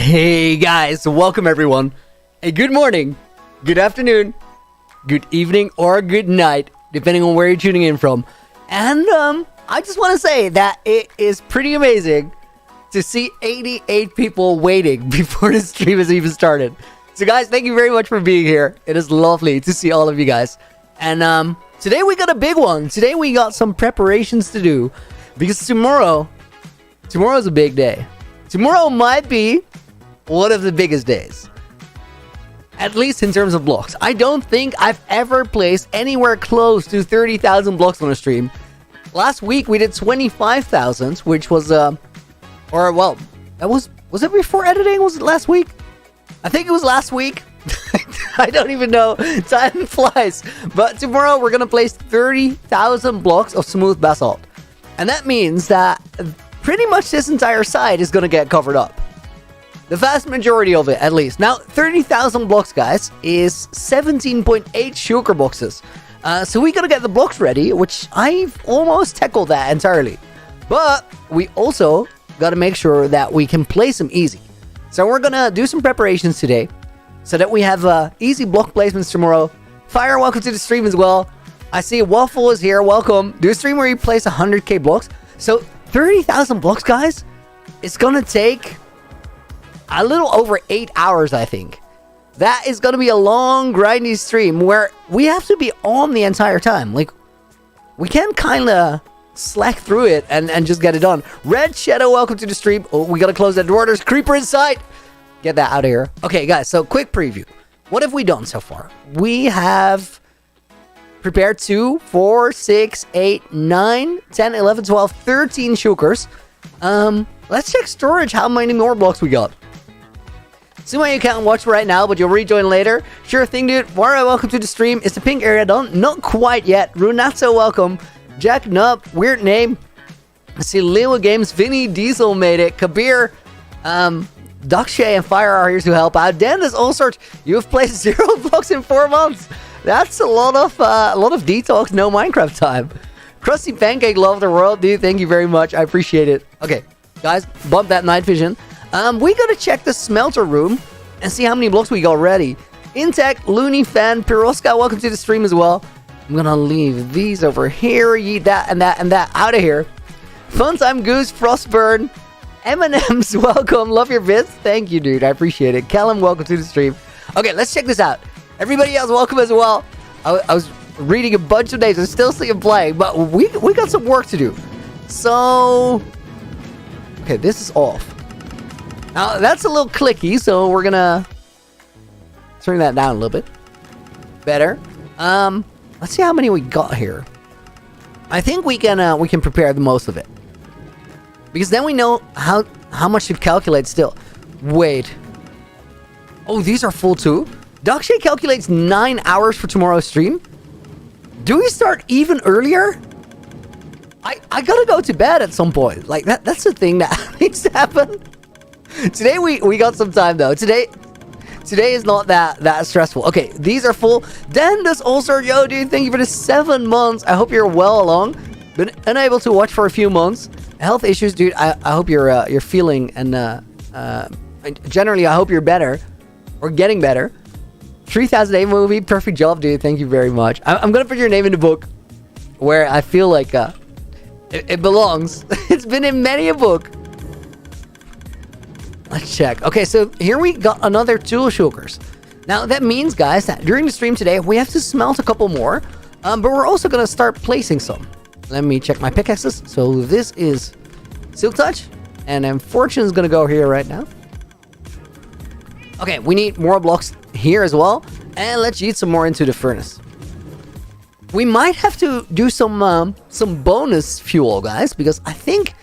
Hey guys, welcome everyone. Hey, good morning, good afternoon, good evening, or good night, depending on where you're tuning in from. And I just want to say that it is pretty amazing to see 88 people waiting before the stream has even started. So guys, thank you very much for being here. It is lovely to see all of you guys. And today we got a big one. Today we got some preparations to do because tomorrow's a big day. Tomorrow might be one of the biggest days, at least in terms of blocks. I don't think I've ever placed anywhere close to 30,000 blocks on a stream. Last week we did 25,000, which was was it before editing? Was it last week? I think it was last week. I don't even know. Time flies. But tomorrow we're gonna place 30,000 blocks of smooth basalt, and that means that pretty much this entire side is gonna get covered up. The vast majority of it, at least. Now, 30,000 blocks, guys, is 17.8 shulker boxes. So we gotta get the blocks ready, which I've almost tackled that entirely. But we also gotta make sure that we can place them easy. So we're gonna do some preparations today so that we have easy block placements tomorrow. Fire, welcome to the stream as well. I see Waffle is here, welcome. Do a stream where you place 100k blocks. So 30,000 blocks, guys, it's gonna take a little over 8 hours, I think. That is going to be a long, grindy stream where we have to be on the entire time. Like, we can kind of slack through it and just get it done. Red Shadow, welcome to the stream. Oh, we got to close that door. There's a creeper inside. Get that out of here. Okay, guys, so quick preview. What have we done so far? We have prepared 2, 4, 6, 8, 9, 10, 11, 12, 13 shulkers. Let's check storage, how many more blocks we got. See my account and watch right now, but you'll rejoin later. Sure thing, dude. Wara, welcome to the stream. Is the pink area done? Not quite yet. Runato, welcome. Jack Nup, weird name. I see Lewa Games, Vinny Diesel made it. Kabir, Dakshay and Fire are here to help out. Dennis Allsorts, you have placed 0 blocks in 4 months. That's a lot of detox, no Minecraft time. Krusty Pancake, love the world, dude. Thank you very much. I appreciate it. Okay, guys, bump that night vision. We gotta check the smelter room and see how many blocks we got ready. Intech, Loony Fan, Piroska, welcome to the stream as well. I'm gonna leave these over here. Yeet that and that and that out of here. Funtime Goose, Frostburn, M&M's, welcome. Love your bits. Thank you, dude. I appreciate it. Callum, welcome to the stream. Okay, let's check this out. Everybody else, welcome as well. I was reading a bunch of names. I still see them playing, but we got some work to do. So, okay, this is off. Now, that's a little clicky, so we're gonna turn that down a little bit. Better. Let's see how many we got here. I think we can prepare the most of it. Because then we know how much to calculate still. Wait. Oh, these are full too? Dakshay calculates 9 hours for tomorrow's stream? Do we start even earlier? I gotta go to bed at some point. Like, that's the thing that needs to happen. Today we got some time though. Today is not that stressful. Okay, these are full. Then does also, yo dude, thank you for the 7 months. I hope you're well along. Been unable to watch for a few months. Health issues, dude. I hope you're feeling and generally I hope you're better or getting better. 3008 movie, perfect job, dude. Thank you very much. I'm gonna put your name in the book where I feel like it belongs. It's been in many a book. Let's check. Okay, so here we got another 2 shulkers. Now, that means, guys, that during the stream today, we have to smelt a couple more. But we're also going to start placing some. Let me check my pickaxes. So this is Silk Touch. And then Fortune's going to go here right now. Okay, we need more blocks here as well. And let's eat some more into the furnace. We might have to do some bonus fuel, guys. Because I think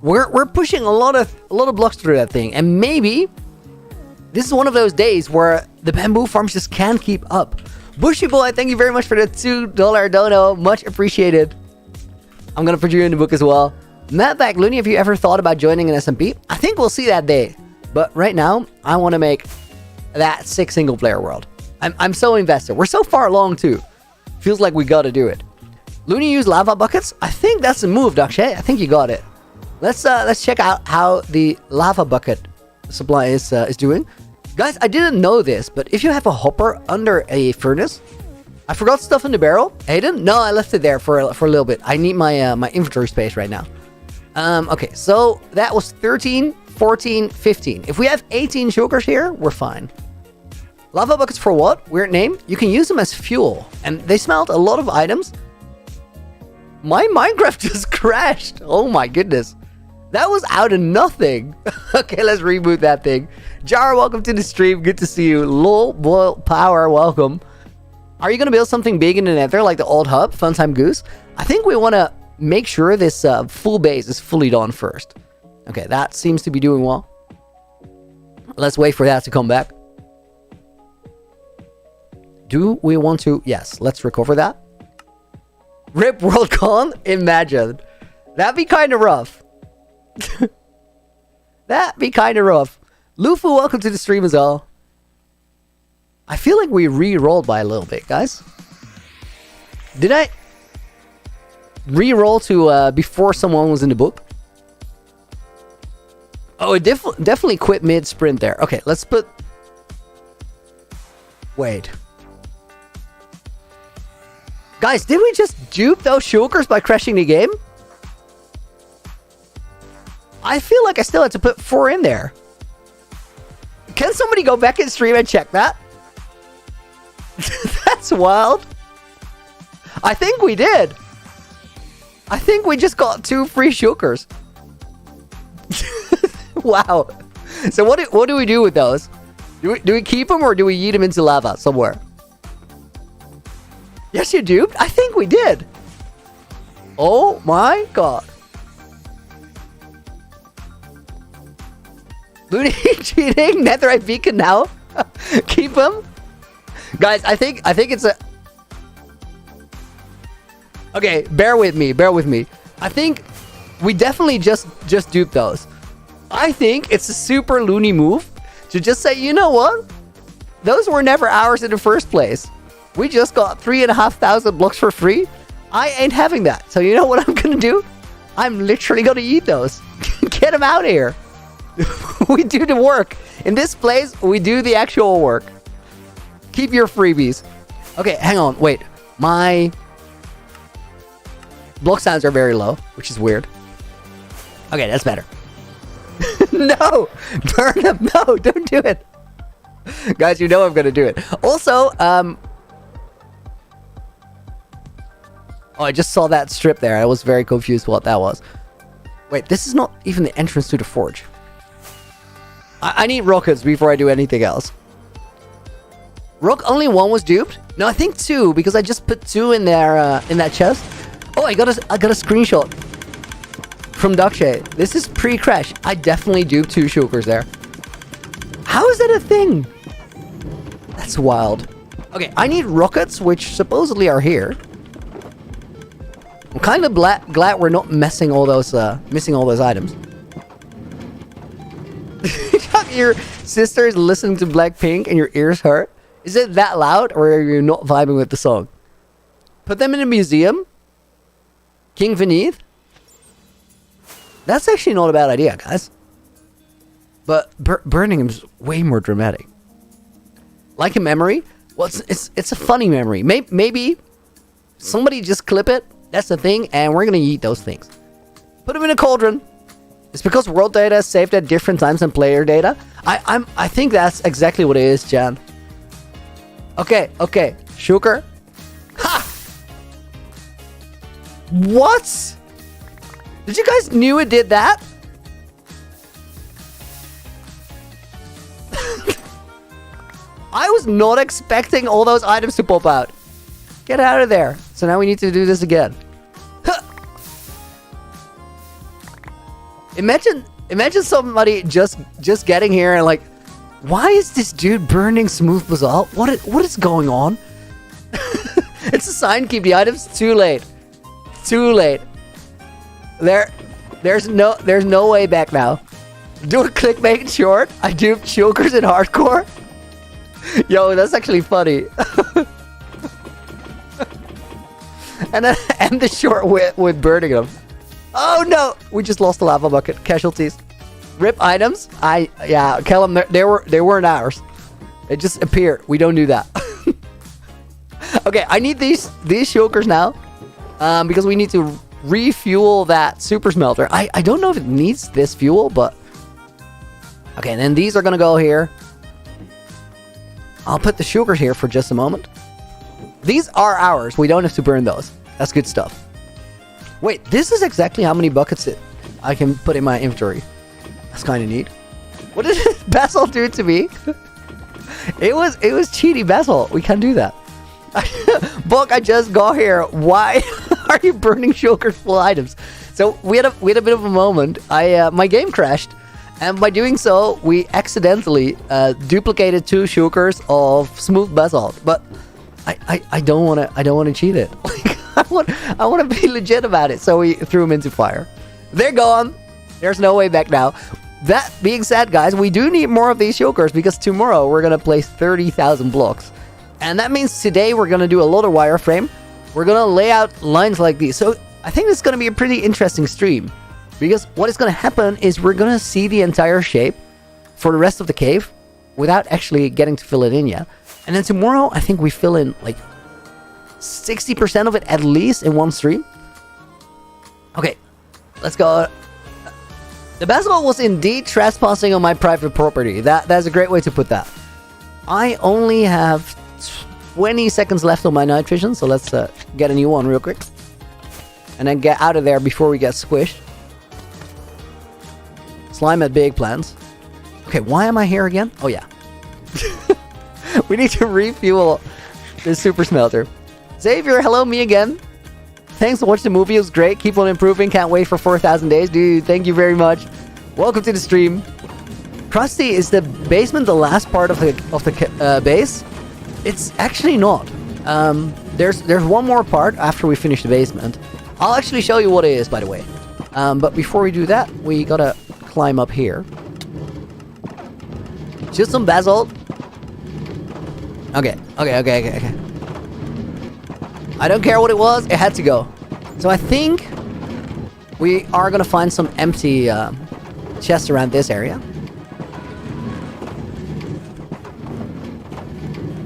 we're pushing a lot of blocks through that thing, and maybe this is one of those days where the bamboo farms just can't keep up. Bushy Boy, thank you very much for the $2 dono, much appreciated. I'm gonna put you in the book as well. Mattback Looney, have you ever thought about joining an SMP? I think we'll see that day, but right now I want to make that 6 single player world. I'm so invested. We're so far along too. Feels like we gotta do it. Looney use lava buckets. I think that's a move, Dakshay. I think you got it. Let's check out how the lava bucket supply is doing. Guys, I didn't know this, but if you have a hopper under a furnace, I forgot stuff in the barrel. Hayden? No, I left it there for a little bit. I need my my inventory space right now. Okay, so that was 13, 14, 15. If we have 18 sugars here, we're fine. Lava buckets for what? Weird name. You can use them as fuel, and they smelt a lot of items. My Minecraft just crashed. Oh my goodness. That was out of nothing. Okay, let's reboot that thing. Jar, welcome to the stream. Good to see you. Lol, boil, power, welcome. Are you going to build something big in the nether like the old hub? Funtime Goose? I think we want to make sure this full base is fully done first. Okay, that seems to be doing well. Let's wait for that to come back. Do we want to? Yes, let's recover that. Rip Worldcon? Imagine. That'd be kind of rough. That'd be kind of rough. Lufu, welcome to the stream as well. I feel like we re-rolled by a little bit, guys. Did I re-roll to before someone was in the book? Oh, it definitely quit mid-sprint there. Okay, let's put... Wait. Guys, did we just dupe those shulkers by crashing the game? I feel like I still had to put 4 in there. Can somebody go back in stream and check that? That's wild. I think we did. I think we just got 2 free shulkers. Wow. So what do we do with those? Do we keep them or do we yeet them into lava somewhere? Yes, you duped? I think we did. Oh my god. Loony cheating? Netherite beacon now? Keep them? Guys, I think it's a... Okay, bear with me. I think we definitely just duped those. I think it's a super loony move to just say, you know what? Those were never ours in the first place. We just got 3,500 blocks for free. I ain't having that. So you know what I'm gonna do? I'm literally gonna eat those. Get them out of here. We do the work. In this place, we do the actual work. Keep your freebies. Okay, hang on. Wait. My block sounds are very low, which is weird. Okay, that's better. No! Burn them! No, don't do it! Guys, you know I'm gonna do it. Also, oh, I just saw that strip there. I was very confused what that was. Wait, this is not even the entrance to the forge. I need rockets before I do anything else. Rock, only 1 was duped? No, I think 2, because I just put 2 in there, in that chest. Oh, I got a screenshot from Dakshay. This is pre-crash. I definitely duped 2 shulkers there. How is that a thing? That's wild. Okay, I need rockets, which supposedly are here. I'm kind of glad we're not missing all those items. Your sister is listening to Blackpink and your ears hurt. Is it that loud, or are you not vibing with the song? Put them in a museum. King Vineeth. That's actually not a bad idea, guys. But burning him is way more dramatic. Like a memory? Well, it's a funny memory. Maybe somebody just clip it. That's the thing, and we're gonna eat those things. Put them in a cauldron. It's because world data is saved at different times than player data. I think that's exactly what it is, Jan. Okay. Shulker. Ha! What? Did you guys knew it did that? I was not expecting all those items to pop out. Get out of there. So now we need to do this again. Imagine somebody just getting here and like, why is this dude burning smooth basalt? What is going on? It's a sign, keep the items. Too late. There's no way back now. Do a clickbait short. I duped shulkers in hardcore. Yo, that's actually funny. And then end the short with burning them. Oh no! We just lost the lava bucket. Casualties. Rip items. Kellum, they weren't ours. They just appeared. We don't do that. Okay, I need these shulkers now. Because we need to refuel that super smelter. I don't know if it needs this fuel, but... Okay, and then these are gonna go here. I'll put the shulkers here for just a moment. These are ours. We don't have to burn those. That's good stuff. Wait, this is exactly how many buckets I can put in my inventory. That's kind of neat. What did Basil do to me? It was cheaty Basil. We can't do that. Book, I just got here. Why are you burning shulkers full items? So we had a bit of a moment. My game crashed, and by doing so, we accidentally duplicated 2 shulkers of smooth basalt. But I don't want to cheat it. Like, I want to be legit about it. So we threw them into fire. They're gone. There's no way back now. That being said, guys, we do need more of these shulkers because tomorrow we're gonna place 30,000 blocks. And that means today we're going to do a lot of wireframe. We're going to lay out lines like these. So I think it's going to be a pretty interesting stream. Because what is going to happen is we're going to see the entire shape for the rest of the cave without actually getting to fill it in yet. And then tomorrow, I think we fill in like 60% of it at least in one stream. Okay, let's go. The basketball was indeed trespassing on my private property. That's a great way to put that. I only have 20 seconds left on my night vision, so let's get a new one real quick. And then get out of there before we get squished. Slime had big plans. Okay, why am I here again? Oh yeah. We need to refuel this super smelter. Xavier, hello, me again. Thanks for watching the movie, it was great. Keep on improving, can't wait for 4,000 days. Dude, thank you very much. Welcome to the stream. Krusty, is the basement the last part of the base? It's actually not. There's one more part after we finish the basement. I'll actually show you what it is, by the way. But before we do that, we gotta climb up here. Just some basalt. Okay. I don't care what it was, it had to go. So I think we are gonna find some empty chests around this area.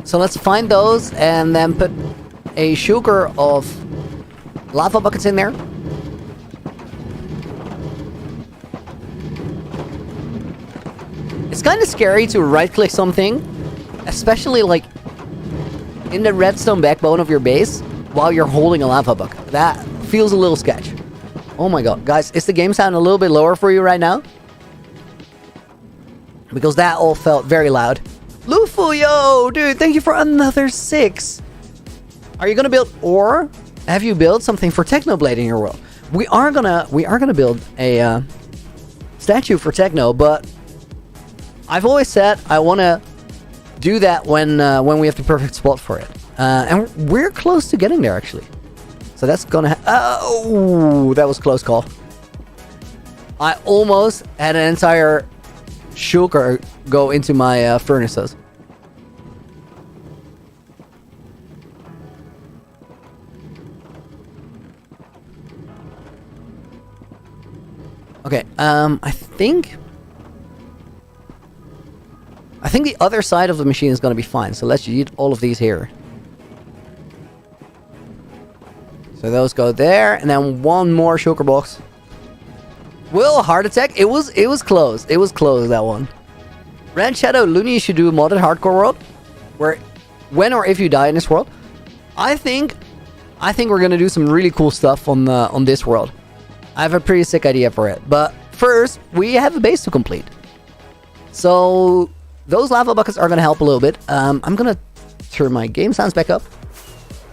So let's find those and then put a shulker of lava buckets in there. It's kind of scary to right-click something, especially like in the redstone backbone of your base while you're holding a lava bucket. That feels a little sketch. Oh my god. Guys, is the game sound a little bit lower for you right now? Because that all felt very loud. Lufu, yo, dude, thank you for another 6. Are you gonna build, or have you built something for Technoblade in your world? We are gonna build a statue for Techno, but I've always said I want to do that when we have the perfect spot for it, and we're close to getting there actually. So that's gonna. Oh, that was a close call. I almost had an entire shulker go into my furnaces. Okay, I think the other side of the machine is gonna be fine, so let's eat all of these here. So those go there, and then one more shulker box. Will, heart attack? It was close. It was close, that one. Red Shadow, Loony should do a modded hardcore world, where when or if you die in this world. I think we're gonna do some really cool stuff on this world. I have a pretty sick idea for it, but first we have a base to complete. So those lava buckets are gonna help a little bit. I'm gonna turn my game sounds back up.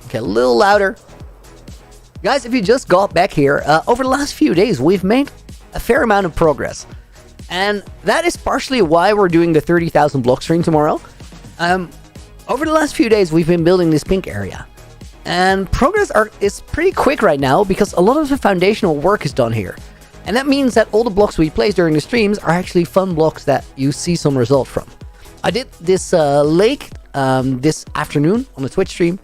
Okay, a little louder. Guys, if you just got back here, over the last few days, we've made a fair amount of progress. And that is partially why we're doing the 30,000 block stream tomorrow. Over the last few days, we've been building this pink area. And progress is pretty quick right now because a lot of the foundational work is done here. And that means that all the blocks we place during the streams are actually fun blocks that you see some result from. I did this lake this afternoon on the Twitch stream.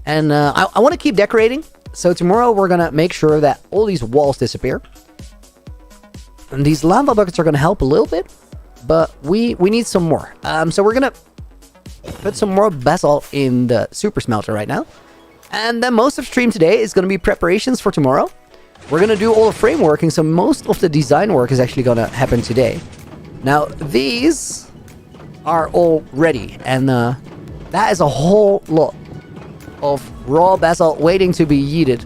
And I want to keep decorating. So tomorrow we're going to make sure that all these walls disappear. And these lava buckets are going to help a little bit, but we need some more. So we're going to put some more basalt in the super smelter right now. And then most of stream today is going to be preparations for tomorrow. We're going to do all the frameworking, so most of the design work is actually going to happen today. Now, these are all ready, and that is a whole lot of raw basalt waiting to be yeeted.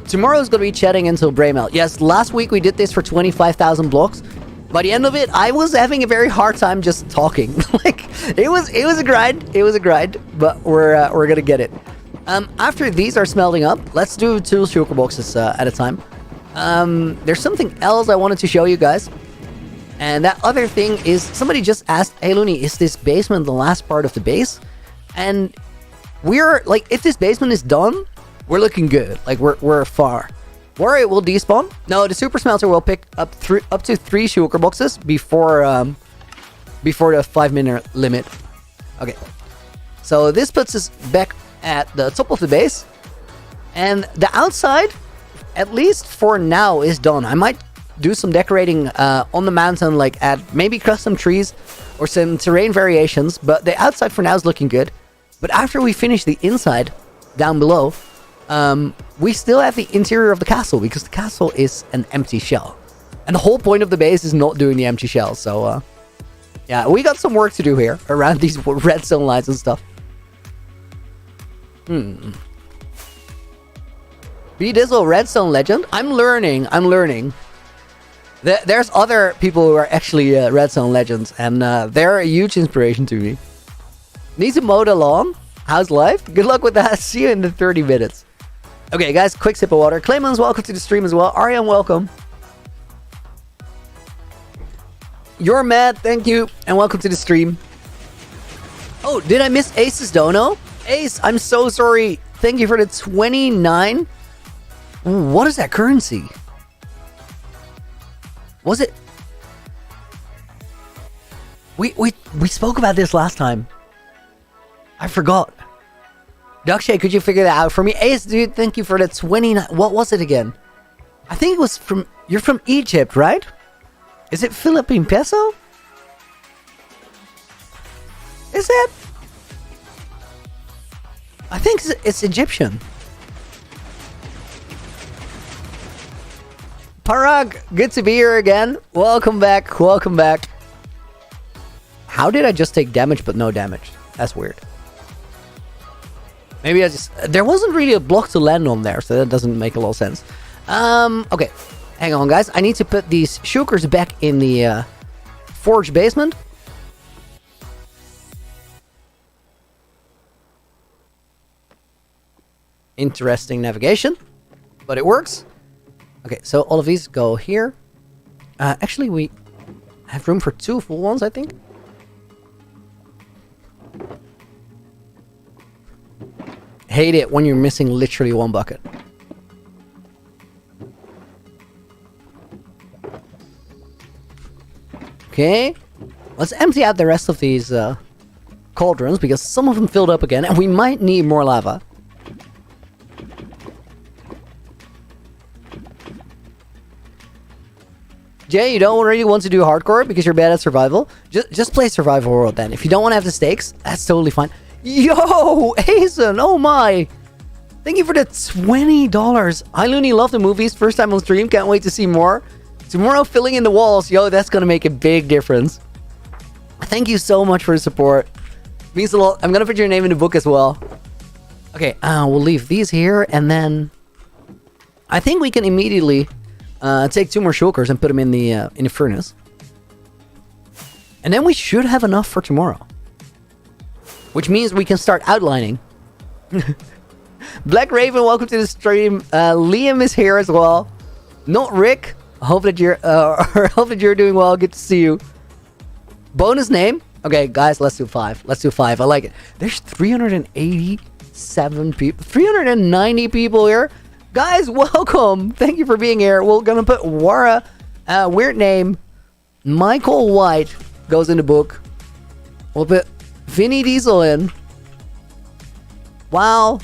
Tomorrow's going to be chatting until Braymelt. Yes, last week we did this for 25,000 blocks. By the end of it, I was having a very hard time just talking. Like, it was a grind. It was a grind, but we're gonna get it. After these are smelting up, let's do 2 sugar boxes at a time. There's something else I wanted to show you guys. And that other thing is, somebody just asked, hey Loony, is this basement the last part of the base? And we're, like, if this basement is done, we're looking good. Like, we're far. Where it will despawn? No, the super smelter will pick up to 3 sugar boxes before the 5-minute limit. Okay. So this puts us back at the top of the base. And the outside, at least for now, is done. I might do some decorating on the mountain, like add maybe custom trees or some terrain variations. But the outside for now is looking good. But after we finish the inside down below, we still have the interior of the castle, because the castle is an empty shell. And the whole point of the base is not doing the empty shell. So, yeah, we got some work to do here around these redstone lines and stuff. B-Dizzle, redstone legend? I'm learning. There's other people who are actually redstone legends, and they're a huge inspiration to me. Need to mow the lawn? How's life? Good luck with that. See you in the 30 minutes. Okay, guys, quick sip of water. Clayman's welcome to the stream as well. Ariane, welcome. You're mad, thank you, and welcome to the stream. Oh, did I miss Ace's dono? Ace, I'm so sorry. Thank you for the 29. Ooh, what is that currency? Was it? We spoke about this last time. I forgot. Duckshay, could you figure that out for me? Ace, dude, thank you for the 29. What was it again? I think it was from... You're from Egypt, right? Is it Philippine peso? Is it? I think it's Egyptian. Parag, good to be here again. Welcome back. Welcome back. How did I just take damage but no damage? That's weird. Maybe I just... There wasn't really a block to land on there, so that doesn't make a lot of sense. Okay. Hang on, guys. I need to put these sugars back in the forge basement. Interesting navigation, but it works. Okay, so all of these go here. Actually, we have room for 2 full ones, I think. Hate it when you're missing literally 1 bucket. Okay, let's empty out the rest of these cauldrons, because some of them filled up again, and we might need more lava. Jay, you don't really want to do hardcore because you're bad at survival? Just play survival world then. If you don't want to have the stakes, that's totally fine. Yo, Hazen, oh my. Thank you for the $20. I Loony love the movies. First time on stream. Can't wait to see more. Tomorrow filling in the walls. Yo, that's going to make a big difference. Thank you so much for the support. Means a lot. I'm going to put your name in the book as well. Okay, we'll leave these here. And then I think we can immediately take 2 more shulkers and put them in the furnace. And then we should have enough for tomorrow. Which means we can start outlining. Black Raven, welcome to the stream. Liam is here as well. Not Rick. Hope that you're doing well. Good to see you. Bonus name. Okay, guys, let's do 5. Let's do 5. I like it. There's 387 people. 390 people here. Guys, welcome. Thank you for being here. We're gonna put Wara, weird name. Michael White goes in the book. We'll put Vinny Diesel in. Wow.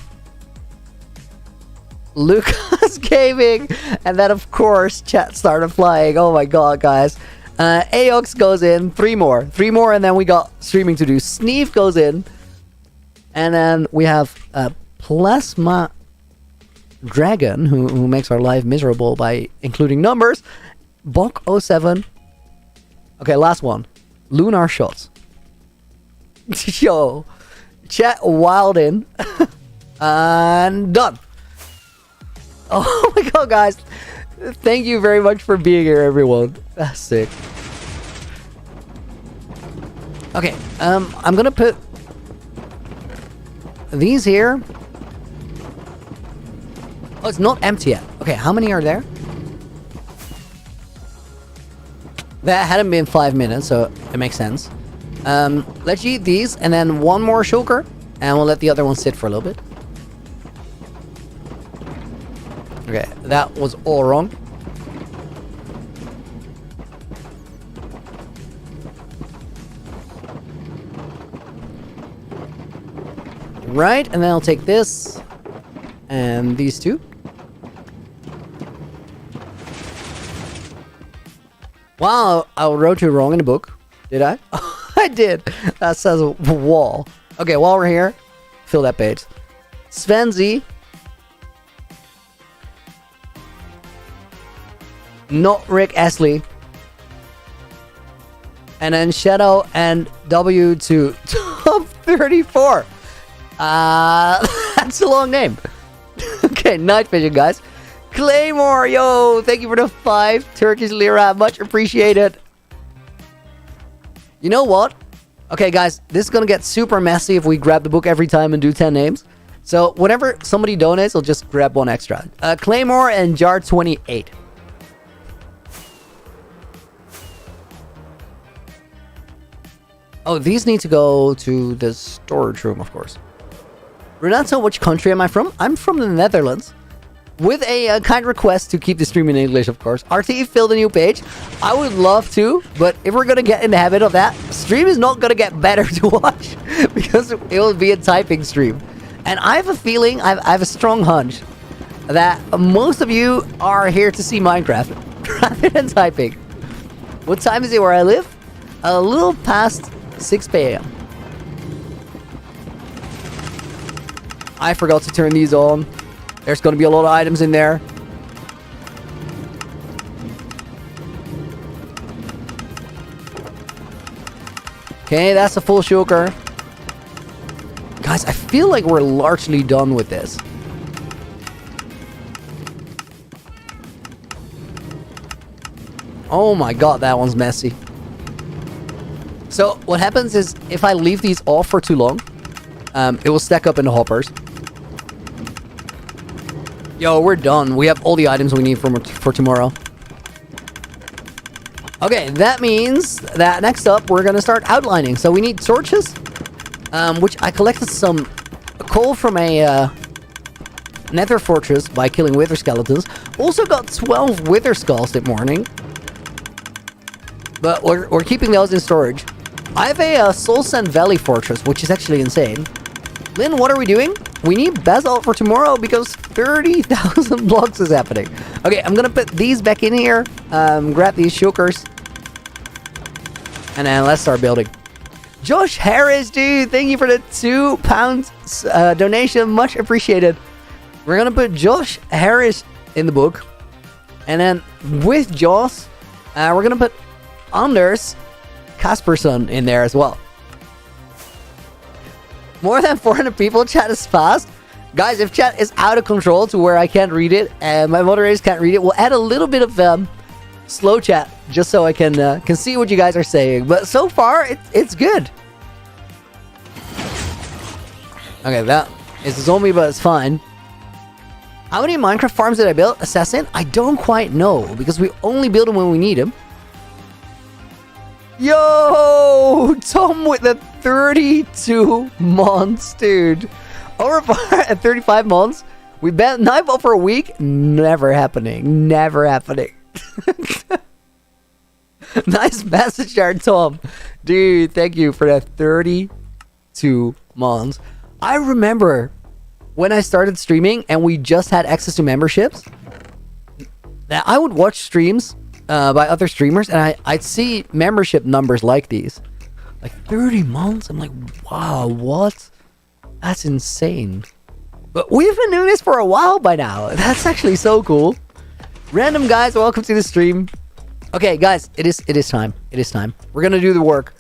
Lucas Gaming, and then of course chat started flying. Oh my god, guys. Aox goes in. Three more, and then we got streaming to do. Sneef goes in, and then we have Plasma Dragon, who makes our life miserable by including numbers. Bok07. Okay, last one. Lunar Shots. Yo, chat wild in. And done. Oh my god, guys. Thank you very much for being here, everyone. That's sick. Okay, I'm gonna put these here. Oh, it's not empty yet. Okay, how many are there? That hadn't been 5 minutes, so it makes sense. Let's eat these, and then one more shulker, and we'll let the other one sit for a little bit. Okay, that was all wrong. Right, and then I'll take this and these two. Wow, I wrote you wrong in the book. Did I? I did. That says wall. Okay, while we're here, fill that page. Svenzi. Not Rick Astley. And then Shadow and W to top 34. That's a long name. Okay, night vision, guys. Claymore, yo, thank you for the 5 Turkish lira. Much appreciated. You know what? Okay, guys, this is gonna get super messy if we grab the book every time and do 10 names. So whenever somebody donates, I'll just grab one extra. Claymore and Jar 28. Oh, these need to go to the storage room, of course. Renato, which country am I from? I'm from the Netherlands. With a kind request to keep the stream in English, of course. RT filled a new page. I would love to, but if we're gonna get in the habit of that, stream is not gonna get better to watch because it will be a typing stream. And I have a feeling, I have a strong hunch that most of you are here to see Minecraft rather than typing. What time is it where I live? A little past 6 p.m. I forgot to turn these on. There's going to be a lot of items in there. Okay, that's a full shulker. Guys, I feel like we're largely done with this. Oh my god, that one's messy. So what happens is if I leave these off for too long, it will stack up in the hoppers. Yo, we're done. We have all the items we need for tomorrow. Okay, that means that next up we're gonna start outlining. So we need torches, which I collected some coal from a nether fortress by killing wither skeletons. Also got 12 wither skulls that morning, but we're keeping those in storage. I have a Soul Sand Valley fortress, which is actually insane. Lynn, what are we doing? We need basalt for tomorrow because 30,000 blocks is happening. Okay, I'm gonna put these back in here. Grab these shulkers. And then let's start building. Josh Harris, dude, thank you for the £2 donation. Much appreciated. We're gonna put Josh Harris in the book. And then with Josh, we're gonna put Anders Kaspersson in there as well. More than 400 people. Chat is fast. Guys, if chat is out of control to where I can't read it and my moderators can't read it, we'll add a little bit of slow chat just so I can see what you guys are saying. But so far, it's good. Okay, that is a zombie, but it's fine. How many Minecraft farms did I build? Assassin? I don't quite know because we only build them when we need them. Yo, Tom with the 32 months, dude. Overfire at 35 months. We bet Nightball for a week. Never happening. Never happening. Nice message there, Tom. Dude, thank you for that 32 months. I remember when I started streaming and we just had access to memberships, that I would watch streams by other streamers, and I'd see membership numbers like these. Like 30 months? I'm like, wow, what? That's insane. But we've been doing this for a while by now. That's actually so cool. Random guys, welcome to the stream. Okay, guys, it is time. It is time. We're gonna do the work.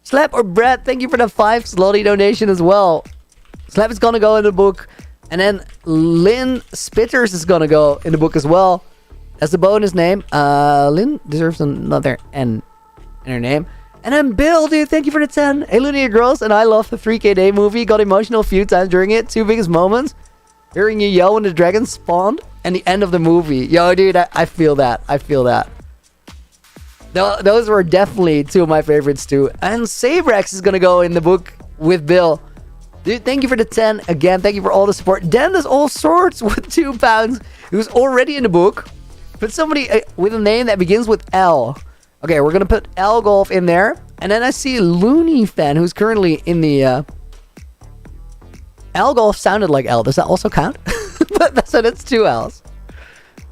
Slap or Brett, thank you for the 5 slotty donation as well. Slap is gonna go in the book. And then Lynn Spitters is gonna go in the book as well. That's the bonus name. Lynn deserves another N in her name. And then Bill, dude, thank you for the 10. Hey, Loony Girls, and I love the 3K Day movie. Got emotional a few times during it. 2 biggest moments. Hearing you yell when the dragon spawned. And the end of the movie. Yo, dude, I feel that. I feel that. Those were definitely 2 of my favorites, too. And Sabrex is going to go in the book with Bill. Dude, thank you for the 10. Again, thank you for all the support. Dan does all sorts with £2. Who's already in the book. Put somebody with a name that begins with L. Okay, we're going to put L Golf in there. And then I see Loony Fan, who's currently in the... L Golf sounded like L. Does that also count? But so that's 2 L's.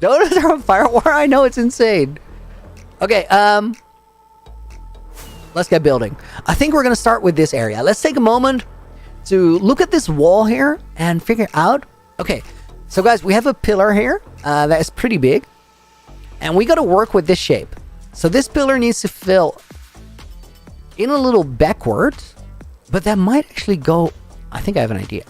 Donuts are on fire. I know, it's insane. Okay, let's get building. I think we're going to start with this area. Let's take a moment to look at this wall here and figure out... Okay, so guys, we have a pillar here that is pretty big. And we got to work with this shape. So this pillar needs to fill in a little backwards. But that might actually go... I think I have an idea.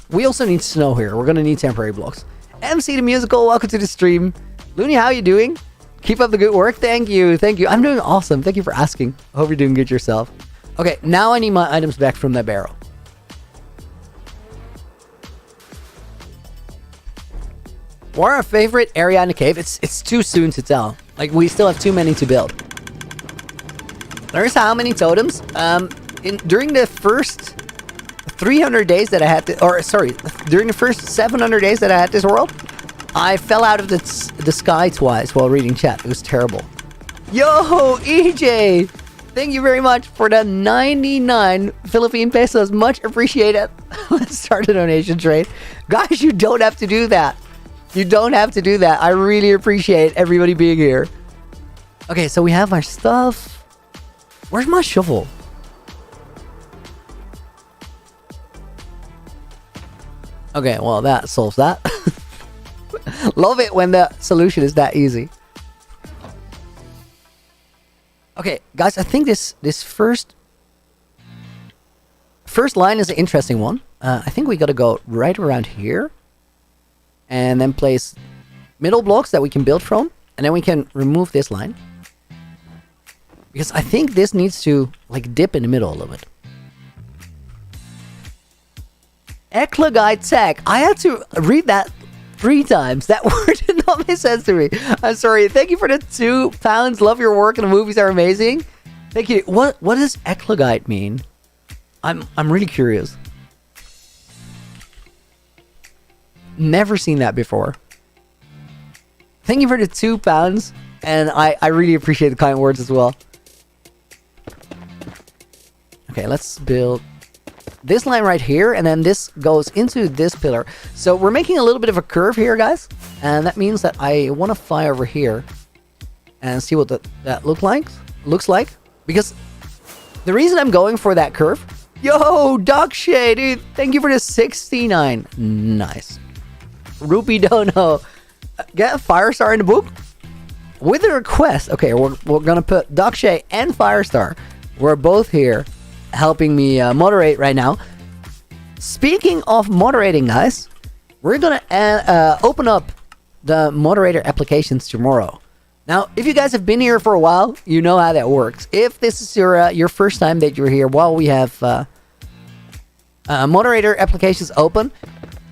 We also need snow here. We're going to need temporary blocks. MC the Musical, welcome to the stream. Loony, how you doing? Keep up the good work. Thank you. Thank you. I'm doing awesome. Thank you for asking. I hope you're doing good yourself. Okay, now I need my items back from that barrel. What's our favorite area in the cave? It's too soon to tell. Like, we still have too many to build. There's how many totems? During the first 300 days that I had to... Or, sorry. During the first 700 days that I had this world, I fell out of the sky twice while reading chat. It was terrible. Yo, EJ! Thank you very much for the 99 Philippine pesos. Much appreciated. Let's start a donation trade. Guys, you don't have to do that. You don't have to do that. I really appreciate everybody being here. Okay, so we have our stuff. Where's my shovel? Okay, well, that solves that. Love it when the solution is that easy. Okay, guys, I think this first line is an interesting one. I think we gotta go right around here. And then place middle blocks that we can build from. And then we can remove this line. Because I think this needs to, like, dip in the middle a little bit. Eklagite tech. I had to read that 3 times. That word did not make sense to me. I'm sorry. Thank you for the £2. Love your work and the movies are amazing. Thank you. What does Eklagite mean? I'm really curious. Never seen that before. Thank you for the £2. And I really appreciate the kind words as well. Okay, let's build this line right here, and then this goes into this pillar. So we're making a little bit of a curve here, guys, and that means that I want to fly over here and see what that looks like. Because the reason I'm going for that curve, yo, Dog Shade, dude, thank you for the 69. Nice. Rupee Dono, get a Firestar in the book with a request. Okay, we're gonna put Dog Shade and Firestar. We're both here helping me moderate right now. Speaking of moderating, guys, we're gonna open up the moderator applications tomorrow. Now, if you guys have been here for a while, you know how that works. If this is your first time that you're here while we have moderator applications open,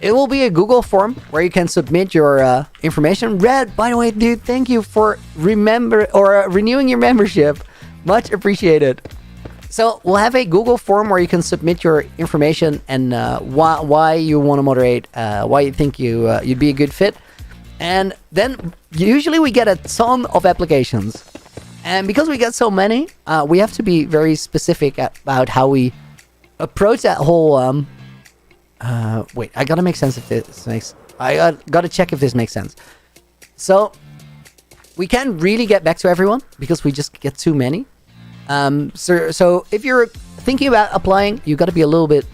it will be a Google form where you can submit your information. Red, by the way, dude, thank you for renewing your membership. Much appreciated. So we'll have a Google form where you can submit your information and why you want to moderate, why you think you'd be a good fit. And then usually we get a ton of applications. And because we get so many, we have to be very specific about how we approach that whole Wait, I gotta make sense if this makes... I gotta check if this makes sense. So, we can't really get back to everyone because we just get too many. So if you're thinking about applying, you gotta be a little bit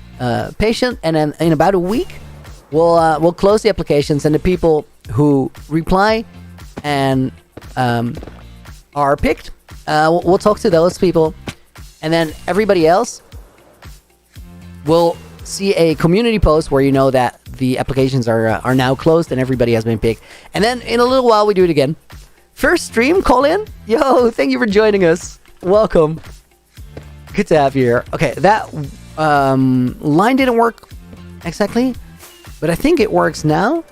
patient, and then in about a week, we'll close the applications, and the people who reply and are picked, we'll talk to those people, and then everybody else will see a community post where you know that the applications are now closed and everybody has been picked. And then in a little while we do it again. First stream call in. Yo, thank you for joining us. Welcome. Good to have you here. Okay, that line didn't work exactly, but I think it works now.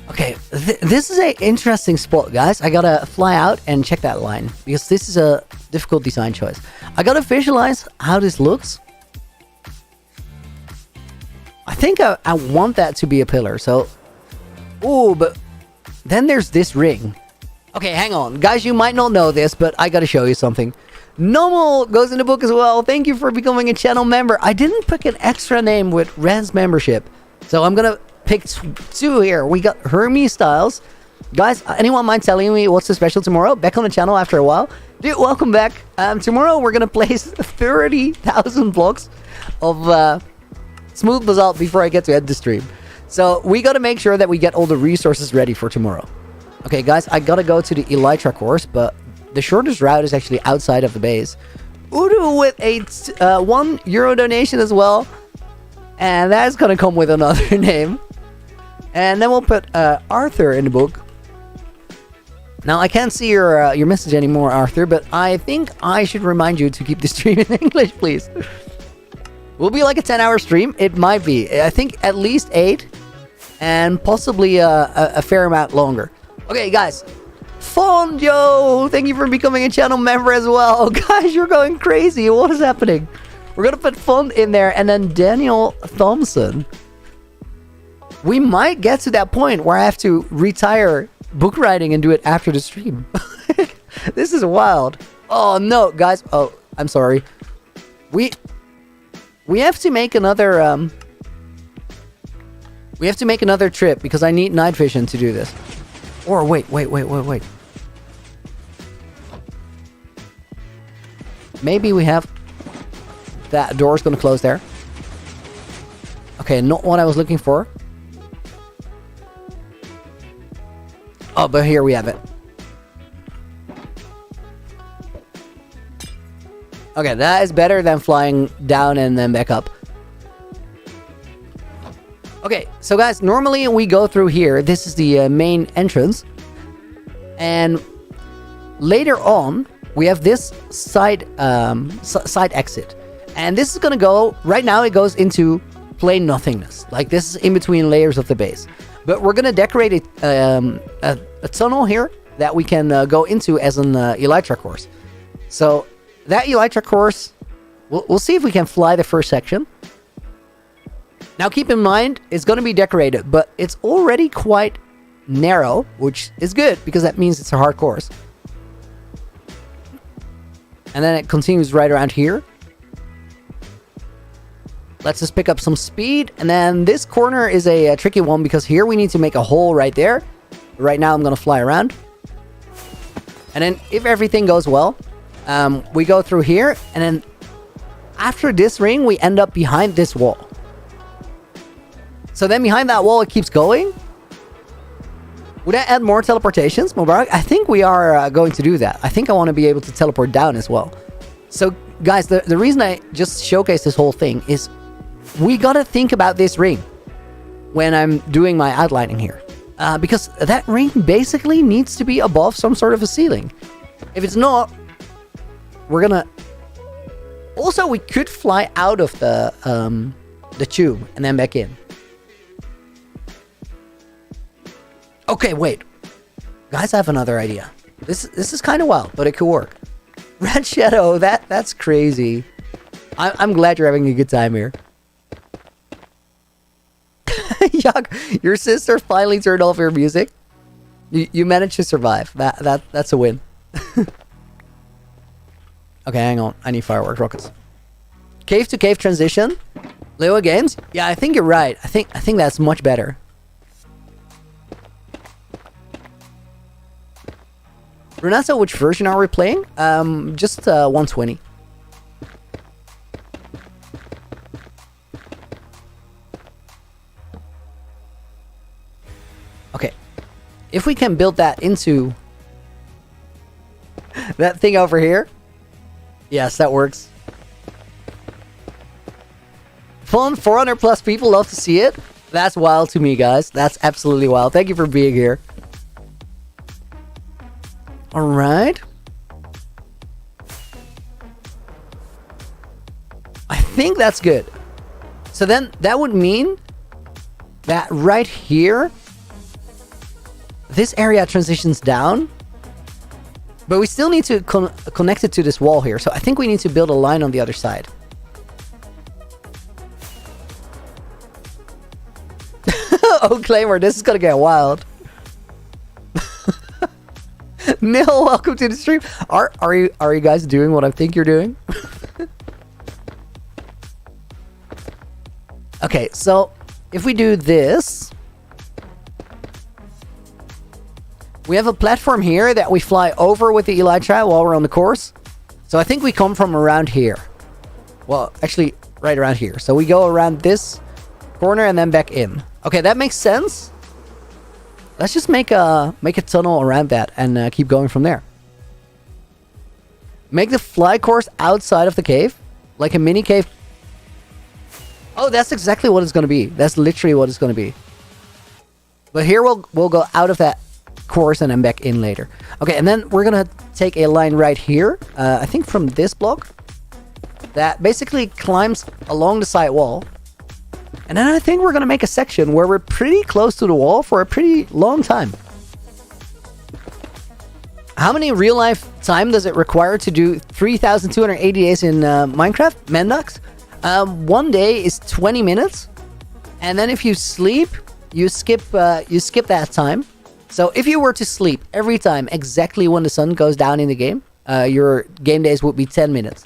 Okay, this is a interesting spot, guys. I gotta fly out and check that line because this is a difficult design choice. I gotta visualize how this looks. I think I want that to be a pillar, so... Ooh, but then there's this ring. Okay, hang on. Guys, you might not know this, but I gotta show you something. Nomal goes in the book as well. Thank you for becoming a channel member. I didn't pick an extra name with Ren's membership, so I'm gonna pick two here. We got Hermes Styles. Guys, anyone mind telling me what's the special tomorrow? Back on the channel after a while. Dude, welcome back. Tomorrow we're gonna place 30,000 blocks of smooth basalt before I get to end the stream. So we gotta make sure that we get all the resources ready for tomorrow. Okay, guys, I gotta go to the Elytra course, but the shortest route is actually outside of the base. Udo with a €1 donation as well. And that's gonna come with another name. And then we'll put Arthur in the book. Now, I can't see your message anymore, Arthur, but I think I should remind you to keep the stream in English, please. Will be like a 10-hour stream. It might be. I think at least 8. And possibly a fair amount longer. Okay, guys. Fondio, thank you for becoming a channel member as well. Guys, you're going crazy. What is happening? We're going to put Fond in there. And then Daniel Thompson. We might get to that point where I have to retire book writing and do it after the stream. This is wild. Oh, no, guys. Oh, I'm sorry. We have to make another... we have to make another trip because I need night vision to do this. Or wait. Maybe we have... That door's gonna close there. Okay, not what I was looking for. Oh, but here we have it. Okay, that is better than flying down and then back up. Okay, so guys, normally we go through here. This is the main entrance. And later on, we have this side exit. And this is gonna go... Right now, it goes into plain nothingness. Like, this is in between layers of the base. But we're gonna decorate it, a tunnel here that we can go into as an Elytra course. So that Elytra course, we'll see if we can fly the first section. Now keep in mind, it's gonna be decorated, but it's already quite narrow, which is good because that means it's a hard course. And then it continues right around here. Let's just pick up some speed. And then this corner is a tricky one because here we need to make a hole right there. Right now I'm going to fly around. And then if everything goes well, we go through here. And then after this ring, we end up behind this wall. So then behind that wall, it keeps going. Would I add more teleportations, Mubarak? I think we are going to do that. I think I want to be able to teleport down as well. So guys, the reason I just showcased this whole thing is... We gotta think about this ring when I'm doing my outlining here. Because that ring basically needs to be above some sort of a ceiling. If it's not, we're gonna... Also, we could fly out of the tube and then back in. Okay, wait. Guys, I have another idea. This is kind of wild, but it could work. Red Shadow, that's crazy. I'm glad you're having a good time here. Yuck, your sister finally turned off your music. You managed to survive. That's a win. Okay, hang on. I need fireworks rockets. Cave to cave transition. Leo Games? Yeah, I think you're right. I think that's much better. Renato, which version are we playing? Just 120. Okay. If we can build that into that thing over here. Yes, that works. Fun, 400 plus people love to see it. That's wild to me, guys. That's absolutely wild. Thank you for being here. All right. I think that's good. So then that would mean that right here, this area transitions down, but we still need to connect it to this wall here. So I think we need to build a line on the other side. Oh, Claymore, this is gonna get wild. Nil, welcome to the stream. Are you guys doing what I think you're doing? Okay, so if we do this, we have a platform here that we fly over with the Elytra while we're on the course. So I think we come from around here. Well, actually, right around here. So we go around this corner and then back in. Okay, that makes sense. Let's just make a tunnel around that and keep going from there. Make the fly course outside of the cave, like a mini cave. Oh, that's exactly what it's going to be. That's literally what it's going to be. But here we'll go out of that course and then back in later. Okay, and then we're going to take a line right here. I think from this block that basically climbs along the side wall. And then I think we're going to make a section where we're pretty close to the wall for a pretty long time. How many real life time does it require to do 3,280 days in Minecraft? Mendox? 1 day is 20 minutes. And then if you sleep, you skip that time. So if you were to sleep every time exactly when the sun goes down in the game, your game days would be 10 minutes.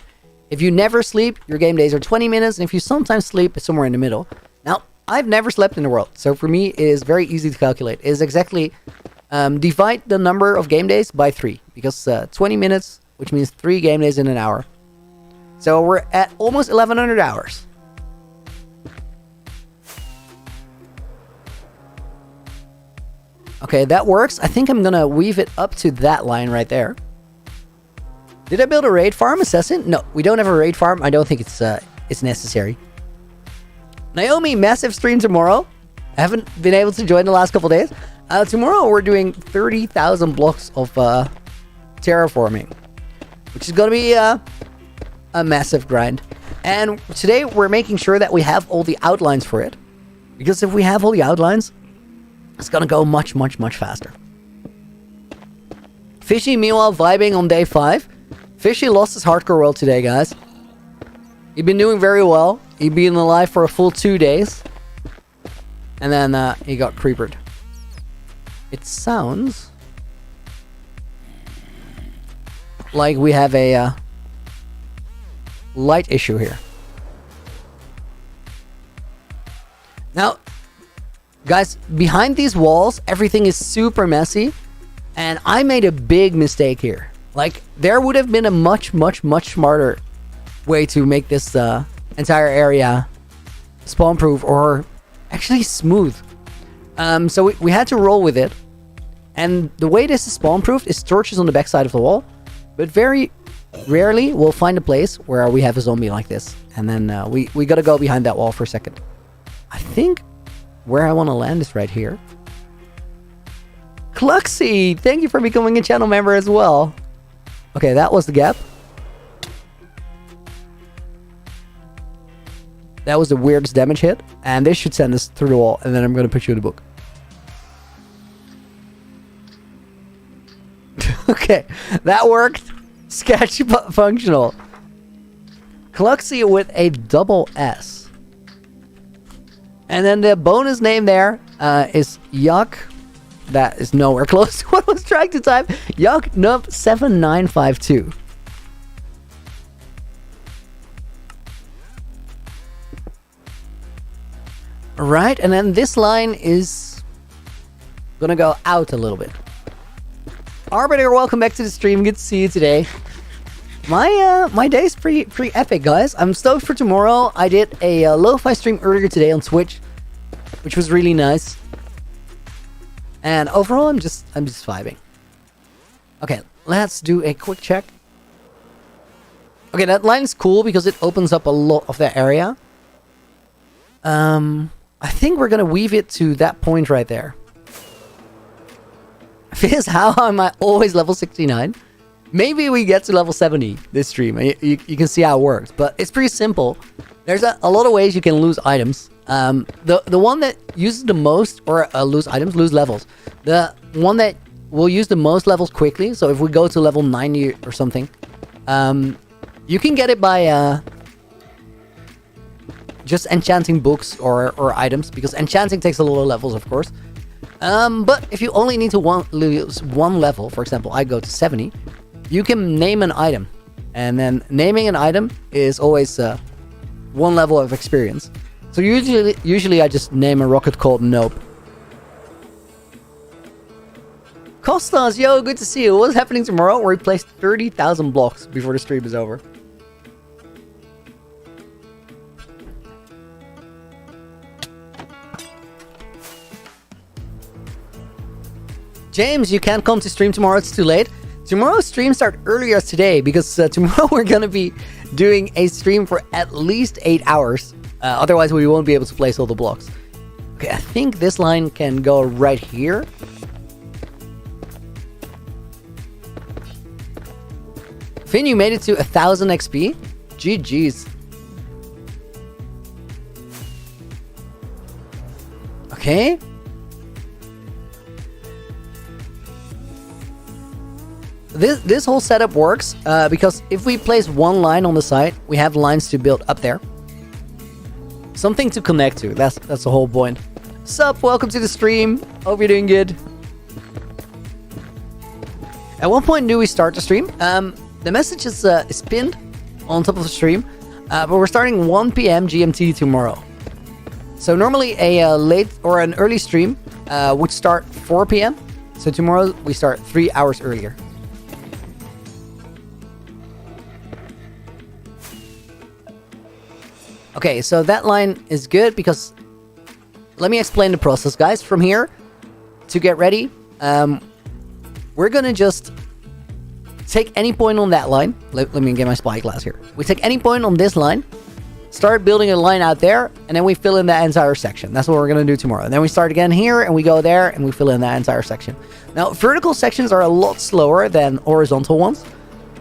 If you never sleep, your game days are 20 minutes. And if you sometimes sleep, it's somewhere in the middle. Now, I've never slept in the world. So for me, it is very easy to calculate. It is exactly divide the number of game days by 3. Because 20 minutes, which means 3 game days in an hour. So we're at almost 1,100 hours. Okay, that works. I think I'm going to weave it up to that line right there. Did I build a raid farm, Assassin? No, we don't have a raid farm. I don't think it's necessary. Naomi, massive stream tomorrow. I haven't been able to join the last couple days. Tomorrow we're doing 30,000 blocks of terraforming, which is going to be a massive grind. And today we're making sure that we have all the outlines for it. Because if we have all the outlines, it's going to go much, much, much faster. Fishy, meanwhile, vibing on day 5. Fishy lost his hardcore world today, guys. He'd been doing very well. He'd been alive for a full 2 days. And then he got creepered. It sounds like we have a light issue here. Now, guys, behind these walls, everything is super messy. And I made a big mistake here. Like, there would have been a much, much, much smarter way to make this entire area spawn-proof or actually smooth. So we had to roll with it. And the way this is spawn-proofed is torches on the backside of the wall. But very rarely we'll find a place where we have a zombie like this. And then we gotta go behind that wall for a second. I think where I want to land is right here. Cluxy, thank you for becoming a channel member as well. Okay, that was the gap. That was the weirdest damage hit. And this should send us through the wall. And then I'm going to put you in the book. Okay, that worked. Sketchy but functional. Cluxy with a double S. And then the bonus name there is Yuck. That is nowhere close to what I was trying to type. Yuck Nub 7952. Right, and then this line is gonna go out a little bit. Arbiter, welcome back to the stream. Good to see you today. My day's pretty epic, guys. I'm stoked for tomorrow. I did a lo-fi stream earlier today on Twitch, which was really nice. And overall, I'm just vibing. Okay, let's do a quick check. Okay, that line is cool because it opens up a lot of that area. I think we're gonna weave it to that point right there. Fizz, how am I always level 69? Maybe we get to level 70 this stream. You can see how it works, but it's pretty simple. There's a lot of ways you can lose items. The one that uses the most, or lose items, lose levels. The one that will use the most levels quickly. So if we go to level 90 or something, you can get it by just enchanting books or items, because enchanting takes a lot of levels, of course. But if you only need to lose one level, for example, I go to 70, you can name an item. And then naming an item is always one level of experience. So usually I just name a rocket called Nope. Costas, yo, good to see you. What's happening tomorrow? We placed 30,000 blocks before the stream is over. James, you can't come to stream tomorrow. It's too late. Tomorrow's stream starts earlier today because tomorrow we're going to be doing a stream for at least 8 hours. Otherwise, we won't be able to place all the blocks. Okay, I think this line can go right here. Finn, you made it to 1000 XP. GG's. Okay. This whole setup works because if we place one line on the side, we have lines to build up there. Something to connect to. That's the whole point. Sup, welcome to the stream. Hope you're doing good. At what point do we start the stream? The message is pinned on top of the stream, but we're starting 1 p.m. GMT tomorrow. So normally a late or an early stream would start 4 p.m. So tomorrow we start 3 hours earlier. Okay, so that line is good because... Let me explain the process, guys. From here, to get ready, we're gonna just take any point on that line. Let me get my spyglass here. We take any point on this line, start building a line out there, and then we fill in that entire section. That's what we're gonna do tomorrow. And then we start again here, and we go there, and we fill in that entire section. Now, vertical sections are a lot slower than horizontal ones.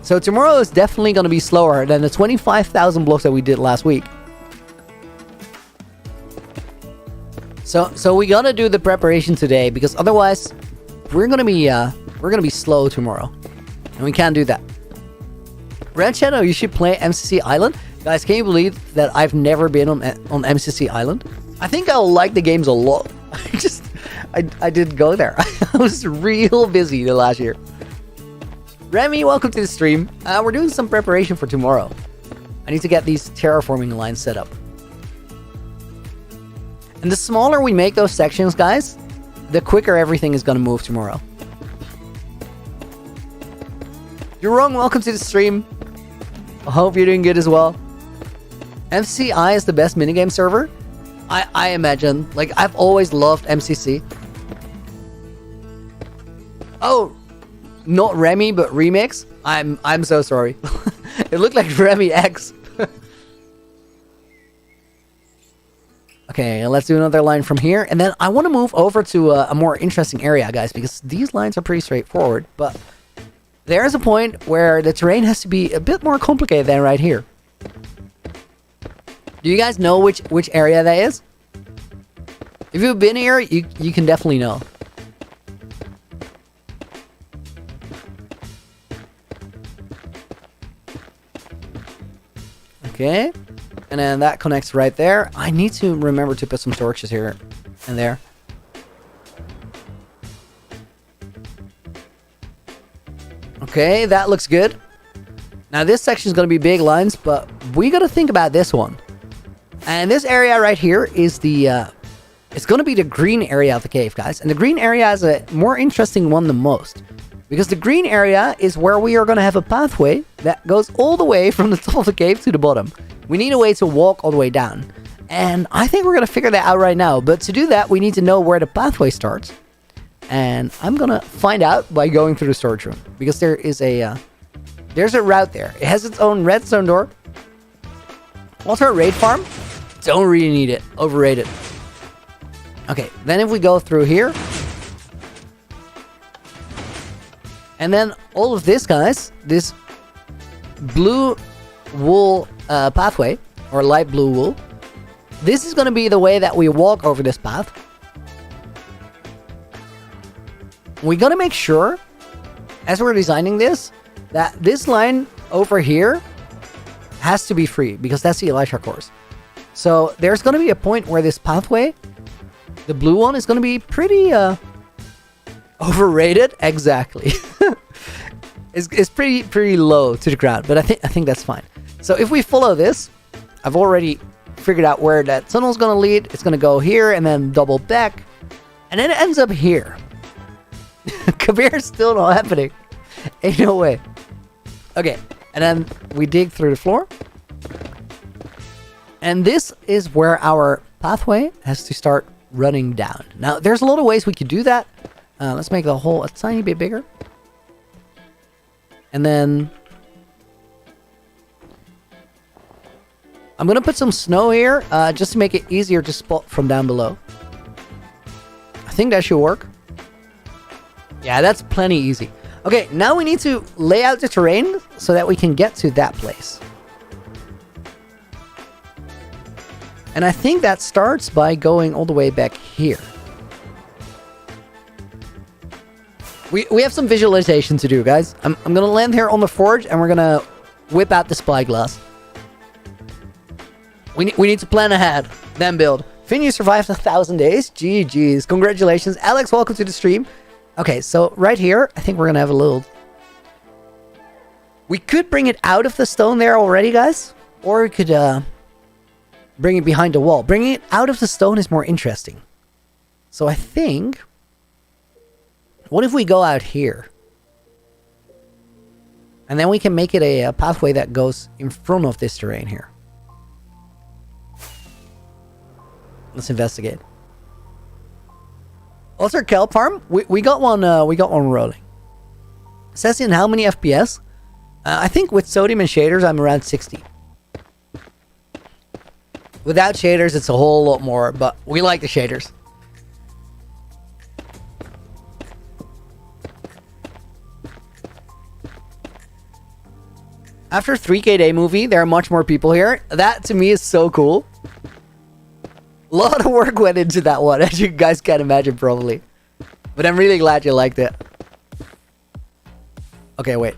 So tomorrow is definitely gonna be slower than the 25,000 blocks that we did last week. So we gotta do the preparation today because otherwise we're gonna be slow tomorrow, and we can't do that. Red Shadow, you should play MCC Island, guys. Can you believe that I've never been on MCC Island? I think I'll like the games a lot. I didn't go there. I was real busy the last year. Remy, welcome to the stream. We're doing some preparation for tomorrow. I need to get these terraforming lines set up. And the smaller we make those sections, guys, the quicker everything is going to move tomorrow. You're wrong. Welcome to the stream. I hope you're doing good as well. MCI is the best minigame server. I imagine. Like, I've always loved MCC. Oh, not Remy, but Remix. I'm so sorry. It looked like Remy X. Okay, let's do another line from here. And then I want to move over to a more interesting area, guys, because these lines are pretty straightforward. But there's a point where the terrain has to be a bit more complicated than right here. Do you guys know which area that is? If you've been here, you can definitely know. Okay. And then that connects right there. I need to remember to put some torches here and there. Okay, that looks good. Now this section is going to be big lines, but we got to think about this one. And this area right here is the It's going to be the green area of the cave, guys. And the green area is a more interesting one than most. Because the green area is where we are going to have a pathway that goes all the way from the top of the cave to the bottom. We need a way to walk all the way down. And I think we're going to figure that out right now. But to do that, we need to know where the pathway starts. And I'm going to find out by going through the storage room. Because there's a route there. It has its own redstone door. Also a raid farm. Don't really need it. Overrated. Okay, then if we go through here. And then all of this, guys, this blue wool pathway, or light blue wool, this is going to be the way that we walk over this path. We got to make sure, as we're designing this, that this line over here has to be free, because that's the Elytra course. So there's going to be a point where this pathway, the blue one, is going to be pretty overrated. Exactly. It's pretty low to the ground, but I think that's fine. So if we follow this, I've already figured out where that tunnel's going to lead. It's going to go here and then double back, and then it ends up here. Kabir's still not happening. Ain't no way. Okay, and then we dig through the floor. And this is where our pathway has to start running down. Now, there's a lot of ways we could do that. Let's make the hole a tiny bit bigger. And then I'm going to put some snow here just to make it easier to spot from down below. I think that should work. Yeah, that's plenty easy. Okay, now we need to lay out the terrain so that we can get to that place. And I think that starts by going all the way back here. We have some visualization to do, guys. I'm going to land here on the forge, and we're going to whip out the spyglass. We need to plan ahead, then build. Finn, you survived 1,000 days. GG's. Congratulations. Alex, welcome to the stream. Okay, so right here, I think we're going to have a little... We could bring it out of the stone there already, guys. Or we could bring it behind the wall. Bringing it out of the stone is more interesting. So I think... What if we go out here? And then we can make it a pathway that goes in front of this terrain here. Let's investigate. Also, kelp farm. We got one. We got one rolling. Says in how many FPS? I think with sodium and shaders, I'm around 60. Without shaders, it's a whole lot more. But we like the shaders. After 3K Day movie, there are much more people here. That to me is so cool. A lot of work went into that one, as you guys can imagine, probably. But I'm really glad you liked it. Okay, wait.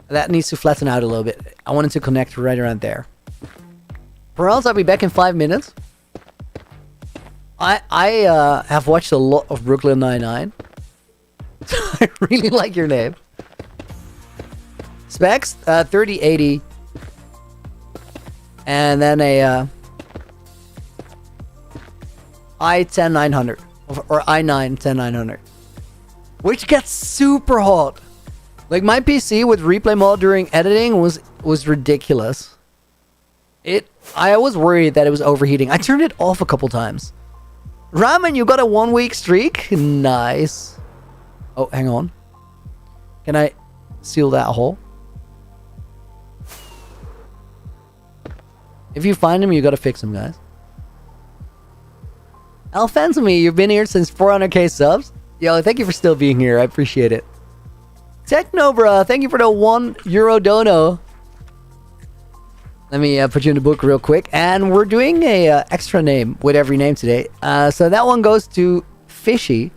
That needs to flatten out a little bit. I wanted to connect right around there. Or else I'll be back in 5 minutes. I have watched a lot of Brooklyn Nine-Nine. I really like your name. Specs, 3080. And then a i10-900. Or i9-10900. Which gets super hot. Like my PC with replay mode during editing was ridiculous. I was worried that it was overheating. I turned it off a couple times. Ramen, you got a 1 week streak? Nice. Oh, hang on. Can I seal that hole? If you find him, you gotta fix him, guys. Alphensamy, you've been here since 400k subs. Yo, thank you for still being here. I appreciate it. Technobra, thank you for the €1 dono. Let me put you in the book real quick. And we're doing a extra name with every name today. So that one goes to Fishy,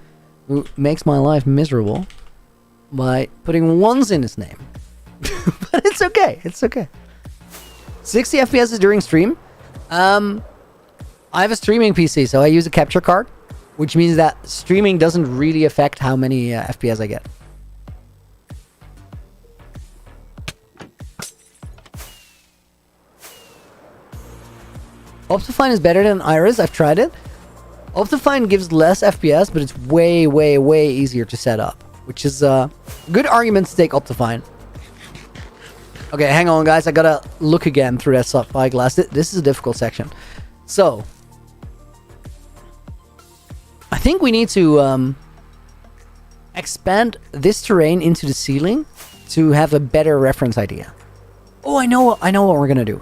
who makes my life miserable by putting ones in his name. But it's okay. It's okay. 60 FPS during stream. I have a streaming PC, so I use a capture card, which means that streaming doesn't really affect how many FPS I get. Optifine is better than Iris. I've tried it. Optifine gives less FPS, but it's way, way, way easier to set up, which is a good argument to take Optifine. Okay, hang on, guys. I gotta look again through that spyglass. This is a difficult section. So, I think we need to expand this terrain into the ceiling to have a better reference idea. Oh, I know what we're gonna do.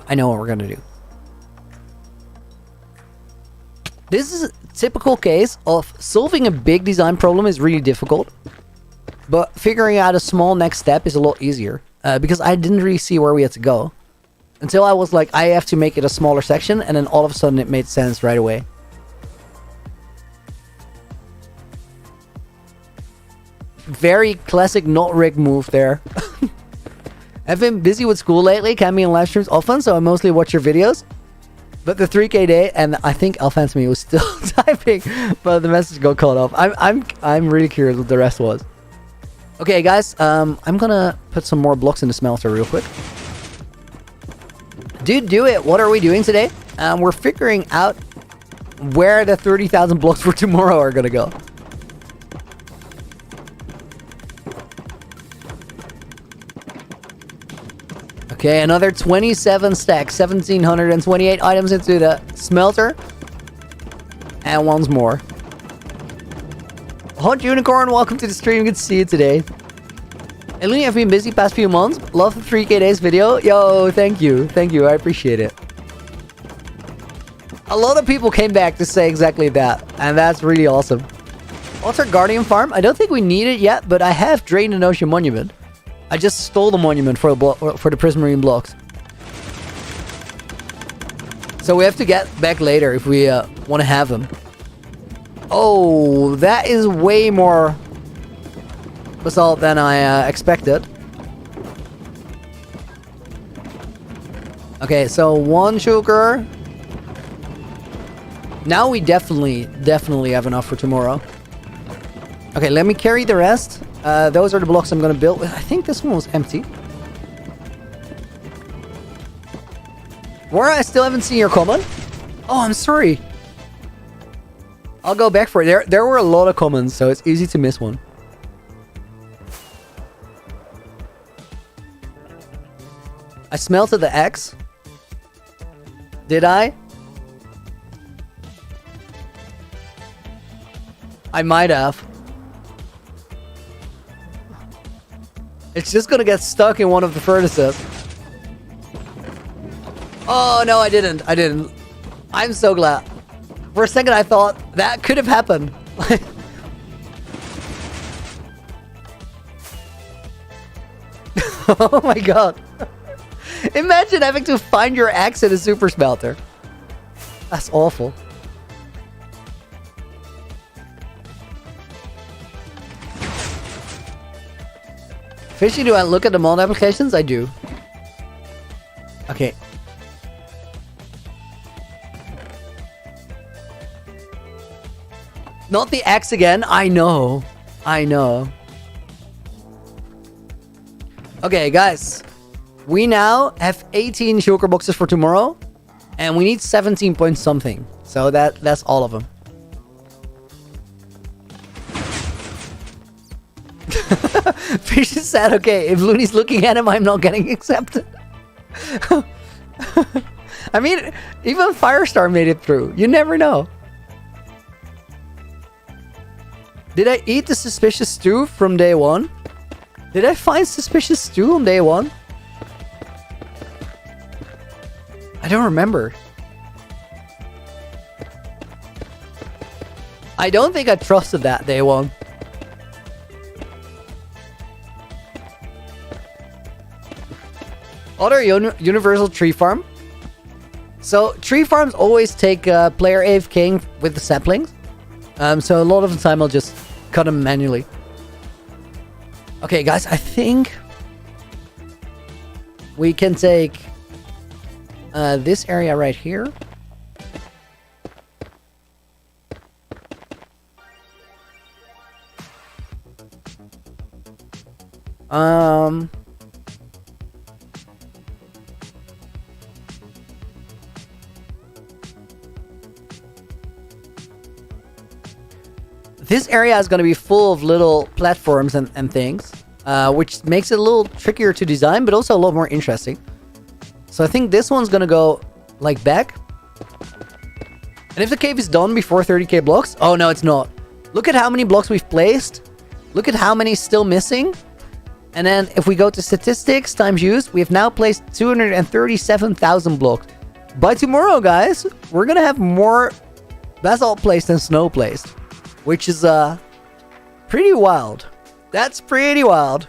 This is a typical case of solving a big design problem is really difficult, but figuring out a small next step is a lot easier, because I didn't really see where we had to go until I was like, I have to make it a smaller section, and then all of a sudden it made sense right away. Very classic not rigged move there. I've been busy with school lately, can't be on live streams often, so I mostly watch your videos. But the 3K day, and I think Alphantomy was still typing, but the message got caught off. I'm really curious what the rest was. Okay, guys, I'm gonna put some more blocks in the smelter real quick. Dude, do it. What are we doing today? We're figuring out where the 30,000 blocks for tomorrow are gonna go. Okay, another 27 stacks, 1,728 items into the smelter. And once more. Hot Unicorn, welcome to the stream. Good to see you today. Hey, Loony, I've been busy past few months. Love the 3K days video. Yo, thank you. Thank you. I appreciate it. A lot of people came back to say exactly that. And that's really awesome. Altar Guardian Farm. I don't think we need it yet, but I have drained an ocean monument. I just stole the monument for the Prismarine blocks. So we have to get back later if we want to have them. Oh, that is way more basalt than I expected. Okay, so one sugar. Now we definitely have enough for tomorrow. Okay, let me carry the rest. Those are the blocks I'm gonna build with. I think this one was empty. Wara, I still haven't seen your comment. Oh, I'm sorry. I'll go back for it. There were a lot of comments, so it's easy to miss one. I smelted the X. Did I? I might have. It's just gonna get stuck in one of the furnaces. Oh, no, I didn't. I'm so glad. For a second, I thought that could have happened. Oh my god. Imagine having to find your axe in a super smelter. That's awful. Fishy, do I look at the mod applications? I do. Okay. Not the axe again. I know. Okay, guys. We now have 18 shulker boxes for tomorrow. And we need 17 point something. So that's all of them. Fish is sad. Okay, if Looney's looking at him, I'm not getting accepted. I mean, even Firestar made it through. You never know. Did I eat the suspicious stew from day one? Did I find suspicious stew on day one? I don't remember. I don't think I trusted that day one. Other universal tree farm. So tree farms always take player AFKing with the saplings. So a lot of the time I'll just cut them manually. Okay, guys, I think we can take this area right here. this area is going to be full of little platforms and things, which makes it a little trickier to design, but also a lot more interesting. So I think this one's going to go like back. And if the cave is done before 30k blocks... Oh, no, it's not. Look at how many blocks we've placed. Look at how many still missing. And then if we go to statistics times used, we have now placed 237,000 blocks. By tomorrow, guys, we're going to have more basalt placed than snow placed. Which is pretty wild. That's pretty wild.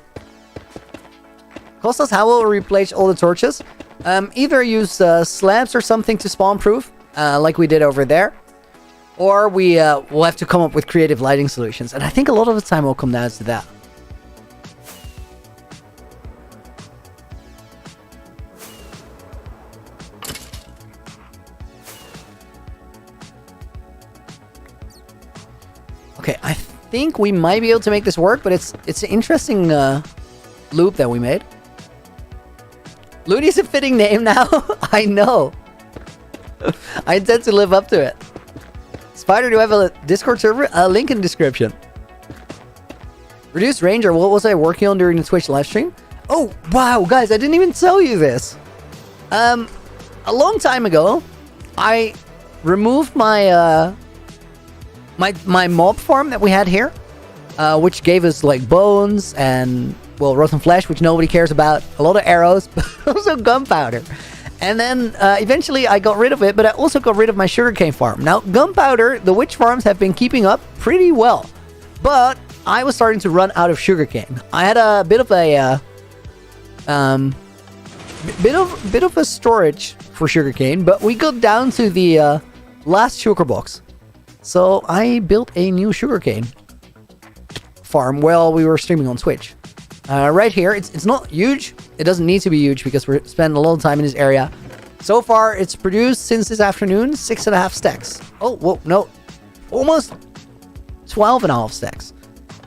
Kostas, how will we replace all the torches? Either use slabs or something to spawn proof. Like we did over there. Or we'll have to come up with creative lighting solutions. And I think a lot of the time will come down to that. Okay, I think we might be able to make this work, but it's an interesting loop that we made. Looney's a fitting name now. I know. I intend to live up to it. Spider, do I have a Discord server? A link in the description. Reduced range, or what was I working on during the Twitch livestream? Oh, wow, guys, I didn't even tell you this. A long time ago, I removed my my mob farm that we had here, which gave us like bones and, well, rotten flesh, which nobody cares about, a lot of arrows, but also gunpowder. And then eventually I got rid of it, but I also got rid of my sugarcane farm. Now, gunpowder, the witch farms have been keeping up pretty well, but I was starting to run out of sugarcane. I had a bit of a bit of a storage for sugarcane, but we got down to the last sugar box. So I built a new sugarcane farm while we were streaming on Twitch. Right here, it's not huge. It doesn't need to be huge because we're spending a lot of time in this area. So far, it's produced since this afternoon 6.5 stacks. Oh, whoa, no. Almost 12.5 stacks,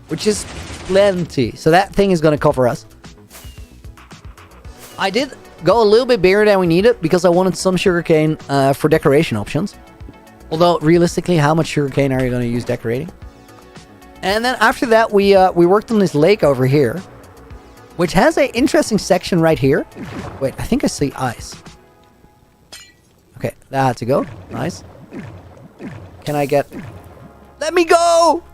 which is plenty. So that thing is going to cover us. I did go a little bit bigger than we needed because I wanted some sugarcane for decoration options. Although, realistically, how much sugarcane are you going to use decorating? And then after that, we worked on this lake over here, which has an interesting section right here. Wait, I think I see ice. Okay, that had to go. Nice. Can I get... Let me go!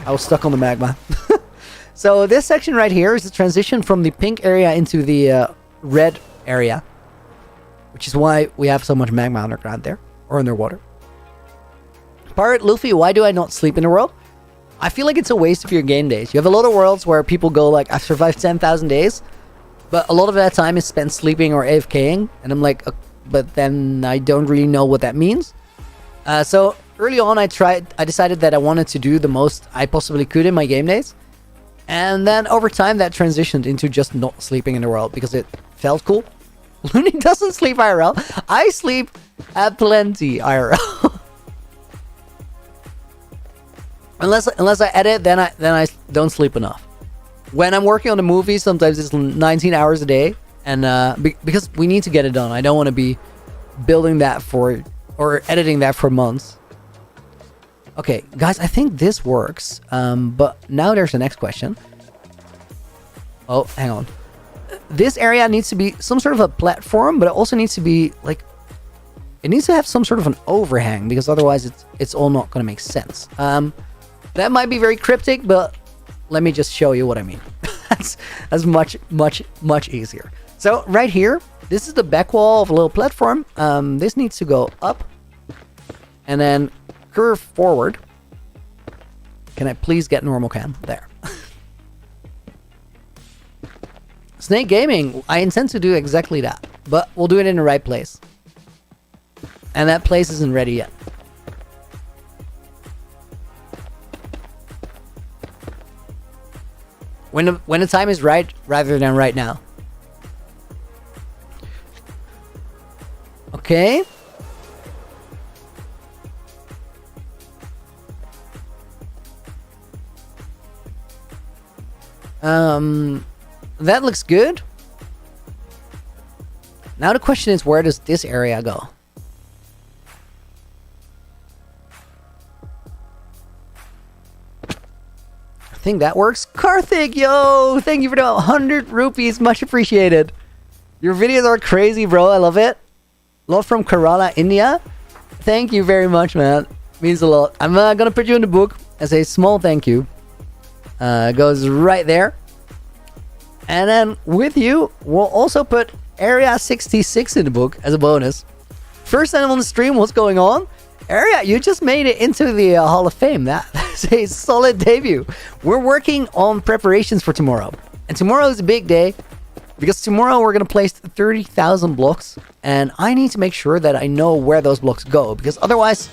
I was stuck on the magma. So this section right here is the transition from the pink area into the red area, which is why we have so much magma underground there, or underwater. Pirate Luffy, why do I not sleep in the world? I feel like it's a waste of your game days. You have a lot of worlds where people go like, I've survived 10,000 days, but a lot of that time is spent sleeping or AFKing, and I'm like, but then I don't really know what that means. So early on, I decided that I wanted to do the most I possibly could in my game days, and then over time that transitioned into just not sleeping in the world because it felt cool. Looney doesn't sleep IRL. I sleep plenty IRL. Unless I edit, then I don't sleep enough. When I'm working on a movie, sometimes it's 19 hours a day, and because we need to get it done. I don't want to be building that for or editing that for months. Okay, guys, I think this works. But now there's the next question. Oh, hang on. This area needs to be some sort of a platform, but it also needs to be like, it needs to have some sort of an overhang because otherwise it's all not going to make sense. That might be very cryptic, but let me just show you what I mean. That's much easier. So right here, this is the back wall of a little platform. This needs to go up and then curve forward. Can I please get normal cam? There. Snake Gaming, I intend to do exactly that, but we'll do it in the right place. And that place isn't ready yet. When the time is right, rather than right now. Okay. That looks good. Now the question is, where does this area go? think that works. Karthik, yo, thank you for the 100 rupees. Much appreciated. Your videos are crazy, bro. I love it. Love from Kerala, India. Thank you very much, man. Means a lot. I'm gonna put you in the book as a small thank you. Goes right there. And then with you, we'll also put Area 66 in the book as a bonus. First time on the stream, what's going on? Area, you just made it into the Hall of Fame. That's a solid debut. We're working on preparations for tomorrow. And tomorrow is a big day. Because tomorrow we're going to place 30,000 blocks. And I need to make sure that I know where those blocks go. Because otherwise,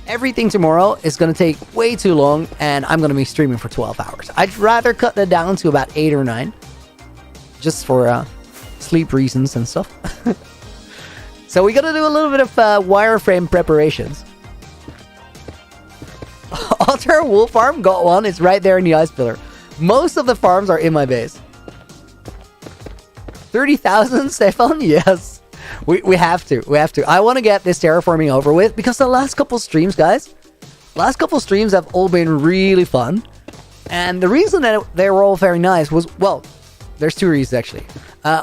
everything tomorrow is going to take way too long. And I'm going to be streaming for 12 hours. I'd rather cut that down to about 8 or 9. Just for sleep reasons and stuff. So we got to do a little bit of wireframe preparations. Otter Wool Farm, got one. It's right there in the ice pillar. Most of the farms are in my base. 30,000, Stefan? Yes. We have to. We have to. I want to get this terraforming over with because the last couple streams, guys, have all been really fun. And the reason that they were all very nice was, well, there's 2 reasons actually.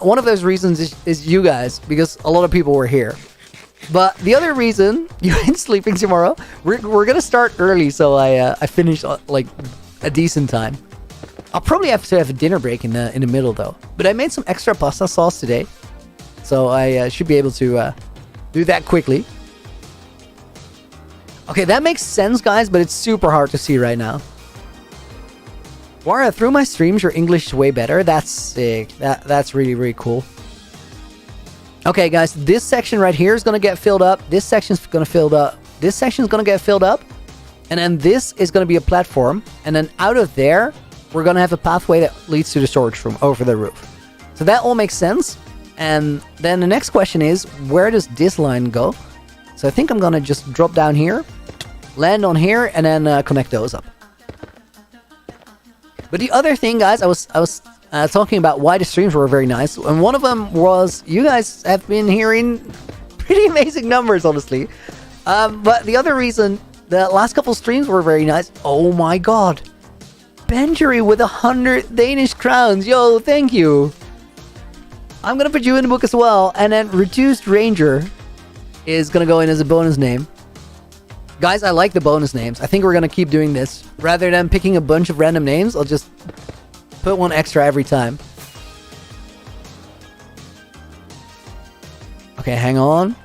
One of those reasons is you guys, because a lot of people were here. But the other reason, you ain't sleeping tomorrow. We're gonna start early, so I finish like a decent time. I'll probably have to have a dinner break in the middle though. But I made some extra pasta sauce today, so I should be able to do that quickly. Okay, that makes sense, guys, but it's super hard to see right now. Wara, through my streams, your English is way better. That's sick. That's really, really cool. Okay, guys, this section right here is going to get filled up. This section's going to fill up. This section's going to get filled up. And then this is going to be a platform. And then out of there, we're going to have a pathway that leads to the storage room over the roof. So that all makes sense. And then the next question is, where does this line go? So I think I'm going to just drop down here, land on here, and then connect those up. But the other thing, guys, I was talking about why the streams were very nice. And one of them was, you guys have been hearing pretty amazing numbers, honestly. But the other reason, the last couple streams were very nice. Oh my god. Benjury with 100 Danish crowns. Yo, thank you. I'm going to put you in the book as well. And then Reduced Ranger is going to go in as a bonus name. Guys, I like the bonus names. I think we're going to keep doing this. Rather than picking a bunch of random names, I'll just put one extra every time. Okay, hang on.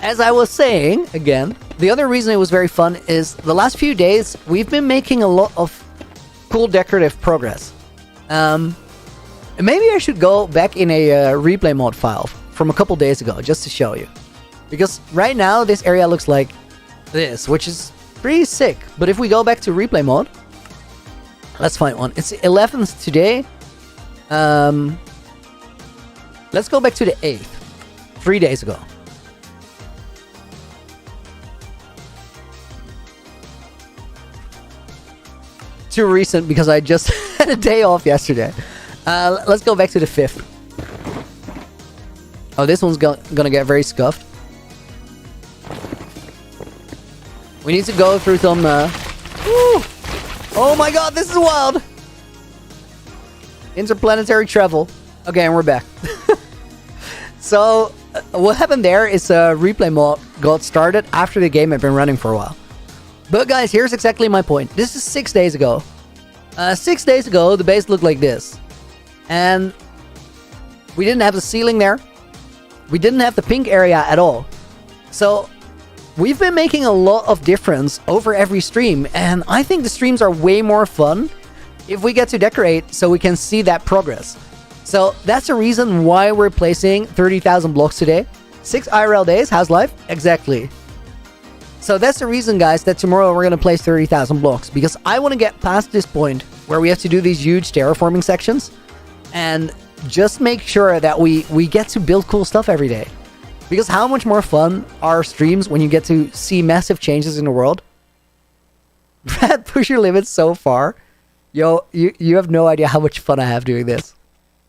As I was saying, again, the other reason it was very fun is the last few days, we've been making a lot of cool decorative progress. Maybe I should go back in a replay mod file from a couple days ago, just to show you. Because right now, this area looks like this, which is pretty sick. But if we go back to replay mode, let's find one. It's 11th today. Let's go back to the 8th, 3 days ago. Too recent because I just had a day off yesterday. Let's go back to the 5th. Oh, this one's gonna get very scuffed. We need to go through some... Oh my god, this is wild! Interplanetary travel. Okay, and we're back. So, what happened there is a replay mod got started after the game had been running for a while. But guys, here's exactly my point. This is 6 days ago. 6 days ago, the base looked like this. And we didn't have the ceiling there. We didn't have the pink area at all. So, we've been making a lot of difference over every stream. And I think the streams are way more fun if we get to decorate so we can see that progress. So, that's the reason why we're placing 30,000 blocks today. 6 IRL days. How's life? Exactly. So that's the reason, guys, that tomorrow we're going to place 30,000 blocks. Because I want to get past this point where we have to do these huge terraforming sections. And just make sure that we get to build cool stuff every day. Because how much more fun are streams when you get to see massive changes in the world? Brad, push your limits so far. Yo, you have no idea how much fun I have doing this.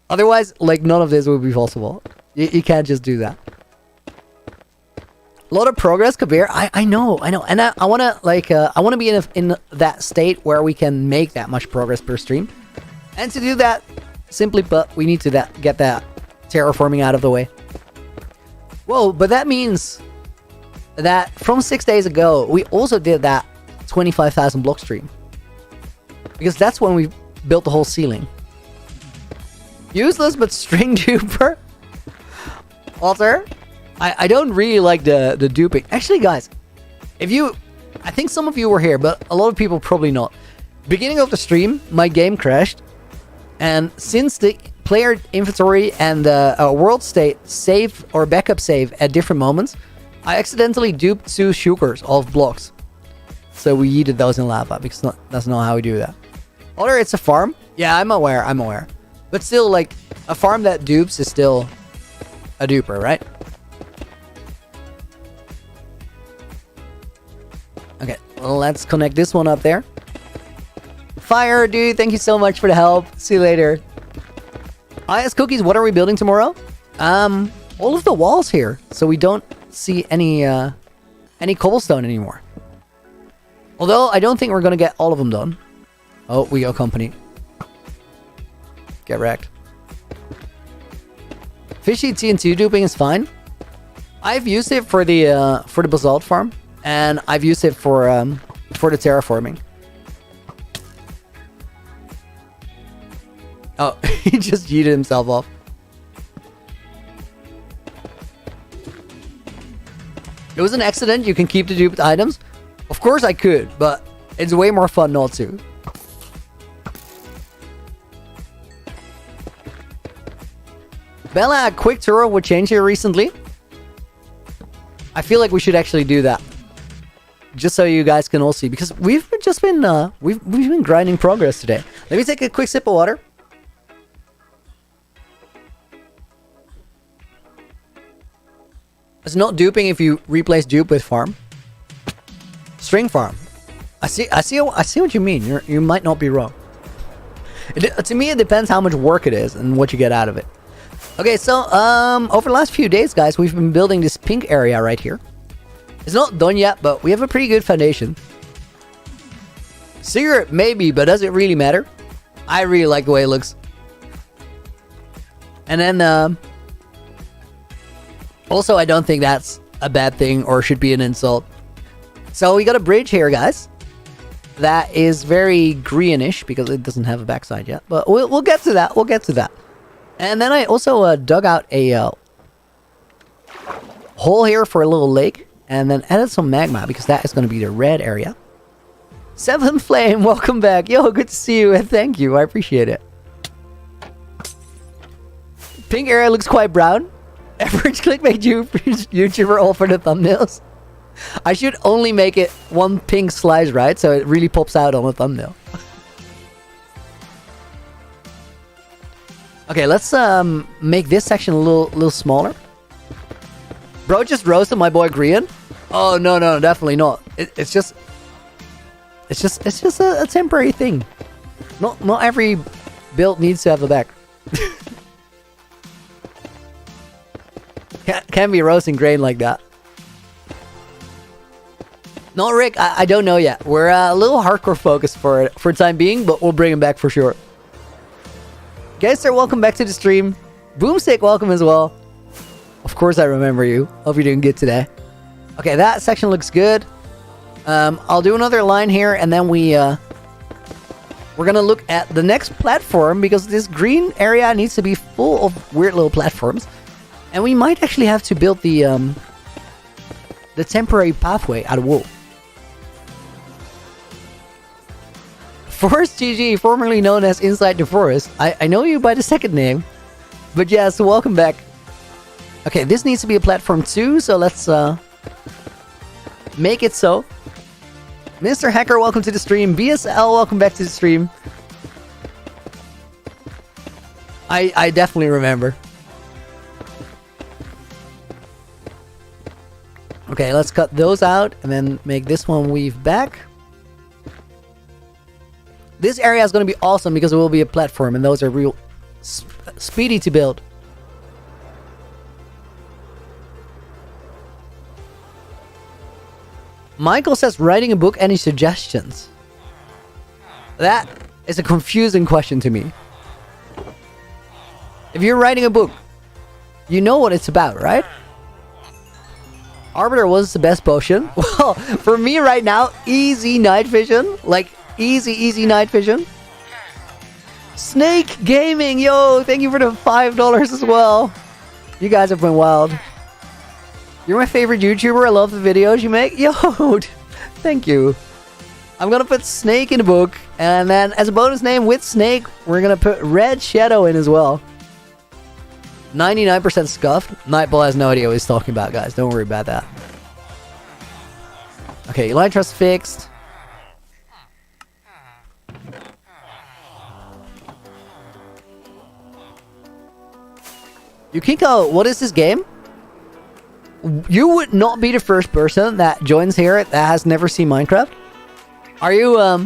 Otherwise, like, none of this would be possible. You can't just do that. A lot of progress, Kabir. I know. And I want to, like, I want to be in that state where we can make that much progress per stream. And to do that, simply put, we need to get that terraforming out of the way. Whoa, but that means that from 6 days ago, we also did that 25,000 block stream. Because that's when we built the whole ceiling. Useless but string duper. Alter. I don't really like the duping. Actually, guys, I think some of you were here, but a lot of people probably not. Beginning of the stream, my game crashed. And since the player inventory and the world state save or backup save at different moments, I accidentally duped 2 sugars of blocks. So we yeeted those in lava, because that's not how we do that. Or it's a farm. Yeah, I'm aware. But still, like, a farm that dupes is still a duper, right? Okay, well, let's connect this one up there. Fire, dude, thank you so much for the help. See you later. IS Cookies, what are we building tomorrow? All of the walls here, so we don't see any cobblestone anymore. Although, I don't think we're gonna get all of them done. Oh, we got company. Get wrecked. Fishy TNT duping is fine. I've used it for the basalt farm. And I've used it for the terraforming. Oh, he just yeeted himself off. It was an accident. You can keep the duped items. Of course I could, but it's way more fun not to. Bella, a quick tour would change here recently. I feel like we should actually do that. Just so you guys can all see, because we've just been we've been grinding progress today. Let me take a quick sip of water. It's not duping if you replace dupe with farm. String farm. I see what you mean. You might not be wrong. To me, it depends how much work it is and what you get out of it. Okay, so over the last few days, guys, we've been building this pink area right here. It's not done yet, but we have a pretty good foundation. Secret, maybe, but does it really matter? I really like the way it looks. And then, also, I don't think that's a bad thing or should be an insult. So we got a bridge here, guys. That is very greenish because it doesn't have a backside yet. But we'll get to that. We'll get to that. And then I also dug out a hole here for a little lake. And then added some magma, because that is going to be the red area. Seven Flame, welcome back. Yo, good to see you, and thank you. I appreciate it. Pink area looks quite brown. Average clickbait YouTuber all for the thumbnails. I should only make it one pink slice, right? So it really pops out on the thumbnail. Okay, let's make this section a little smaller. Bro just roasted my boy Grian. Oh no, definitely not. It's just a temporary thing. Not every build needs to have a back. Can't be roasting grain like that. No, Rick, I don't know yet. We're a little hardcore focused for the time being, but we'll bring him back for sure. Guys, sir, welcome back to the stream. Boomstick, welcome as well. Of course I remember you. Hope you're doing good today. Okay, that section looks good. I'll do another line here, and then we're gonna look at the next platform, because this green area needs to be full of weird little platforms. And we might actually have to build the temporary pathway out of wool. Forest GG, formerly known as Inside the Forest. I know you by the second name. But yeah, so welcome back. Okay, this needs to be a platform too, so let's make it so. Mr. Hacker, welcome to the stream. BSL, welcome back to the stream. I definitely remember. Okay, let's cut those out and then make this one weave back. This area is going to be awesome because it will be a platform, and those are real speedy to build. Michael says, writing a book, any suggestions? That is a confusing question to me. If you're writing a book, you know what it's about, right? Arbiter was the best potion. Well, for me right now, easy night vision. Like, easy night vision. Snake Gaming, yo, thank you for the $5 as well. You guys have been wild. You're my favorite YouTuber. I love the videos you make. Yo, thank you. I'm gonna put Snake in the book, and then as a bonus name with Snake, we're gonna put Red Shadow in as well. 99% scuffed. Nightball has no idea what he's talking about, guys. Don't worry about that. Okay, Elytra's fixed. Yukiko, what is this game? You would not be the first person that joins here that has never seen Minecraft. Are you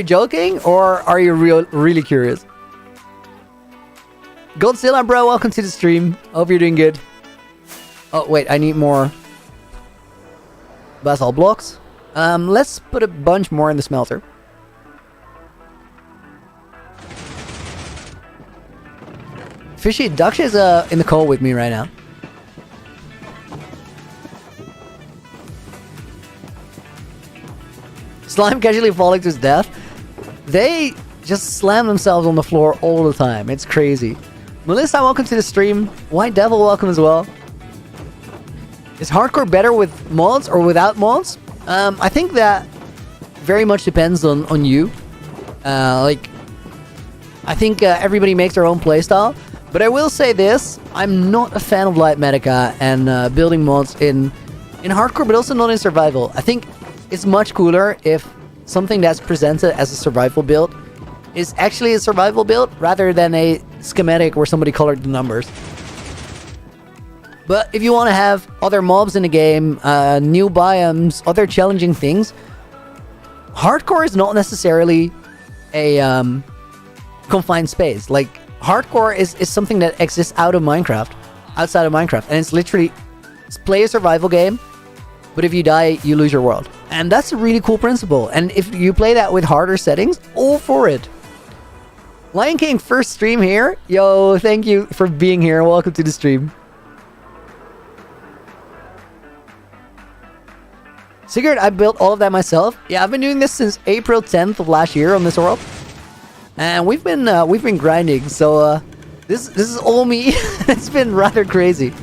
joking, or are you really curious? Godzilla, bro, welcome to the stream. Hope you're doing good. Oh, wait, I need more basalt blocks. Let's put a bunch more in the smelter. Fishy Duck is in the call with me right now. Slime casually falling to his death. They just slam themselves on the floor all the time. It's crazy. Melissa, welcome to the stream. White Devil, welcome as well. Is Harcore better with mods or without mods? I think that very much depends on you. I think everybody makes their own playstyle. But I will say this, I'm not a fan of light medica and building mods in Hardcore, but also not in survival. I think it's much cooler if something that's presented as a survival build is actually a survival build rather than a schematic where somebody colored the numbers. But if you want to have other mobs in the game, new biomes, other challenging things, Hardcore is not necessarily a confined space. Like, Hardcore is something that exists outside of Minecraft, and it's literally play a survival game, but if you die, you lose your world. And that's a really cool principle. And if you play that with harder settings, all for it. Lion King first stream here. Yo, thank you for being here. Welcome to the stream. Sigurd, I built all of that myself. Yeah, I've been doing this since April 10th of last year on this world. And we've been grinding, so this is all me. It's been rather crazy.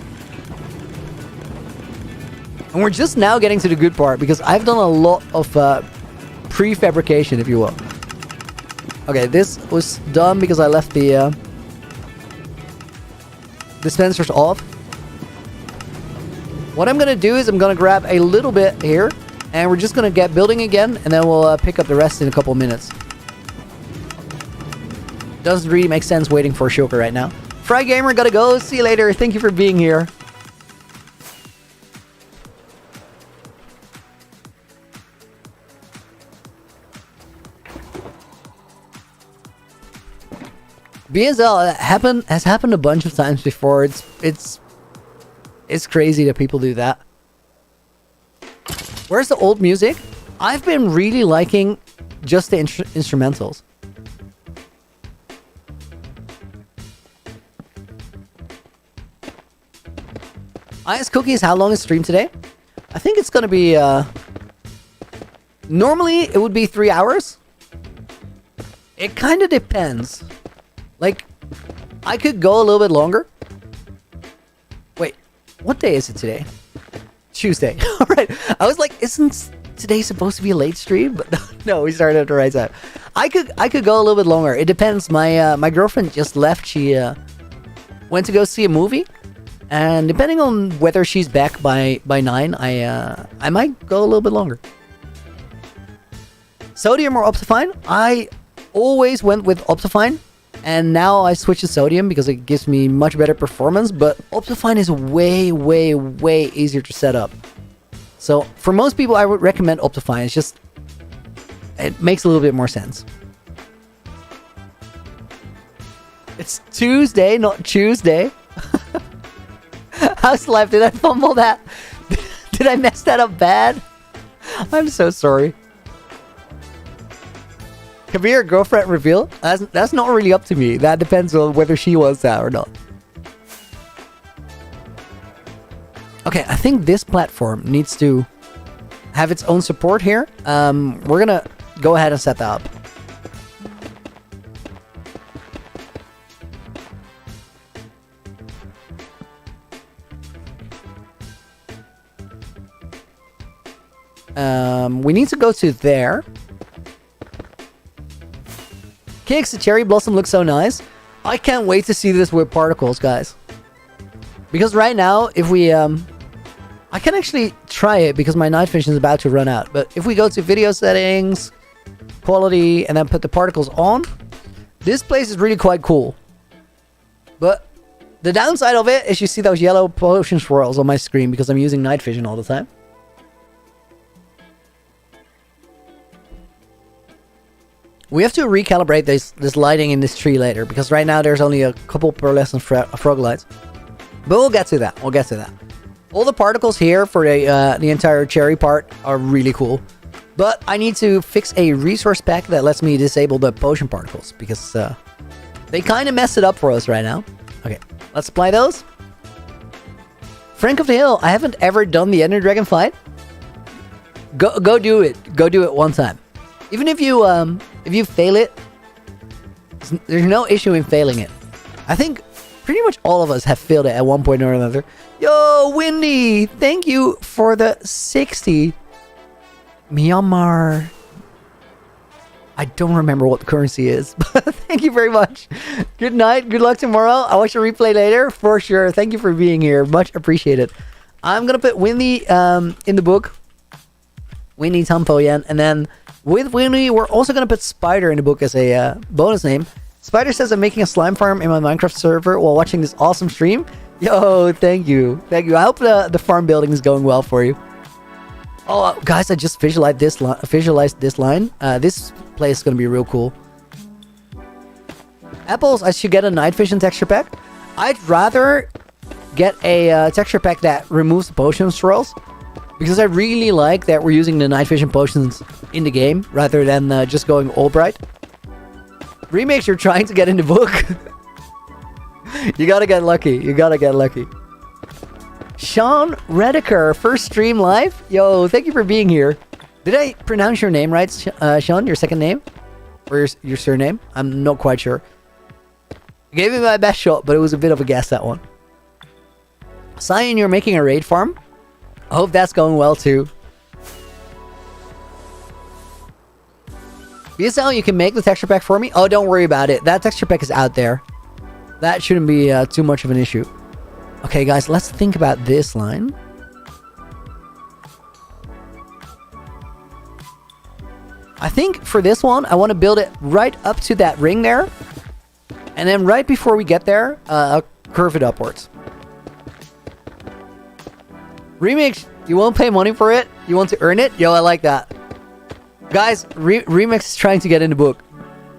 And we're just now getting to the good part, because I've done a lot of prefabrication, if you will. Okay, this was done because I left the dispensers off. What I'm gonna do is I'm gonna grab a little bit here, and we're just gonna get building again, and then we'll pick up the rest in a couple of minutes. Doesn't really make sense waiting for a Shulker right now. Fry Gamer, gotta go. See you later. Thank you for being here. BSL has happened a bunch of times before. It's crazy that people do that. Where's the old music? I've been really liking just the instrumentals. Ice Cookies, how long is stream today? I think it's gonna be normally it would be 3 hours. It kind of depends. Like, I could go a little bit longer. Wait, what day is it today? Tuesday. Alright. I was like, isn't today supposed to be a late stream? But no, we started at the right time. I could go a little bit longer. It depends. My girlfriend just left. She went to go see a movie. And depending on whether she's back by 9, I might go a little bit longer. Sodium or Optifine? I always went with Optifine. And now I switch to Sodium because it gives me much better performance. But Optifine is way, way, way easier to set up. So for most people, I would recommend Optifine. It's just, it makes a little bit more sense. It's Tuesday, not Tuesday. How's life? Did I fumble that? Did I mess that up bad? I'm so sorry. Come here, girlfriend reveal. That's not really up to me. That depends on whether she wants that or not. Okay, I think this platform needs to have its own support here. We're gonna go ahead and set that up. We need to go to there. Kicks, the cherry blossom looks so nice. I can't wait to see this with particles, guys. Because right now, if we... I can actually try it because my night vision is about to run out. But if we go to video settings, quality, and then put the particles on, this place is really quite cool. But the downside of it is you see those yellow potion swirls on my screen because I'm using night vision all the time. We have to recalibrate this lighting in this tree later, because right now there's only a couple pearlescent frog lights. But we'll get to that. We'll get to that. All the particles here for the entire cherry part are really cool. But I need to fix a resource pack that lets me disable the potion particles, because they kind of mess it up for us right now. Okay, let's apply those. Frank of the Hill, I haven't ever done the Ender Dragon fight. Go do it. Go do it one time. Even if you fail it, there's no issue in failing it. I think pretty much all of us have failed it at one point or another. Yo, Windy, thank you for the 60. Myanmar. I don't remember what the currency is, but thank you very much. Good night. Good luck tomorrow. I'll watch a replay later for sure. Thank you for being here. Much appreciated. I'm going to put Windy in the book. Windy Tampoyan, and then with Winnie, we're also going to put Spider in the book as a bonus name. Spider says, I'm making a slime farm in my Minecraft server while watching this awesome stream. Yo, thank you. Thank you. I hope the farm building is going well for you. Oh, guys, I just visualized this line. This place is going to be real cool. Apples, I should get a night vision texture pack. I'd rather get a texture pack that removes the potion swirls, because I really like that we're using the night vision potions in the game rather than just going all bright. Remakes, you're trying to get in the book. You gotta get lucky. You gotta get lucky. Sean Rediker, first stream live. Yo, thank you for being here. Did I pronounce your name right, Sean? Your second name? Or your surname? I'm not quite sure. I gave it my best shot, but it was a bit of a guess, that one. Cyan, you're making a raid farm? I hope that's going well too. BSL, you can make the texture pack for me? Oh, don't worry about it. That texture pack is out there. That shouldn't be too much of an issue. Okay, guys, let's think about this line. I think for this one, I want to build it right up to that ring there. And then right before we get there, I'll curve it upwards. Remix, you won't pay money for it? You want to earn it? Yo, I like that. Guys, Remix is trying to get in the book.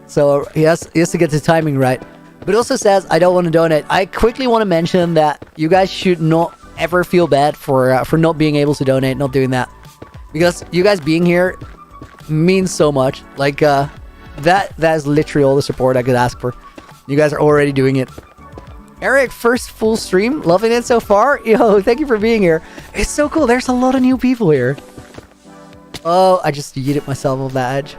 So he has to get the timing right. But it also says, I don't want to donate. I quickly want to mention that you guys should not ever feel bad for not being able to donate, not doing that. Because you guys being here means so much. Like, that is literally all the support I could ask for. You guys are already doing it. Eric, first full stream, loving it so far. Yo, thank you for being here. It's so cool. There's a lot of new people here. Oh, I just yeeted myself off that edge.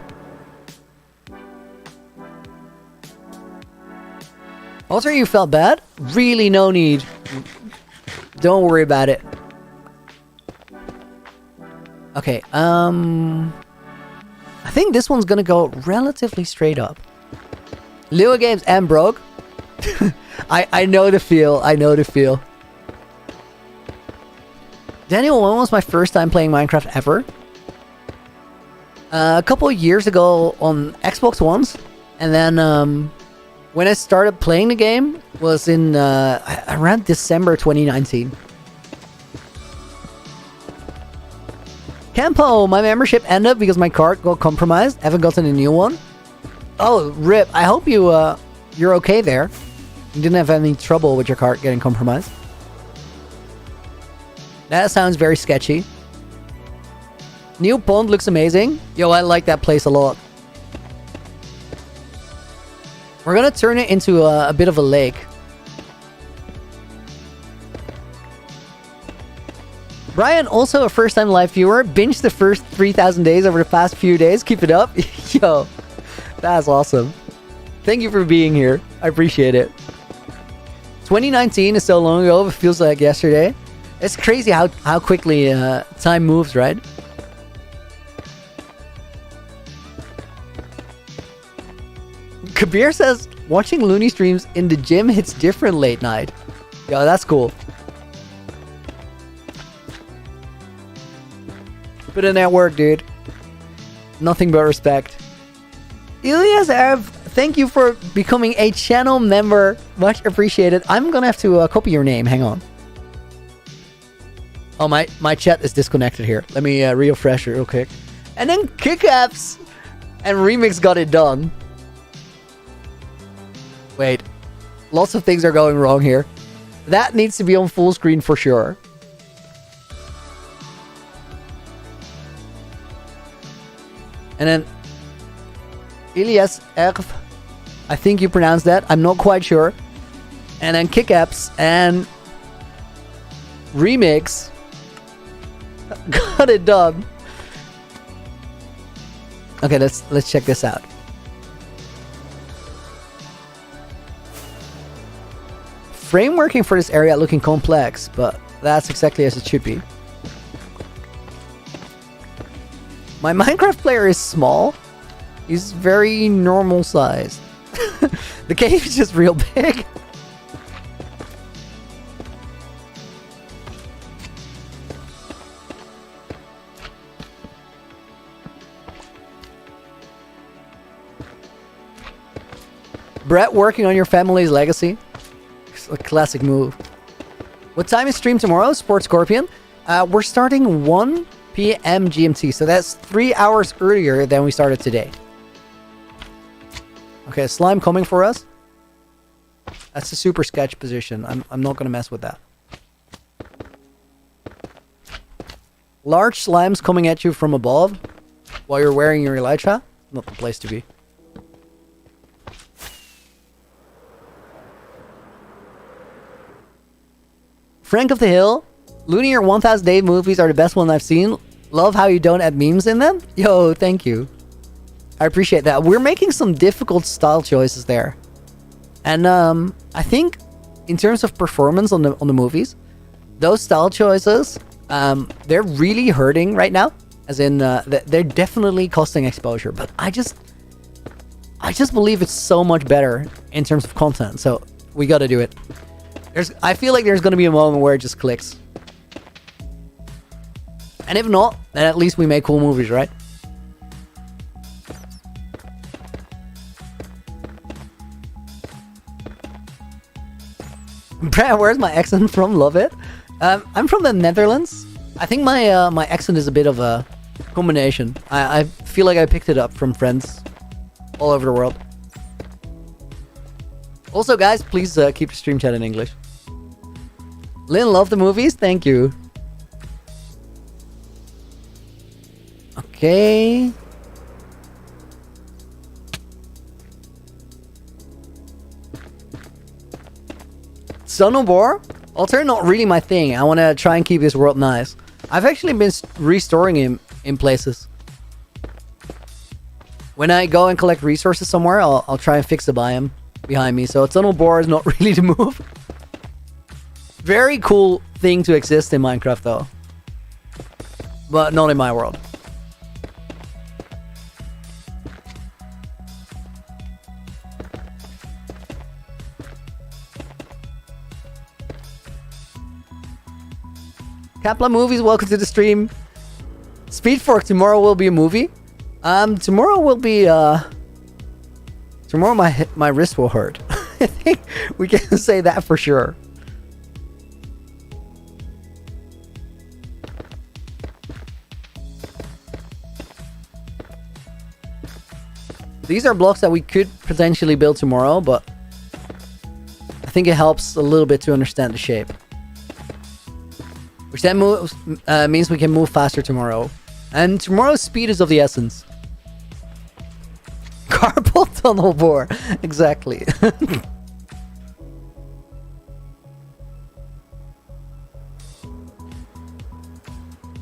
Also, you felt bad? Really, no need. Don't worry about it. Okay, I think this one's gonna go relatively straight up. Lua Games and Brogue. I know the feel. I know the feel. Daniel, when was my first time playing Minecraft ever? A couple of years ago on Xbox Ones. And then when I started playing the game was in around December 2019. Campo, my membership ended because my card got compromised. Haven't gotten a new one. Oh, rip. I hope you're okay there. You didn't have any trouble with your card getting compromised. That sounds very sketchy. New pond looks amazing. Yo, I like that place a lot. We're gonna turn it into a bit of a lake. Brian, also a first-time live viewer, binged the first 3,000 days over the past few days. Keep it up. Yo, that's awesome. Thank you for being here. I appreciate it. 2019 is so long ago, it feels like yesterday. It's crazy how quickly time moves, right? Kabir says, watching Looney streams in the gym hits different late night. Yo, that's cool. Put in that work, dude. Nothing but respect. Ilias Arab, thank you for becoming a channel member. Much appreciated. I'm gonna have to copy your name. Hang on. Oh, my chat is disconnected here. Let me refresh it real quick. And then Kickaps and Remix got it done. Wait. Lots of things are going wrong here. That needs to be on full screen for sure. And then Ilias Erf, I think you pronounced that. I'm not quite sure. And then Kickaps and Remix got it done. Okay, let's check this out. Frameworking for this area looking complex, but that's exactly as it should be. My Minecraft player is small. He's very normal size. The cave is just real big. Brett working on your family's legacy. It's a classic move. What time is stream tomorrow, Sports Scorpion? We're starting 1 p.m. GMT, so that's 3 hours earlier than we started today. Okay, slime coming for us. That's a super sketch position. I'm not gonna mess with that. Large slimes coming at you from above while you're wearing your elytra. Not the place to be. Frank of the Hill, Looney or 1000 Day movies are the best one I've seen. Love how you don't add memes in them. Yo, thank you. I appreciate that. We're making some difficult style choices there. And I think in terms of performance on the movies, those style choices, they're really hurting right now. As in, they're definitely costing exposure. But I just believe it's so much better in terms of content. So we got to do it. I feel like there's going to be a moment where it just clicks. And if not, then at least we make cool movies, right? Brad, where's my accent from? Love it. I'm from the Netherlands. I think my accent is a bit of a combination. I feel like I picked it up from friends all over the world. Also, guys, please keep the stream chat in English. Lynn, love the movies. Thank you. Okay. Sonobor? Alter, not really my thing. I want to try and keep this world nice. I've actually been restoring him in places. When I go and collect resources somewhere, I'll try and fix the biome behind me. So tunnel bore is not really the move. Very cool thing to exist in Minecraft though. But not in my world. Kaplan Movies, welcome to the stream. Speedfork, tomorrow will be a movie. Tomorrow will be tomorrow my wrist will hurt. I think we can say that for sure. These are blocks that we could potentially build tomorrow, but I think it helps a little bit to understand the shape. which then means we can move faster tomorrow. And tomorrow's speed is of the essence. Carpal tunnel bore. Exactly.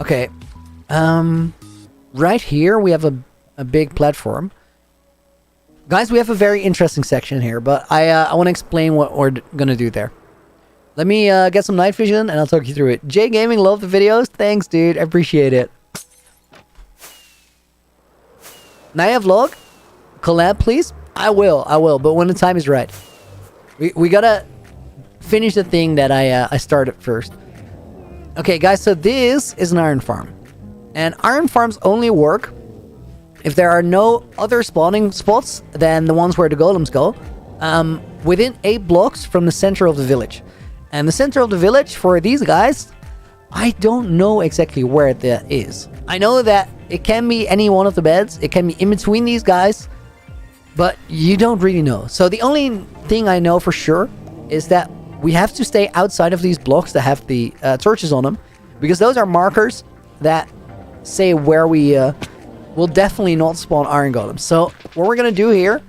Okay. Right here we have a big platform. Guys, we have a very interesting section here, but I want to explain what we're gonna do there. Let me get some night vision and I'll talk you through it. J Gaming, love the videos. Thanks, dude. I appreciate it. Naya vlog, collab, please. I will. But when the time is right, we gotta finish the thing that I started first. Okay, guys. So this is an iron farm, and iron farms only work if there are no other spawning spots than the ones where the golems go, within 8 blocks from the center of the village. And the center of the village for these guys, I don't know exactly where that is. I know that it can be any one of the beds. It can be in between these guys, but you don't really know. So the only thing I know for sure is that we have to stay outside of these blocks that have the torches on them, because those are markers that say where we will definitely not spawn iron golems. So what we're going to do here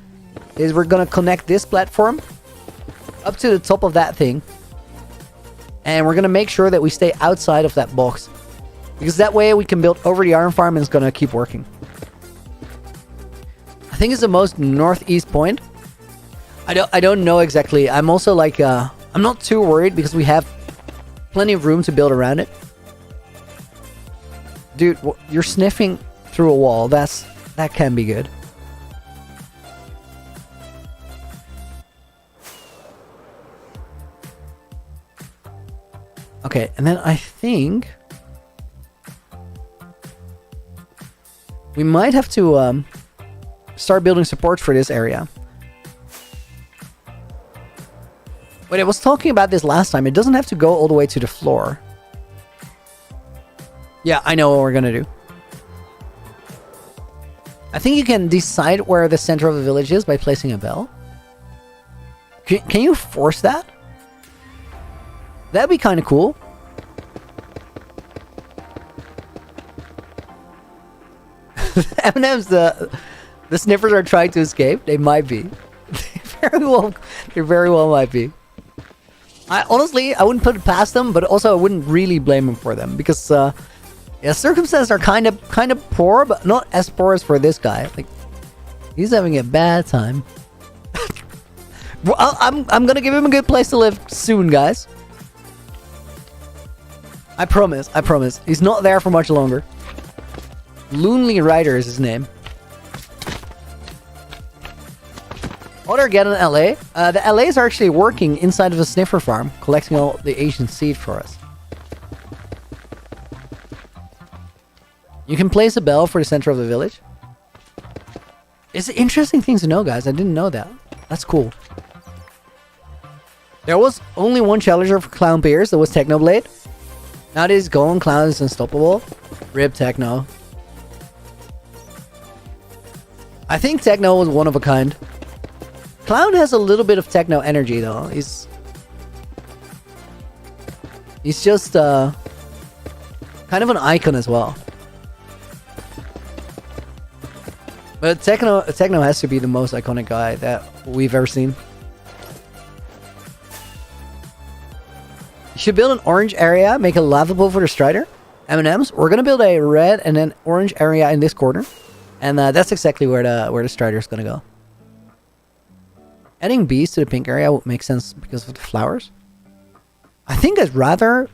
is we're going to connect this platform up to the top of that thing. And we're going to make sure that we stay outside of that box, because that way we can build over the iron farm and it's going to keep working. I think it's the most northeast point. I don't know exactly. I'm also like, I'm not too worried because we have plenty of room to build around it. Dude, you're sniffing through a wall. That can be good. Okay, and then I think we might have to start building supports for this area. Wait, I was talking about this last time. It doesn't have to go all the way to the floor. Yeah, I know what we're gonna do. I think you can decide where the center of the village is by placing a bell. Can you force that? That'd be kind of cool. M&M's, the sniffers are trying to escape. They might be. They very well might be. Honestly, I wouldn't put it past them, but also I wouldn't really blame them for them, because yeah, circumstances are kind of poor, but not as poor as for this guy. Like, he's having a bad time. Well, I'm gonna give him a good place to live soon, guys. I promise. He's not there for much longer. Loonly Rider is his name. Other again in LA. The LAs are actually working inside of a sniffer farm, collecting all the Asian seed for us. You can place a bell for the center of the village. It's interesting things to know, guys. I didn't know that. That's cool. There was only one challenger for Clown Beers. That was Technoblade. Nowadays, Golem Clown is unstoppable. Rip Techno. I think Techno was one of a kind. Clown has a little bit of Techno energy, though. He's just kind of an icon as well. But Techno has to be the most iconic guy that we've ever seen. You should build an orange area, make a lava pool for the Strider. M&M's. We're gonna build a red and an orange area in this corner, and that's exactly where the Strider is gonna go. Adding bees to the pink area would make sense because of the flowers. I think I'd rather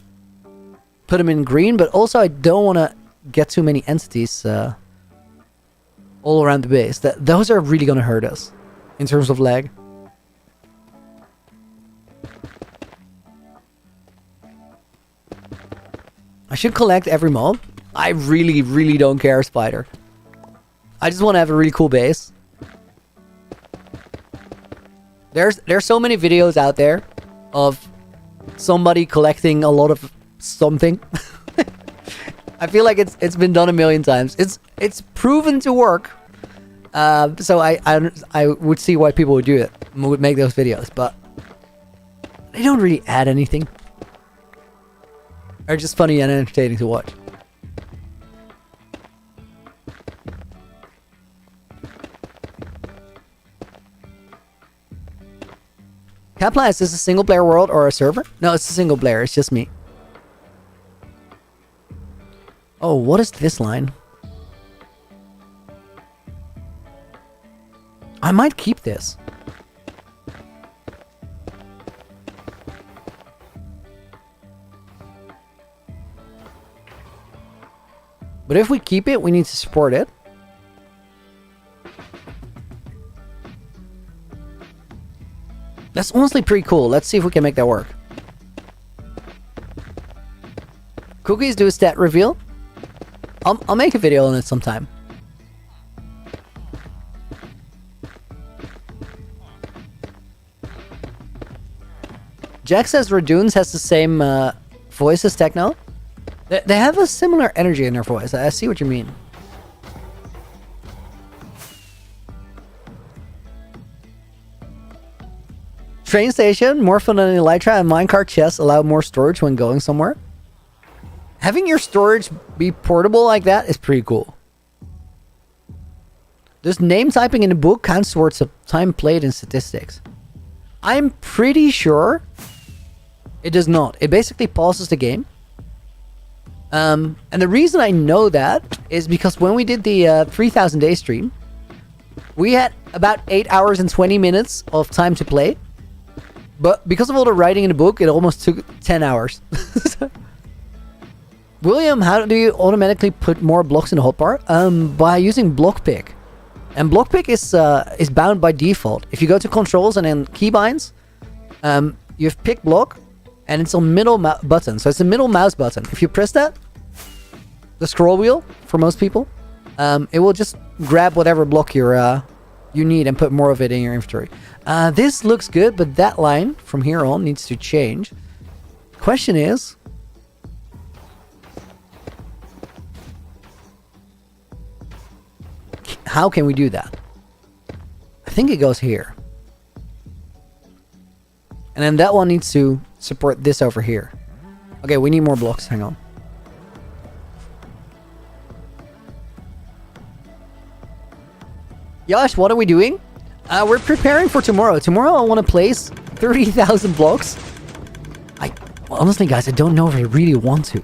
put them in green, but also I don't want to get too many entities all around the base. Those are really gonna hurt us in terms of lag. I should collect every mob. I really don't care, Spider. I just want to have a really cool base. There's so many videos out there of somebody collecting a lot of something. I feel like it's been done a million times. It's proven to work. So I would see why people would do it, would make those videos, but they don't really add anything. are just funny and entertaining to watch. Kaplan, is this a single player world or a server? No, it's a single player. It's just me. Oh, what is this line? I might keep this. But if we keep it, we need to support it. That's honestly pretty cool. Let's see if we can make that work. Cookies do a stat reveal. I'll make a video on it sometime. Jack says Radoons has the same voice as Techno. They have a similar energy in their voice. I see what you mean. Train station, more fun than Elytra, and minecart chests allow more storage when going somewhere. Having your storage be portable like that is pretty cool. Does name typing in the book count towards the time played in statistics? I'm pretty sure it does not. It basically pauses the game. And the reason I know that is because when we did the 3000 day stream, we had about 8 hours and 20 minutes of time to play. But because of all the writing in the book, it almost took 10 hours. William, how do you automatically put more blocks in the hotbar? By using block pick. And block pick is bound by default. If you go to controls and then keybinds, you have pick block, and it's on middle button. So it's the middle mouse button. If you press that, the scroll wheel for most people, it will just grab whatever block you need and put more of it in your inventory. This looks good, but that line from here on needs to change. Question is, how can we do that? I think it goes here. And then that one needs to support this over here. Okay, we need more blocks. Hang on. Josh, what are we doing? We're preparing for tomorrow. Tomorrow I want to place 30,000 blocks. Honestly, guys, I don't know if I really want to.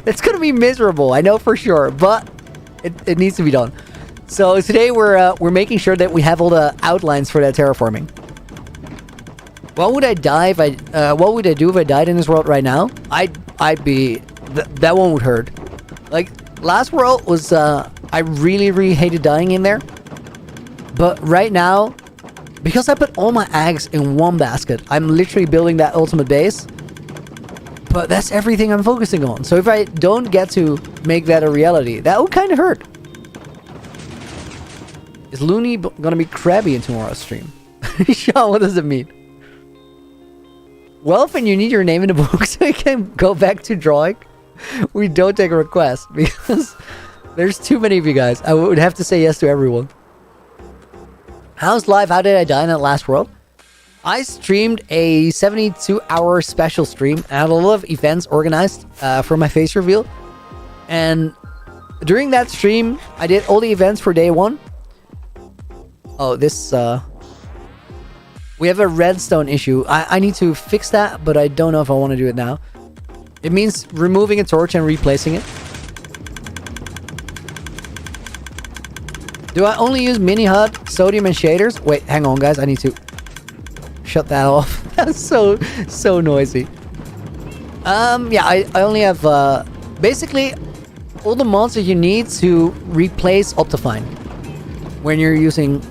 It's going to be miserable, I know for sure, but it needs to be done. So today we're making sure that we have all the outlines for that terraforming. What would I do if I died in this world right now? I'd be that one would hurt. Like last world was I really hated dying in there. But right now, because I put all my eggs in one basket, I'm literally building that ultimate base. But that's everything I'm focusing on. So if I don't get to make that a reality, that would kind of hurt. Is Loony gonna be crabby in tomorrow's stream? Sean, what does it mean? Well, when you need your name in the book so you can go back to drawing, we don't take a request because there's too many of you guys. I would have to say yes to everyone. How's live? How did I die in that last world? I streamed a 72-hour special stream. I had a lot of events organized for my face reveal. And during that stream, I did all the events for day one. Oh, this... we have a redstone issue. I need to fix that, but I don't know if I want to do it now. It means removing a torch and replacing it. Do I only use mini HUD, sodium, and shaders? Wait, hang on, guys. I need to shut that off. That's so noisy. Yeah, I only have basically all the mods that you need to replace Optifine when you're using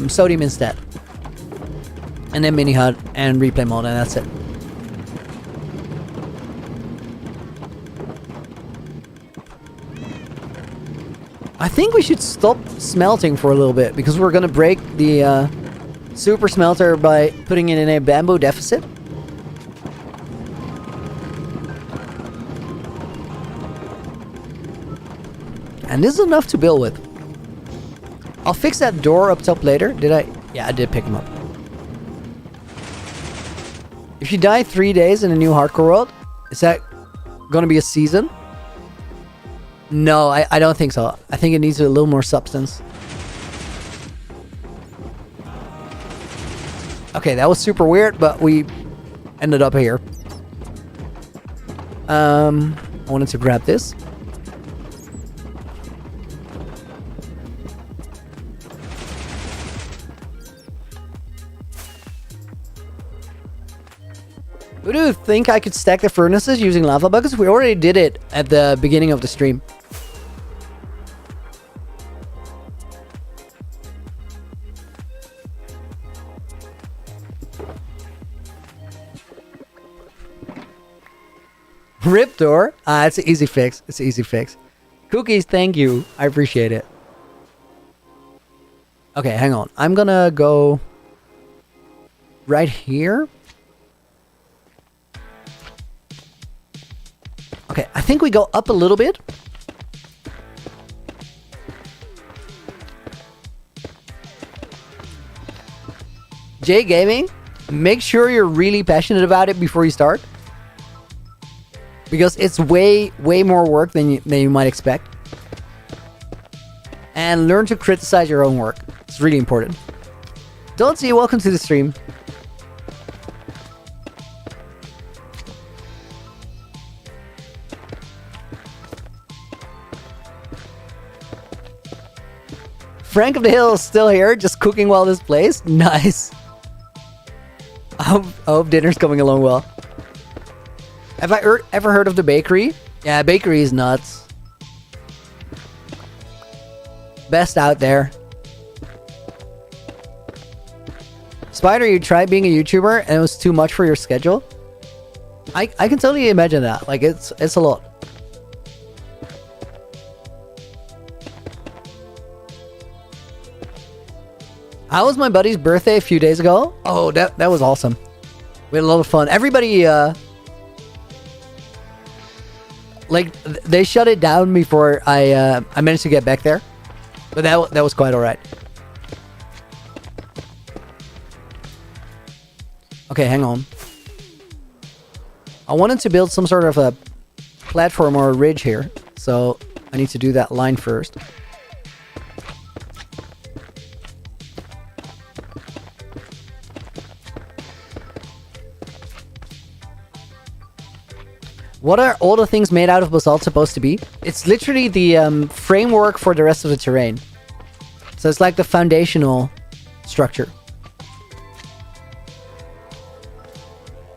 sodium instead, and then mini HUD and replay mode, and that's it. I think we should stop smelting for a little bit because we're gonna break the super smelter by putting it in a bamboo deficit. And this is enough to build with. I'll fix that door up top later. Did I? Yeah, I did pick him up. If you die 3 days in a new hardcore world, is that gonna be a season? No, I don't think so. I think it needs a little more substance. Okay, that was super weird, but we ended up here. I wanted to grab this. Who do you think I could stack the furnaces using lava buckets? We already did it at the beginning of the stream. Rip door? It's an easy fix. It's an easy fix. Cookies, thank you. I appreciate it. Okay, hang on. I'm gonna go right here. Okay, I think we go up a little bit. J Gaming, make sure you're really passionate about it before you start. Because it's way more work than you might expect. And learn to criticize your own work. It's really important. Don't see you. Welcome to the stream. Frank of the Hill is still here, just cooking while this plays. Nice. I hope dinner's coming along well. Have I ever heard of the bakery? Yeah, bakery is nuts. Best out there. Spider, you tried being a YouTuber and it was too much for your schedule? I can totally imagine that. Like, it's a lot. How was my buddy's birthday a few days ago? Oh, that was awesome. We had a lot of fun. Everybody, like, they shut it down before I managed to get back there. But that was quite alright. Okay, hang on. I wanted to build some sort of a platform or a ridge here. So I need to do that line first. What are all the things made out of basalt supposed to be? It's literally the framework for the rest of the terrain. So it's like the foundational structure.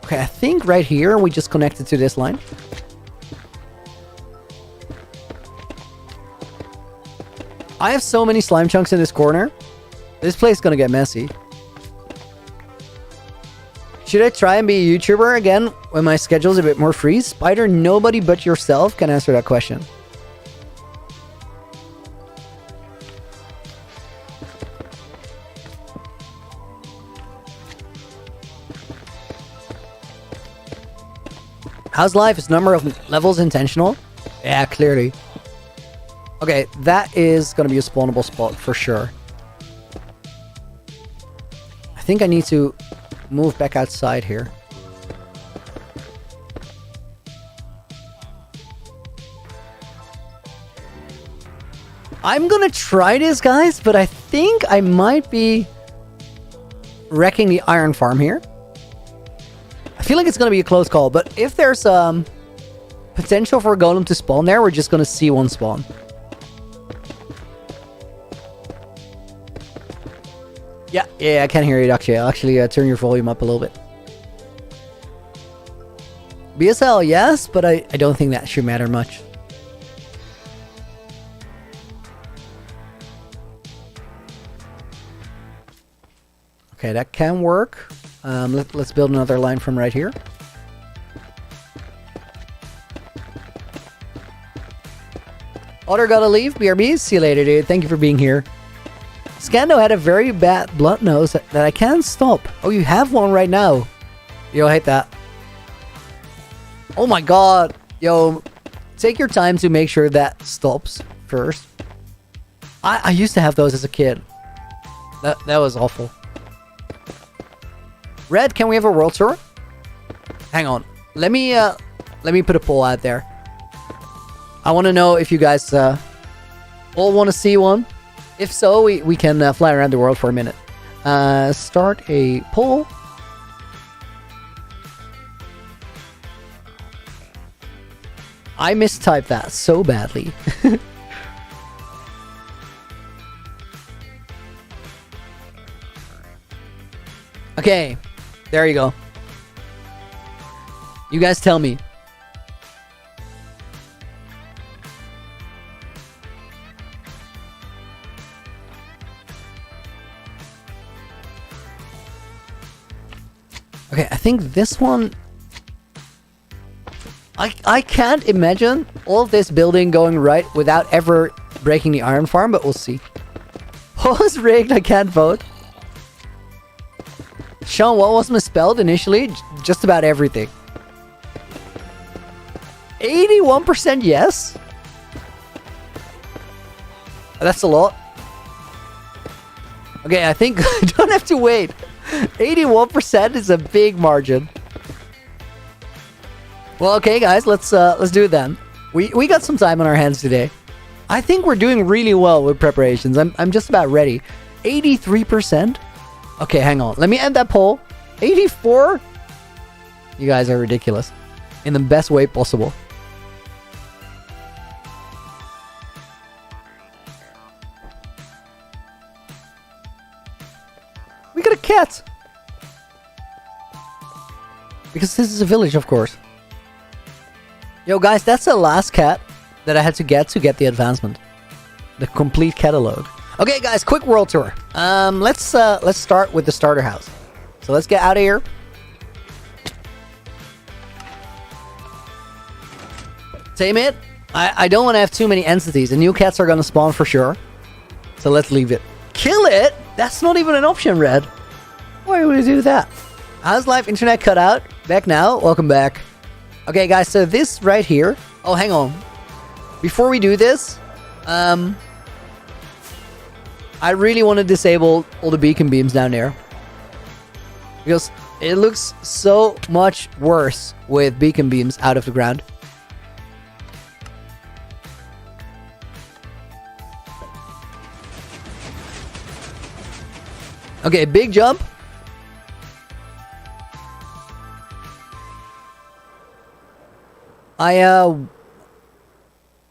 Okay, I think right here we just connect it to this line. I have so many slime chunks in this corner. This place is gonna get messy. Should I try and be a YouTuber again when my schedule's a bit more free? Spider, nobody but yourself can answer that question. How's life? Is number of levels intentional? Yeah, clearly. Okay, that is gonna be a spawnable spot for sure. I think I need to move back outside here. I'm gonna try this, guys, but I think I might be wrecking the iron farm here. I feel like it's gonna be a close call, but if there's potential for a golem to spawn there, we're just gonna see one spawn. Yeah, I can hear you, actually. I'll actually turn your volume up a little bit. BSL, yes, but I don't think that should matter much. Okay, that can work. Let's build another line from right here. Otter gotta leave. BRB, see you later, dude. Thank you for being here. Scando had a very bad blood nose that I can't stop. Oh, you have one right now. Yo, I hate that. Oh my god. Yo, take your time to make sure that stops first. I used to have those as a kid. That was awful. Red, can we have a world tour? Hang on. Let me put a poll out there. I want to know if you guys all want to see one. If so, we can fly around the world for a minute. Start a poll. I mistyped that so badly. Okay, there you go. You guys tell me. Okay, I think this one... I can't imagine all of this building going right without ever breaking the iron farm, but we'll see. Pause rigged, I can't vote. Sean, what was misspelled initially? Just about everything. 81% yes? That's a lot. Okay, I think I don't have to wait. 81% is a big margin. Well, okay, guys, let's do it then. We got some time on our hands today. I think we're doing really well with preparations. I'm just about ready. 83%. Okay, hang on. Let me end that poll. 84. You guys are ridiculous, in the best way possible. We got a cat. Because this is a village, of course. Yo, guys, that's the last cat that I had to get the advancement. The complete catalog. Okay, guys, quick world tour. Let's start with the starter house. So let's get out of here. Tame it. I don't want to have too many entities. The new cats are gonna spawn for sure. So let's leave it. Kill it? That's not even an option, Red. Why would we do that? How's live internet cut out? Back now? Welcome back. Okay, guys, so this right here... Oh, hang on. Before we do this, I really want to disable all the beacon beams down there. Because it looks so much worse with beacon beams out of the ground. Okay, big jump.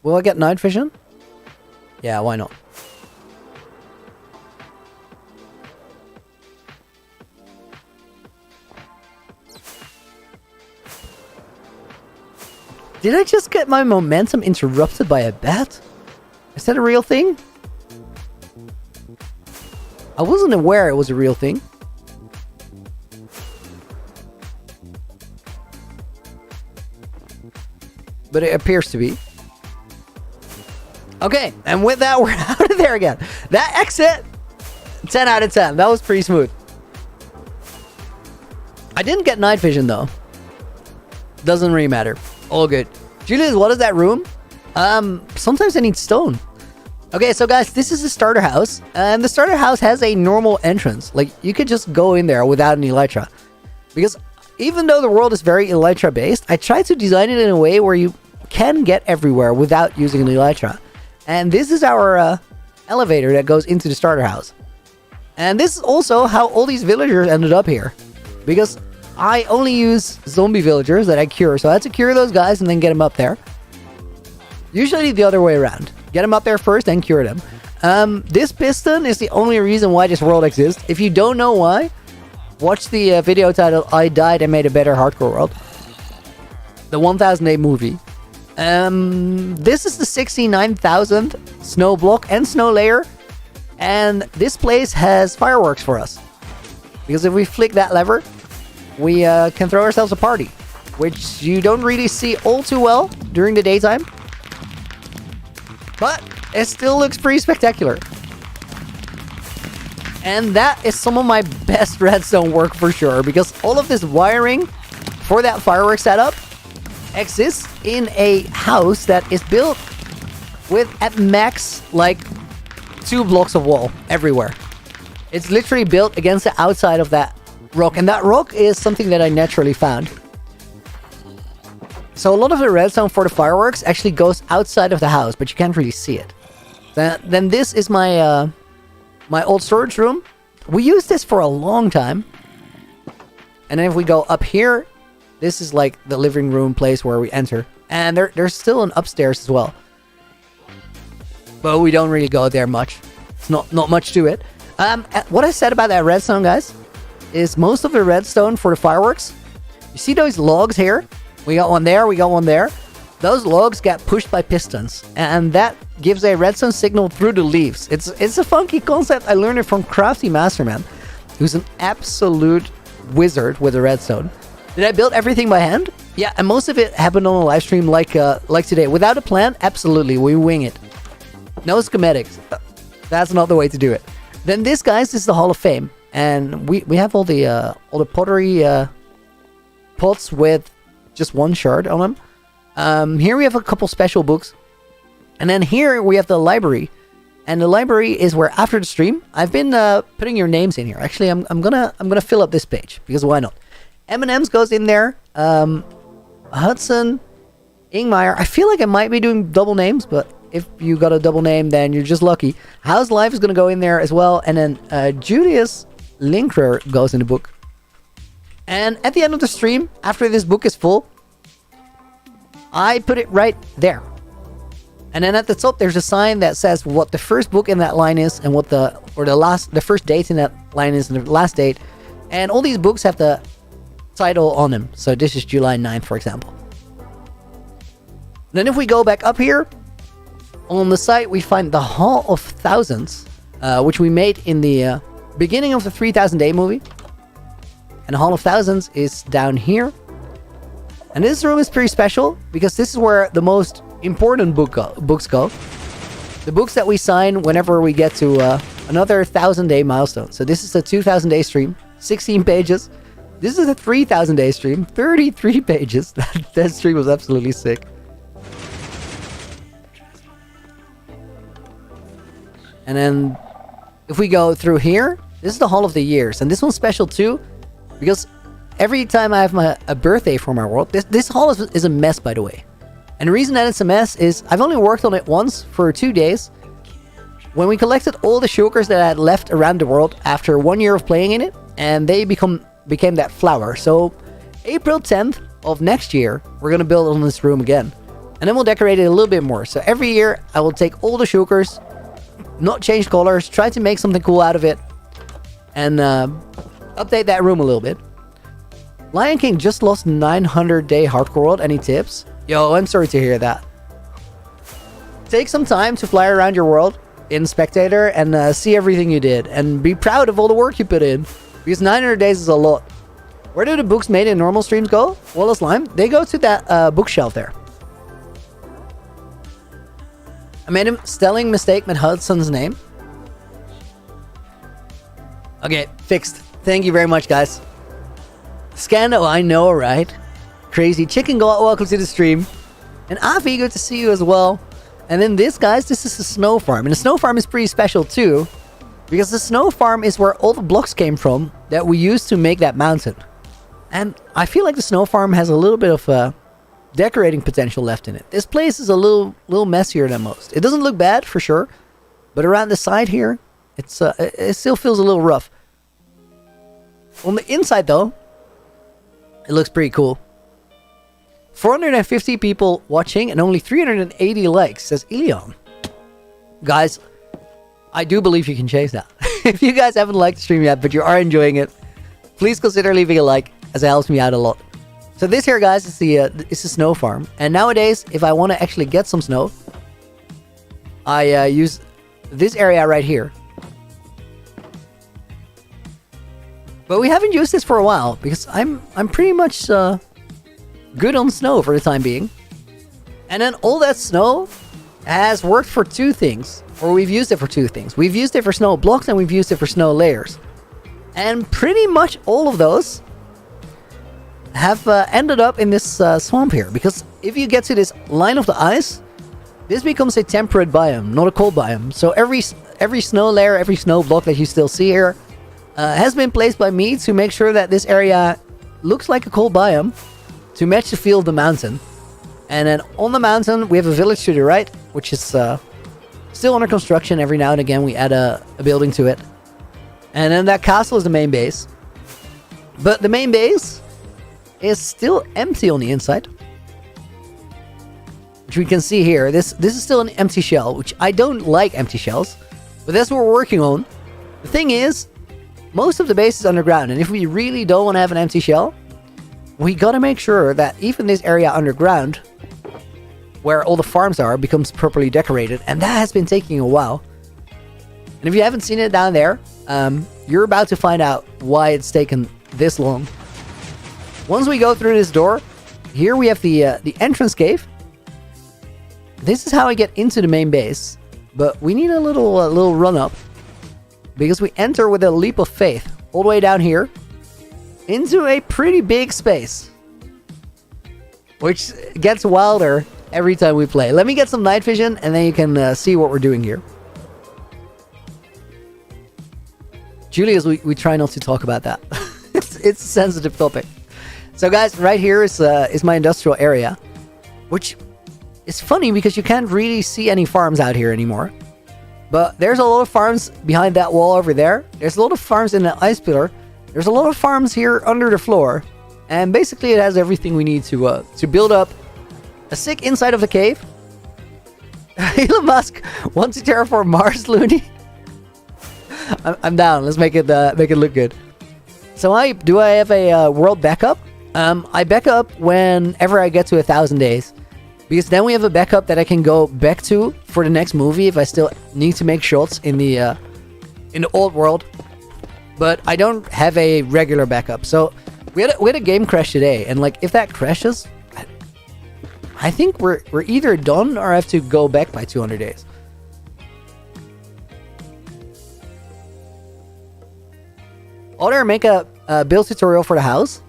Will I get night vision? Yeah, why not? Did I just get my momentum interrupted by a bat? Is that a real thing? I wasn't aware it was a real thing. But it appears to be. Okay, and with that, we're out of there again. That exit, 10 out of 10. That was pretty smooth. I didn't get night vision, though. Doesn't really matter. All good. Julius, what is that room? Sometimes I need stone. Okay, so guys, this is the starter house. And the starter house has a normal entrance. Like, you could just go in there without an elytra. Because even though the world is very elytra based, I tried to design it in a way where you can get everywhere without using an elytra. And this is our elevator that goes into the starter house. And this is also how all these villagers ended up here. Because I only use zombie villagers that I cure. So I had to cure those guys and then get them up there. Usually the other way around. Get them up there first, then cure them. This piston is the only reason why this world exists. If you don't know why, watch the video titled I Died and Made a Better Hardcore World. The 1008 movie. This is the 69,000th snow block and snow layer. And this place has fireworks for us. Because if we flick that lever, we can throw ourselves a party. Which you don't really see all too well during the daytime. But it still looks pretty spectacular. And that is some of my best redstone work for sure. Because all of this wiring for that fireworks setup exists in a house that is built with at max like 2 blocks of wall everywhere. It's literally built against the outside of that rock, and that rock is something that I naturally found. So a lot of the redstone for the fireworks actually goes outside of the house, but you can't really see it. Then this is my my old storage room. We used this for a long time. And then if we go up here, this is like the living room place where we enter. And there's still an upstairs as well. But we don't really go there much. It's not much to it. What I said about that redstone, guys, is most of the redstone for the fireworks. You see those logs here? We got one there, we got one there. Those logs get pushed by pistons, and that gives a redstone signal through the leaves. It's a funky concept. I learned it from Crafty Masterman, who's an absolute wizard with the redstone. Did I build everything by hand? Yeah, and most of it happened on a live stream like today. Without a plan, absolutely, we wing it. No schematics. That's not the way to do it. Then this, guys, is the Hall of Fame, and we have all the pottery pots with just one shard on them. Here we have a couple special books, and then here we have the library. And the library is where after the stream I've been putting your names in here. Actually, I'm gonna fill up this page because why not? M&M's goes in there. Hudson, Ingmeyer. I feel like I might be doing double names, but if you got a double name, then you're just lucky. How's Life is gonna go in there as well, and then Julius Linkrer goes in the book. And at the end of the stream, after this book is full, I put it right there. And then at the top, there's a sign that says what the first book in that line is, and what the first date in that line is, and the last date. And all these books have the title on them. So this is July 9th, for example. Then if we go back up here, on the site, we find the Hall of Thousands, which we made in the beginning of the 3000 Day movie. And the Hall of Thousands is down here. And this room is pretty special because this is where the most important books go. The books that we sign whenever we get to another 1000-day milestone. So this is a 2000-day stream, 16 pages. This is a 3000-day stream, 33 pages. That stream was absolutely sick. And then if we go through here, this is the Hall of the Years. And this one's special too because every time I have a birthday for my world, this hall is a mess, by the way. And the reason that it's a mess is I've only worked on it once for 2 days. When we collected all the shulkers that I had left around the world after 1 year of playing in it, and they became that flower. So April 10th of next year, we're going to build on this room again. And then we'll decorate it a little bit more. So every year, I will take all the shulkers, not change colors, try to make something cool out of it, and update that room a little bit. Lion King just lost 900-day hardcore world. Any tips? Yo, I'm sorry to hear that. Take some time to fly around your world in Spectator and see everything you did. And be proud of all the work you put in. Because 900 days is a lot. Where do the books made in normal streams go? Wallace Lime? They go to that bookshelf there. I made a spelling mistake with Hudson's name. Okay, fixed. Thank you very much, guys. Scando, I know, right? Crazy Chicken God, welcome to the stream. And Avi, good to see you as well. And then this, guys, this is the snow farm. And the snow farm is pretty special too. Because the snow farm is where all the blocks came from that we used to make that mountain. And I feel like the snow farm has a little bit of decorating potential left in it. This place is a little messier than most. It doesn't look bad, for sure. But around the side here, it still feels a little rough. On the inside, though, it looks pretty cool. 450 people watching and only 380 likes, says Ilion. Guys, I do believe you can chase that. If you guys haven't liked the stream yet, but you are enjoying it, please consider leaving a like, as it helps me out a lot. So this here, guys, is the snow farm. And nowadays, if I want to actually get some snow, I use this area right here. But we haven't used this for a while because I'm pretty much good on snow for the time being. And then all that snow has worked for two things. Or we've used it for two things. We've used it for snow blocks and we've used it for snow layers. And pretty much all of those have ended up in this swamp here. Because if you get to this line of the ice, this becomes a temperate biome, not a cold biome. So every snow layer, every snow block that you still see here has been placed by me to make sure that this area looks like a cold biome to match the feel of the mountain. And then on the mountain, we have a village to the right, which is still under construction. Every now and again, we add a building to it. And then that castle is the main base. But the main base is still empty on the inside. Which we can see here. This is still an empty shell, which I don't like empty shells. But that's what we're working on. The thing is, most of the base is underground. And if we really don't want to have an empty shell, we gotta make sure that even this area underground, where all the farms are, becomes properly decorated. And that has been taking a while. And if you haven't seen it down there, you're about to find out why it's taken this long. Once we go through this door, here we have the entrance cave. This is how I get into the main base, but we need a little run up because we enter with a leap of faith all the way down here into a pretty big space, which gets wilder every time we play. Let me get some night vision and then you can see what we're doing here. Julius, we try not to talk about that. it's a sensitive topic. So guys, right here is my industrial area, which is funny because you can't really see any farms out here anymore. But there's a lot of farms behind that wall over there. There's a lot of farms in the ice pillar. There's a lot of farms here under the floor. And basically it has everything we need to build up a sick inside of the cave. Elon Musk wants to terraform Mars, Loony. I'm down. Let's make it look good. So do I have a world backup? I back up whenever I get to 1,000 days. Because then we have a backup that I can go back to for the next movie if I still need to make shots in the old world. But I don't have a regular backup. So we had a game crash today, and like if that crashes, I think we're either done or I have to go back by 200 days. Or make a build tutorial for the house.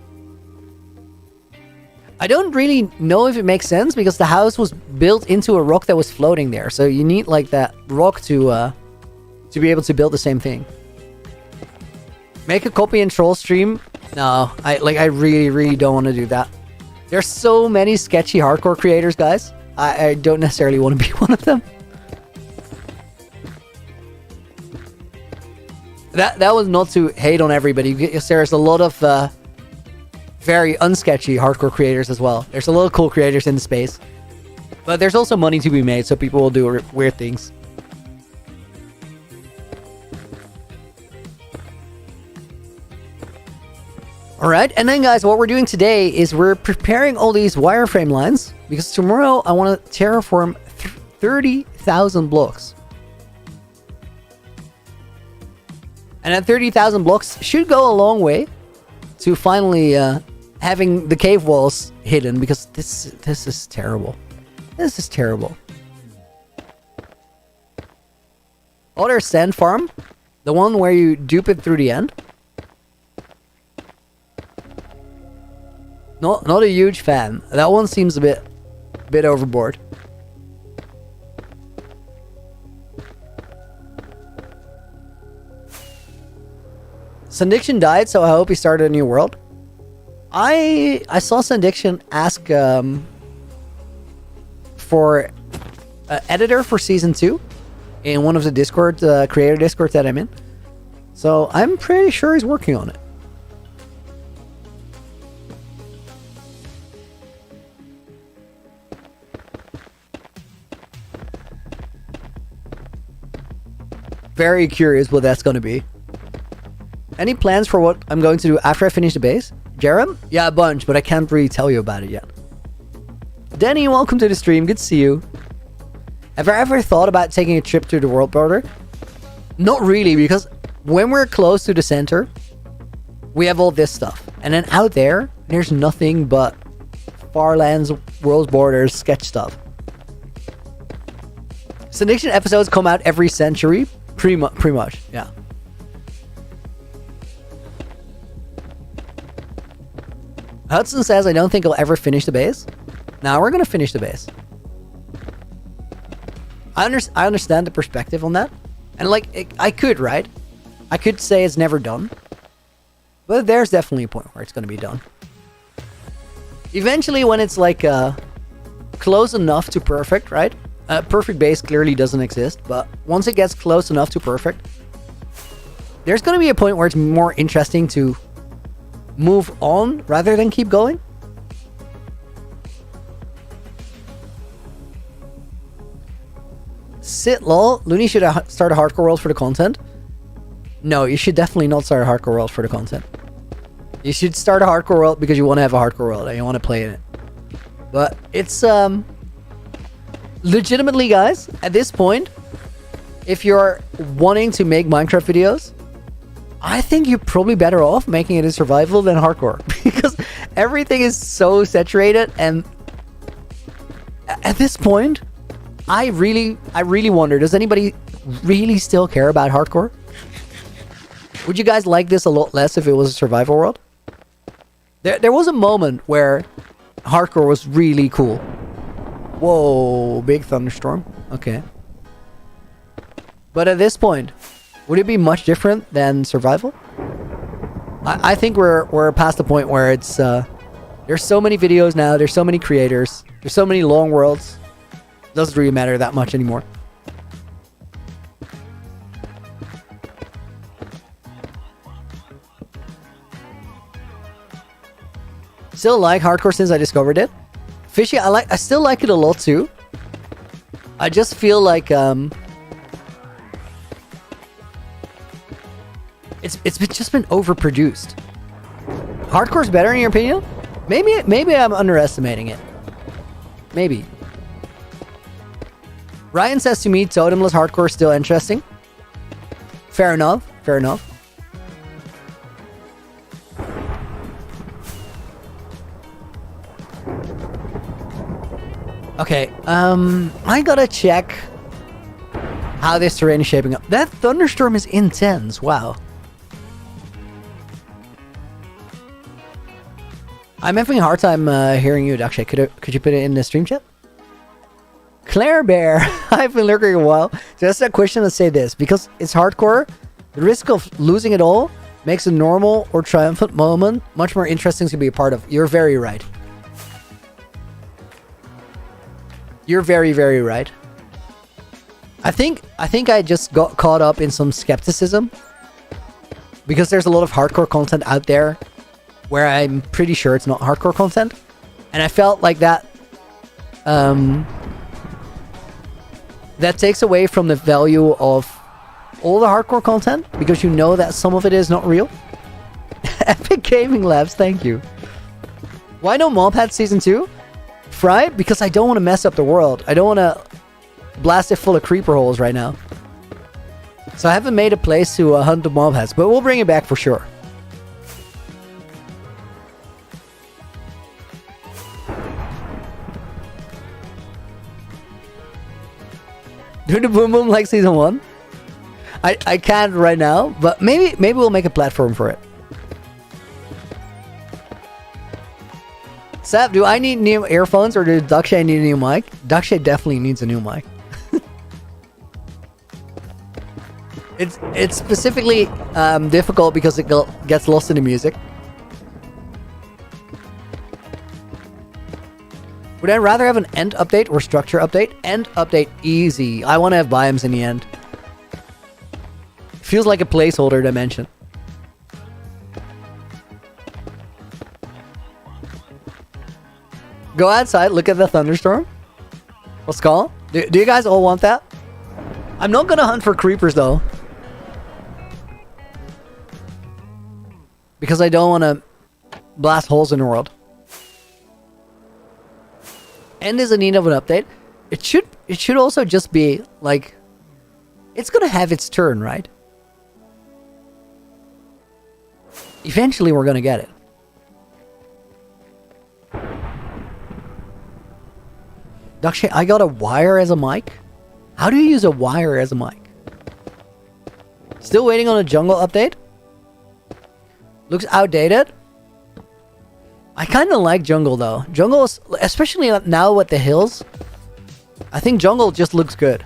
I don't really know if it makes sense because the house was built into a rock that was floating there. So you need like that rock to be able to build the same thing. Make a copy and troll stream. No, I really don't want to do that. There's so many sketchy hardcore creators, guys. I don't necessarily want to be one of them. That was not to hate on everybody. There's a lot of very unsketchy hardcore creators as well. There's a lot of cool creators in the space. But there's also money to be made, so people will do weird things. Alright, and then guys, what we're doing today is we're preparing all these wireframe lines because tomorrow I want to terraform 30,000 blocks. And that 30,000 blocks should go a long way to finally having the cave walls hidden, because this is terrible. This is terrible. Other sand farm, the one where you dupe it through the end. Not a huge fan. That one seems a bit overboard. Sandiction died, so I hope he started a new world. I saw Sandiction ask for an editor for season 2 in one of the Discord creator Discords that I'm in. So I'm pretty sure he's working on it. Very curious what that's going to be. Any plans for what I'm going to do after I finish the base? Jerem? Yeah, a bunch, but I can't really tell you about it yet. Danny, welcome to the stream. Good to see you. Have I ever thought about taking a trip to the world border? Not really, because when we're close to the center, we have all this stuff. And then out there, there's nothing but Farlands, world borders, sketch stuff. Syndiction episodes come out every century. Pretty much, yeah. Hudson says, I don't think I'll ever finish the base. Now we're going to finish the base. I understand the perspective on that. And like, I could, right? I could say it's never done. But there's definitely a point where it's going to be done. Eventually, when it's like close enough to perfect, right? Perfect base clearly doesn't exist, but once it gets close enough to perfect, there's going to be a point where it's more interesting to move on rather than keep going. Sit lol. Loony should start a hardcore world for the content. No, you should definitely not start a hardcore world for the content. You should start a hardcore world because you want to have a hardcore world and you want to play in it. But it's legitimately, guys, at this point, if you're wanting to make Minecraft videos, I think you're probably better off making it a survival than hardcore because everything is so saturated. And at this point, I really wonder, does anybody really still care about hardcore? Would you guys like this a lot less if it was a survival world? There was a moment where hardcore was really cool. Whoa, big thunderstorm. Okay. But at this point, would it be much different than survival? I think we're past the point where it's there's so many videos now, there's so many creators, there's so many long worlds. It doesn't really matter that much anymore. Still like hardcore since I discovered it. Fishy, I still like it a lot too. I just feel like it's just been overproduced. Hardcore's better in your opinion? Maybe I'm underestimating it. Maybe. Ryan says to me, totemless hardcore is still interesting. Fair enough. Fair enough. Okay, I gotta check how this terrain is shaping up. That thunderstorm is intense. Wow. I'm having a hard time hearing you, Dakshay. Could you put it in the stream chat? Claire Bear, I've been lurking a while. Just a question to say this. Because it's hardcore, the risk of losing it all makes a normal or triumphant moment much more interesting to be a part of. You're very right. You're very, very right. I think I just got caught up in some skepticism because there's a lot of hardcore content out there where I'm pretty sure it's not hardcore content, and I felt like that that takes away from the value of all the hardcore content because you know that some of it is not real. Epic Gaming Labs, thank you. Why no Mobhead Season 2? Fried? Because I don't want to mess up the world. I don't want to blast it full of creeper holes right now. So I haven't made a place to hunt the mob heads, but we'll bring it back for sure. Do the Boom Boom like Season 1? I can't right now, but maybe we'll make a platform for it. Sap, do I need new earphones or does Dakshay need a new mic? Dakshay definitely needs a new mic. It's specifically difficult because it gets lost in the music. Would I rather have an end update or structure update? End update, easy. I want to have biomes in the end. Feels like a placeholder dimension. Go outside, look at the thunderstorm. What's called? Do you guys all want that? I'm not gonna hunt for creepers though. Because I don't want to blast holes in the world. End is in need of an update. It should also just be like, it's gonna have its turn, right? Eventually we're gonna get it. Dakshay, I got a wire as a mic? How do you use a wire as a mic? Still waiting on a jungle update? Looks outdated. I kind of like jungle though. Jungle, especially now with the hills. I think jungle just looks good.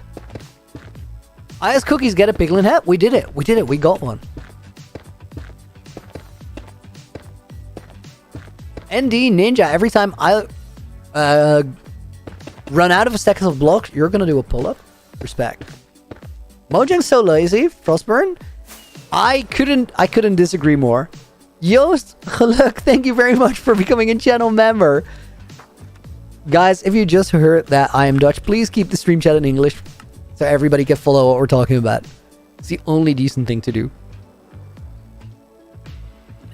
I asked Cookies get a piglin hat. We did it. We got one. ND Ninja. Every time I run out of a stack of blocks, you're gonna do a pull-up. Respect. Mojang's so lazy. Frostburn. I couldn't disagree more. Joost, look, thank you very much for becoming a channel member. Guys, if you just heard that I am Dutch, please keep the stream chat in English so everybody can follow what we're talking about. It's the only decent thing to do.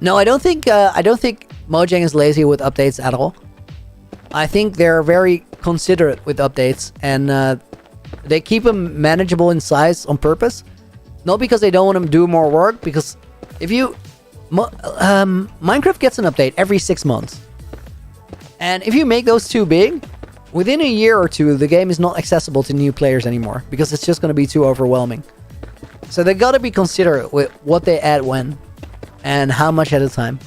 No, I don't think Mojang is lazy with updates at all. I think they're very considerate with updates, and they keep them manageable in size on purpose. Not because they don't want them to do more work, because if you... Minecraft gets an update every 6 months. And if you make those too big, within a year or two, the game is not accessible to new players anymore, because it's just going to be too overwhelming. So they got to be considerate with what they add when, and how much at a time.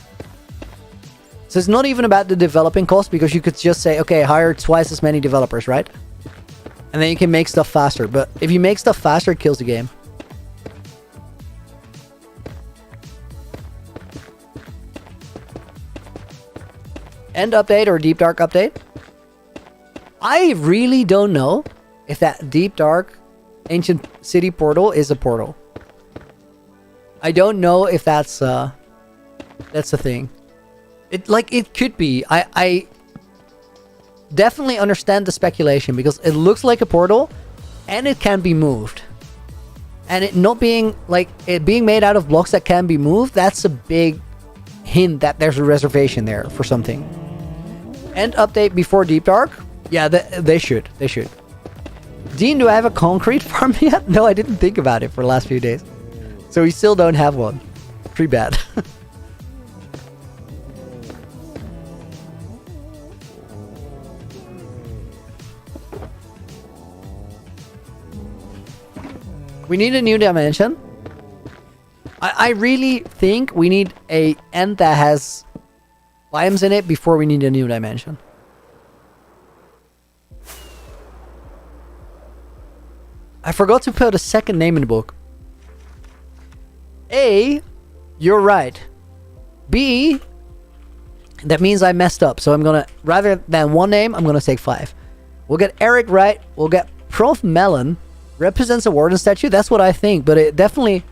So it's not even about the developing cost, because you could just say, okay, hire twice as many developers, right? And then you can make stuff faster. But if you make stuff faster, it kills the game. End update or Deep Dark update? I really don't know if that Deep Dark Ancient City portal is a portal. I don't know if that's a thing. It could be. I definitely understand the speculation, because it looks like a portal and it can be moved. And it not being like it being made out of blocks that can be moved, that's a big hint that there's a reservation there for something. End update before Deep Dark? Yeah, they should. They should. Dean, do I have a concrete farm yet? No, I didn't think about it for the last few days. So we still don't have one. Pretty bad. We need a new dimension. I really think we need a end that has biomes in it before we need a new dimension. I forgot to put a second name in the book. A, you're right. B, that means I messed up. So I'm gonna, rather than one name, I'm gonna take 5. We'll get Eric right. We'll get Prof Melon. Represents a warden statue. That's what I think. But it definitely,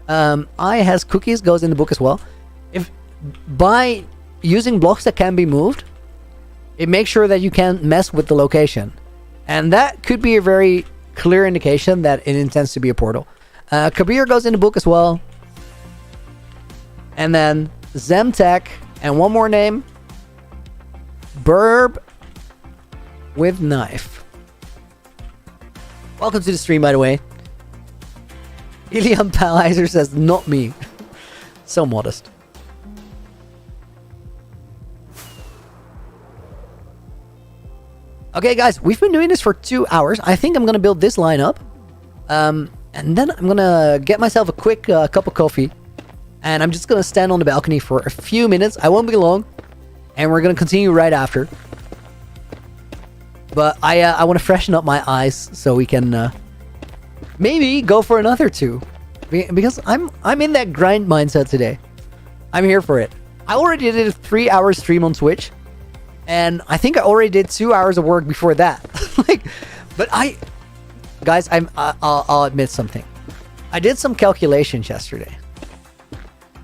I has cookies goes in the book as well. If by using blocks that can be moved, it makes sure that you can't mess with the location. And that could be a very clear indication that it intends to be a portal. Kabir goes in the book as well. And then Zemtech. And one more name. Burb with knife. Welcome to the stream, by the way. Ilian Palizer says, not me. So modest. Okay, guys, we've been doing this for 2 hours. I think I'm going to build this line up. And then I'm going to get myself a quick cup of coffee. And I'm just going to stand on the balcony for a few minutes. I won't be long. And we're going to continue right after. But I want to freshen up my eyes so we can maybe go for another 2. Because I'm in that grind mindset today. I'm here for it. I already did a 3-hour stream on Twitch. And I think I already did 2 hours of work before that. Guys, I'll admit something. I did some calculations yesterday.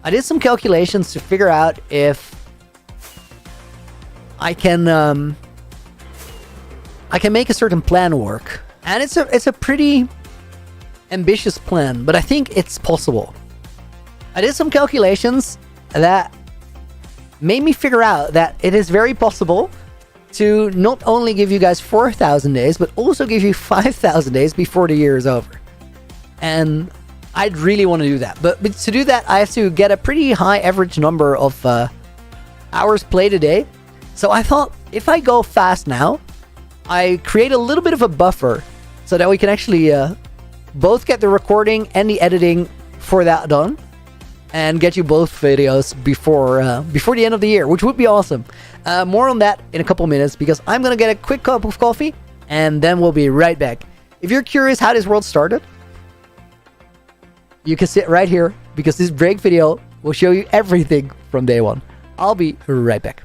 I did some calculations to figure out if I can make a certain plan work. And it's a pretty ambitious plan, but I think it's possible. I did some calculations that made me figure out that it is very possible to not only give you guys 4,000 days, but also give you 5,000 days before the year is over. And I'd really want to do that. But to do that, I have to get a pretty high average number of hours played a day. So I thought, if I go fast now, I create a little bit of a buffer so that we can actually both get the recording and the editing for that done. And get you both videos before the end of the year, which would be awesome. More on that in a couple minutes, because I'm going to get a quick cup of coffee, and then we'll be right back. If you're curious how this world started, you can sit right here, because this break video will show you everything from day one. I'll be right back.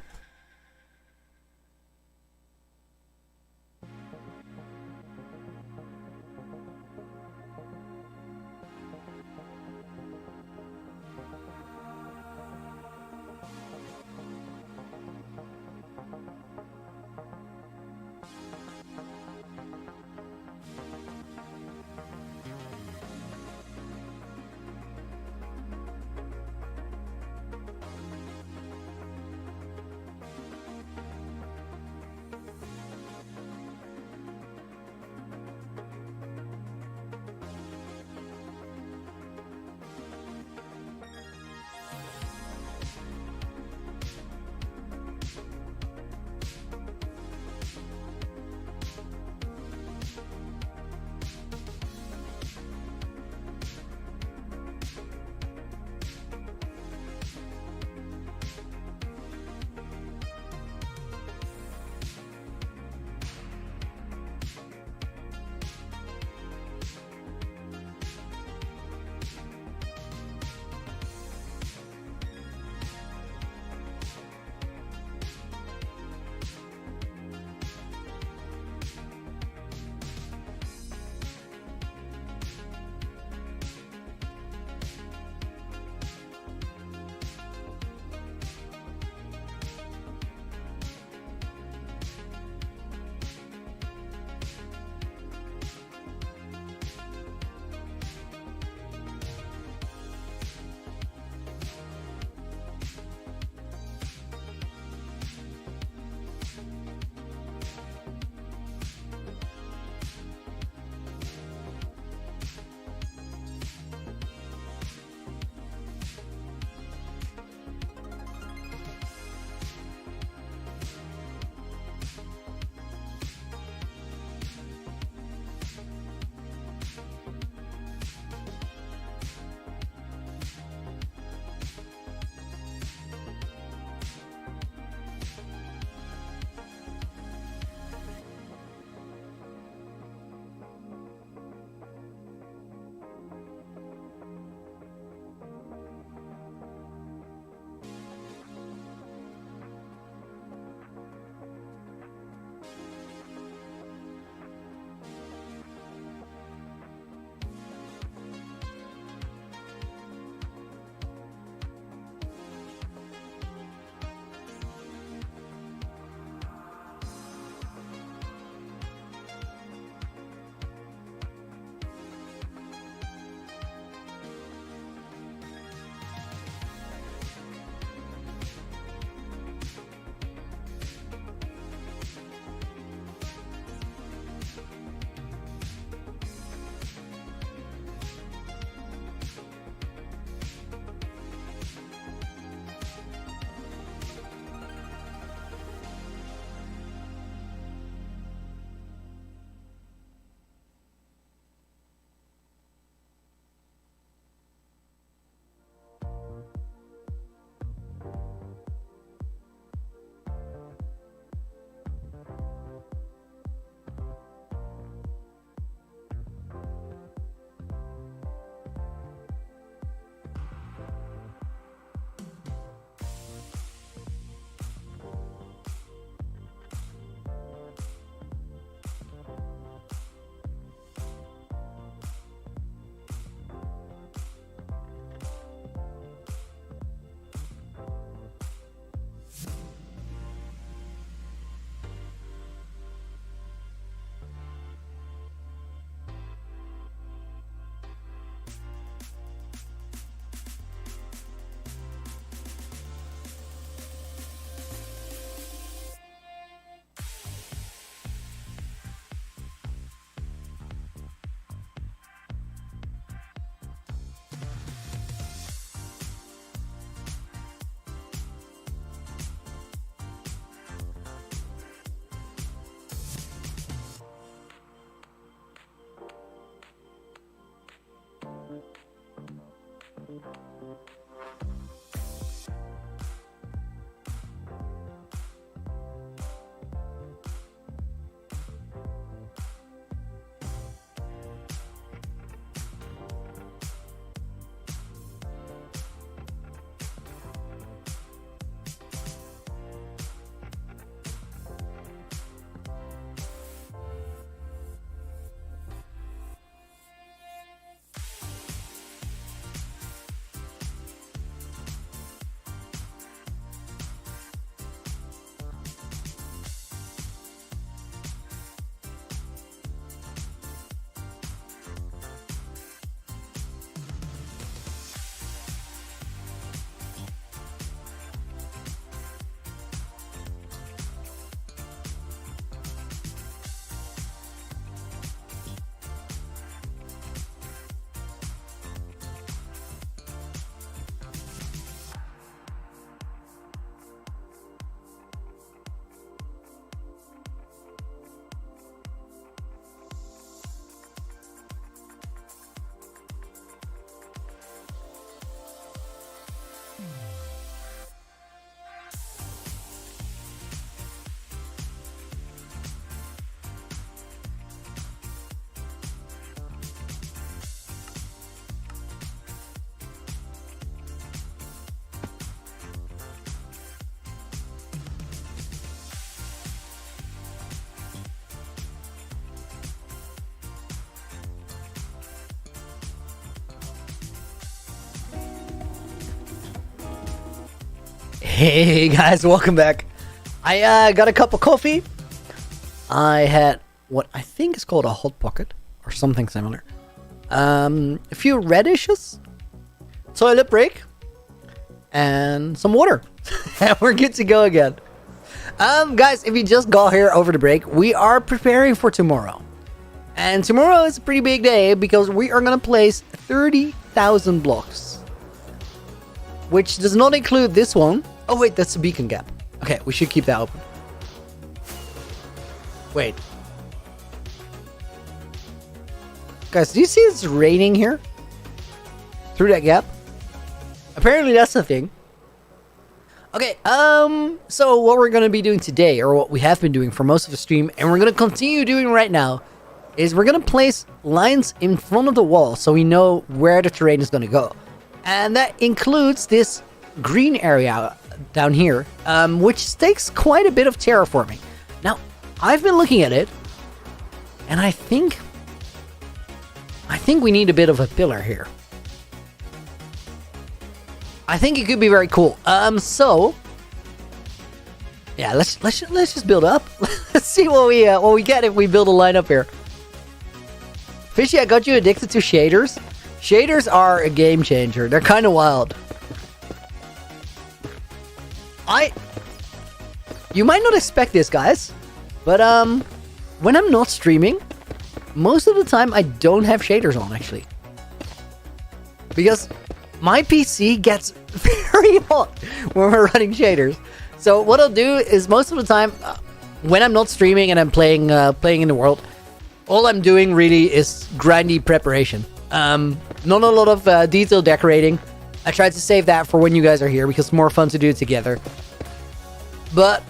Hey guys, welcome back. I got a cup of coffee. I had what I think is called a hot pocket or something similar. A few radishes, toilet break, and some water. And we're good to go again. Guys, if you just got here over the break, we are preparing for tomorrow. And tomorrow is a pretty big day because we are going to place 30,000 blocks. Which does not include this one. Oh wait, that's the beacon gap. Okay, we should keep that open. Wait. Guys, do you see it's raining here? Through that gap? Apparently that's the thing. Okay, so what we're going to be doing today, or what we have been doing for most of the stream, and we're going to continue doing right now, is we're going to place lines in front of the wall so we know where the terrain is going to go. And that includes this green area down here, which takes quite a bit of terraforming. Now, I've been looking at it, and I think we need a bit of a pillar here. I think it could be very cool. So yeah, let's just build up. Let's see what we get if we build a line up here. Fishy, I got you addicted to shaders. Shaders are a game changer. They're kind of wild. You might not expect this, guys, but when I'm not streaming, most of the time I don't have shaders on, actually, because my PC gets very hot when we're running shaders. So what I'll do is most of the time, when I'm not streaming and I'm playing in the world, all I'm doing really is grindy preparation. Not a lot of detail decorating. I tried to save that for when you guys are here because it's more fun to do it together. But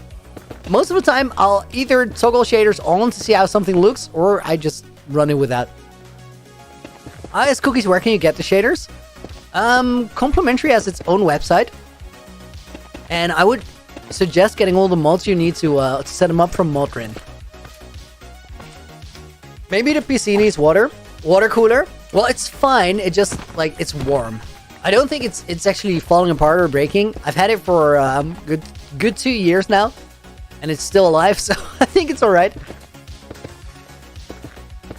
most of the time, I'll either toggle shaders on to see how something looks, or I just run it without. As Cookies, where can you get the shaders? Complementary has its own website, and I would suggest getting all the mods you need to set them up from Modrin. Maybe the PC needs water cooler. Well, it's fine. It just it's warm. I don't think it's actually falling apart or breaking. I've had it for good 2 years now, and it's still alive, so I think it's all right.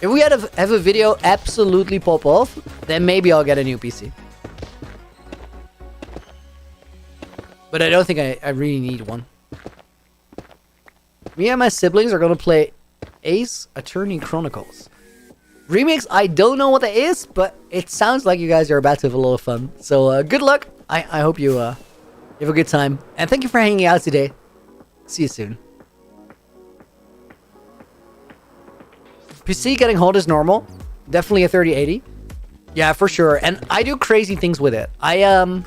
If we have a video absolutely pop off, then maybe I'll get a new PC. But I don't think I really need one. Me and my siblings are gonna play Ace Attorney Chronicles Remix. I don't know what that is, but it sounds like you guys are about to have a lot of fun. So good luck. I hope you have a good time. And thank you for hanging out today. See you soon. PC getting hot is normal. Definitely a 3080. Yeah, for sure. And I do crazy things with it. I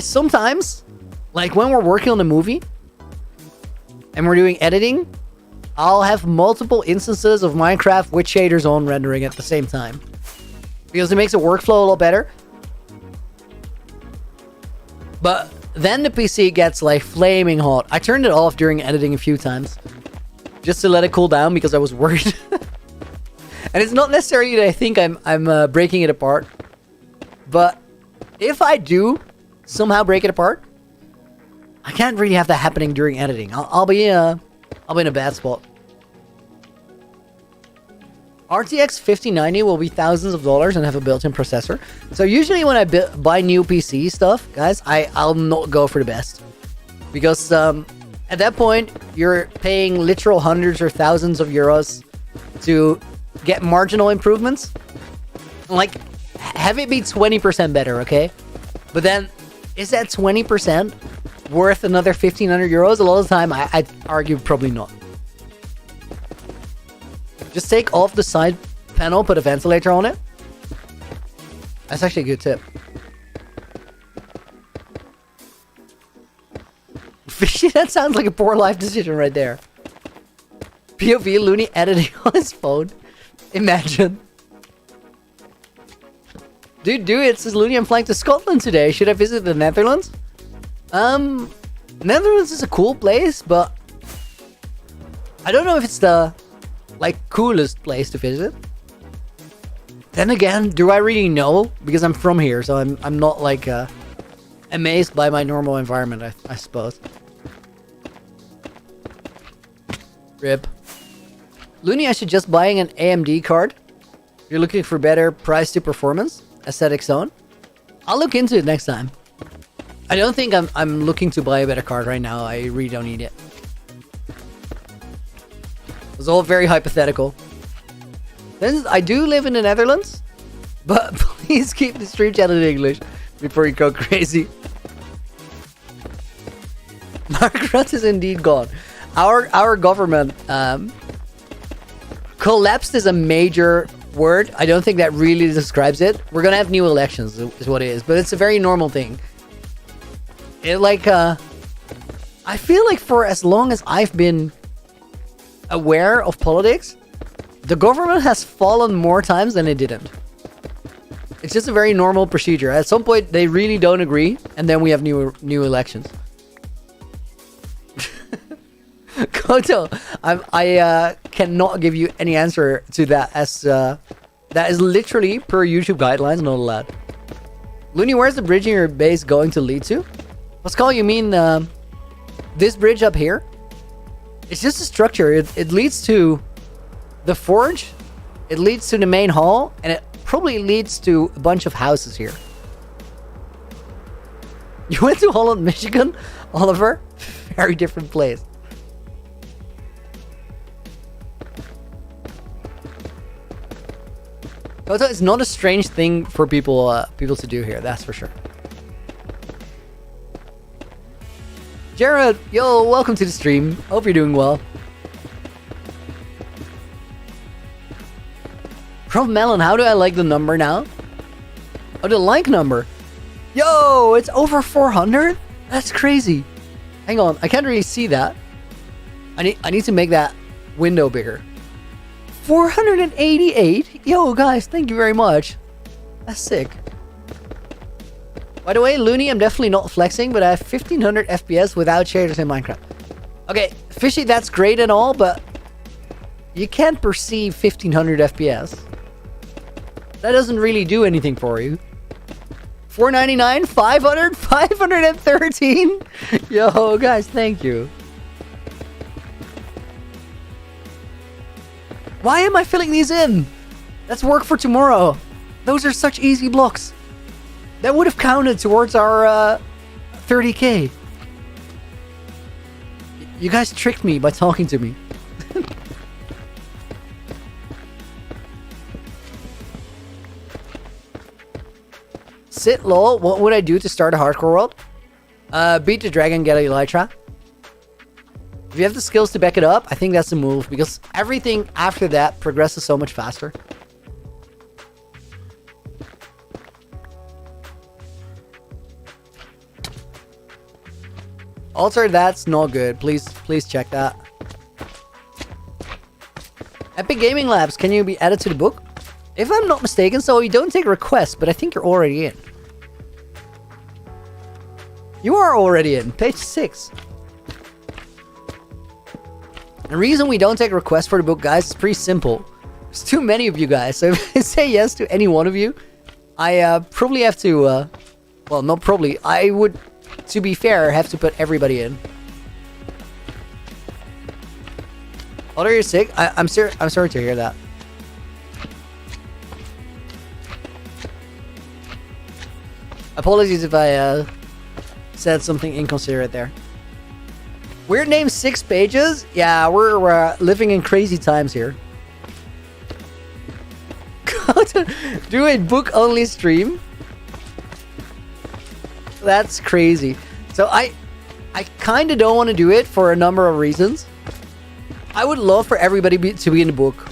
sometimes, like when we're working on a movie and we're doing editing, I'll have multiple instances of Minecraft with shaders on rendering at the same time, because it makes the workflow a lot better. But then the PC gets like flaming hot. I turned it off during editing a few times just to let it cool down because I was worried. And it's not necessarily that I think I'm breaking it apart, but if I do somehow break it apart, I can't really have that happening during editing. I'll be in a bad spot. RTX 5090 will be thousands of dollars and have a built-in processor. So usually when I buy new PC stuff, guys, I'll not go for the best, because at that point you're paying literal hundreds or thousands of euros to get marginal improvements. Like, have it be 20% better, okay? But then, is that 20% worth another 1,500 euros? A lot of the time, I'd argue probably not. Just take off the side panel, put a ventilator on it. That's actually a good tip. Fishy, that sounds like a poor life decision right there. POV Looney editing on his phone. Imagine. Dude, do it. Says Looney, I'm flying to Scotland today. Should I visit the Netherlands? Netherlands is a cool place, but I don't know if it's the coolest place to visit. Then again, do I really know? Because I'm from here, so I'm not an amazed by my normal environment, I suppose. Rip. Loony, I suggest buying an AMD card. If you're looking for better price to performance, aesthetic zone. I'll look into it next time. I don't think I'm looking to buy a better card right now. I really don't need it. It was all very hypothetical. Then I do live in the Netherlands, but please keep the stream channel in English before you go crazy. Mark Rutte is indeed gone. Our government collapsed is a major word. I don't think that really describes it. We're gonna have new elections, is what it is, but it's a very normal thing. It I feel like for as long as I've been aware of politics, the government has fallen more times than it didn't. It's just a very normal procedure. At some point, they really don't agree, and then we have new elections. Koto, I cannot give you any answer to that, as that is literally per YouTube guidelines not allowed. Loony, where's the bridge in your base going to lead to? Pascal, you mean this bridge up here? It's just a structure. It leads to the forge, it leads to the main hall, and it probably leads to a bunch of houses here. You went to Holland, Michigan, Oliver? Very different place. Koto, it's not a strange thing for people to do here, that's for sure. Jared, yo, welcome to the stream. Hope you're doing well. Prof Melon, how do I like the number now? Oh, the like number. Yo, it's over 400? That's crazy. Hang on, I can't really see that. I need to make that window bigger. 488? Yo, guys, thank you very much. That's sick. By the way, Loony, I'm definitely not flexing, but I have 1500 FPS without shaders in Minecraft. Okay, Fishy, that's great and all, but you can't perceive 1500 FPS. That doesn't really do anything for you. 499, 500, 513. Yo, guys, thank you. Why am I filling these in? That's work for tomorrow. Those are such easy blocks. That would have counted towards our 30k. You guys tricked me by talking to me. Sit lol, what would I do to start a hardcore world? Beat the dragon, get a elytra. If you have the skills to back it up, I think that's the move, because everything after that progresses so much faster. Alter, that's not good. Please check that. Epic Gaming Labs, can you be added to the book? If I'm not mistaken, so you don't take requests, but I think you're already in. You are already in, page 6. The reason we don't take requests for the book, guys, is pretty simple. There's too many of you guys, so if I say yes to any one of you, I probably have to, well, not probably, I would, to be fair, have to put everybody in. Otter, you're sick? I'm sorry to hear that. Apologies if I said something inconsiderate there. Weird name, 6 pages? Yeah, we're living in crazy times here. Do a book-only stream? That's crazy. So I kind of don't want to do it for a number of reasons. I would love for everybody to be in the book.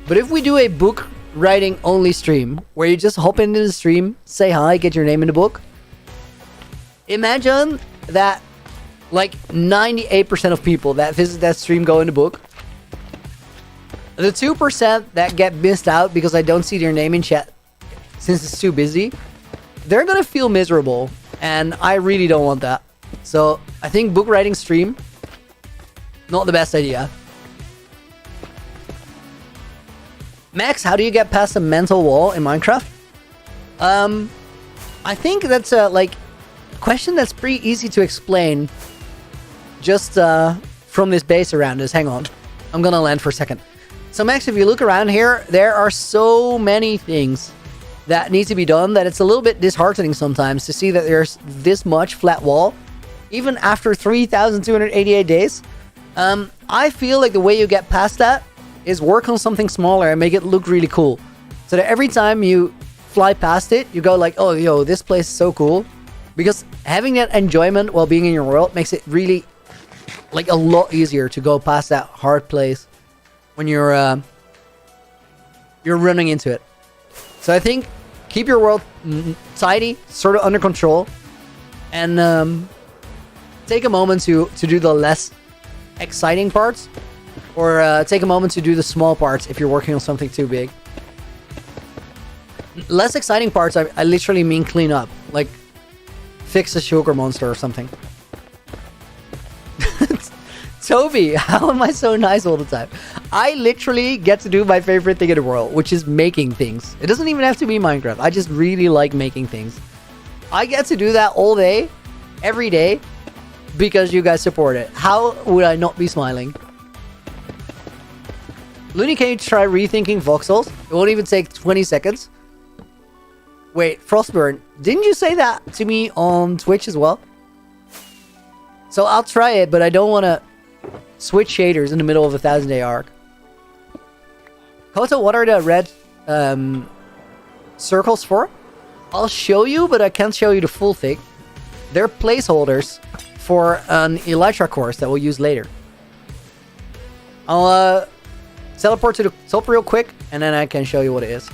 But if we do a book writing only stream, where you just hop into the stream, say hi, get your name in the book. Imagine that like 98% of people that visit that stream go in the book. The 2% that get missed out because I don't see their name in chat since it's too busy, they're gonna feel miserable, and I really don't want that. So I think book writing stream, not the best idea. Max, how do you get past a mental wall in Minecraft? I think that's like question that's pretty easy to explain just from this base around us. Hang on. I'm gonna land for a second. So Max, if you look around here, there are so many things that need to be done that it's a little bit disheartening sometimes to see that there's this much flat wall, even after 3,288 days. I feel like the way you get past that is work on something smaller and make it look really cool. So that every time you fly past it, you go like, oh, yo, this place is so cool. Because having that enjoyment while being in your world makes it really, like, a lot easier to go past that hard place when you're running into it. So I think keep your world tidy, sort of under control, and take a moment to do the less exciting parts, or take a moment to do the small parts if you're working on something too big. Less exciting parts, I literally mean clean up, like fix a sugar monster or something. Toby, how am I so nice all the time? I literally get to do my favorite thing in the world, which is making things. It doesn't even have to be Minecraft. I just really like making things. I get to do that all day, every day, because you guys support it. How would I not be smiling? Looney, can you try rethinking voxels? It won't even take 20 seconds. Wait, Frostburn, didn't you say that to me on Twitch as well? So I'll try it, but I don't want to switch shaders in the middle of a 1,000-day arc. Koto, what are the red circles for? I'll show you, but I can't show you the full thing. They're placeholders for an Elytra course that we'll use later. I'll teleport to the top real quick, and then I can show you what it is.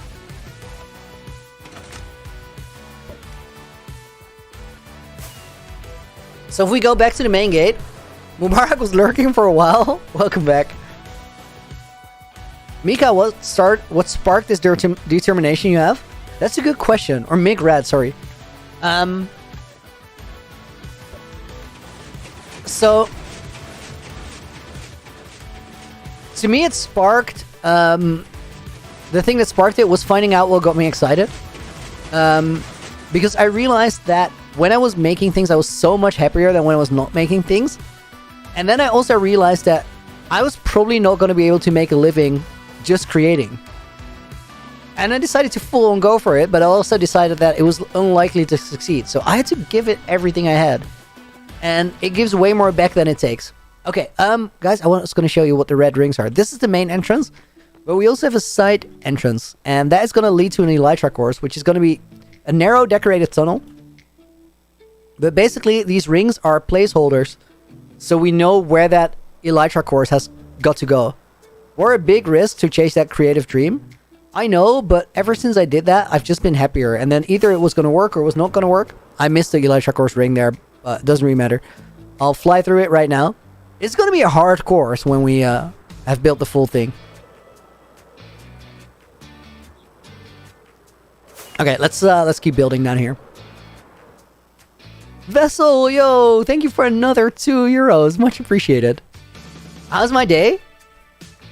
So if we go back to the main gate, Mubarak was lurking for a while. Welcome back. Mika, what sparked this determination you have? That's a good question. Or Migrad, sorry. So to me it sparked, the thing that sparked it was finding out what got me excited. Because I realized that when I was making things, I was so much happier than when I was not making things. And then I also realized that I was probably not going to be able to make a living just creating. And I decided to full on go for it, but I also decided that it was unlikely to succeed. So I had to give it everything I had. And it gives way more back than it takes. Okay, guys, I was going to show you what the red rings are. This is the main entrance, but we also have a side entrance. And that is going to lead to an Elytra course, which is going to be a narrow decorated tunnel. But basically, these rings are placeholders, so we know where that Elytra course has got to go. We're a big risk to chase that creative dream. I know, but ever since I did that, I've just been happier. And then either it was going to work or it was not going to work. I missed the Elytra course ring there, but it doesn't really matter. I'll fly through it right now. It's going to be a hard course when we have built the full thing. Okay, let's keep building down here. Vessel, yo, thank you for another €2. Much appreciated. How's my day?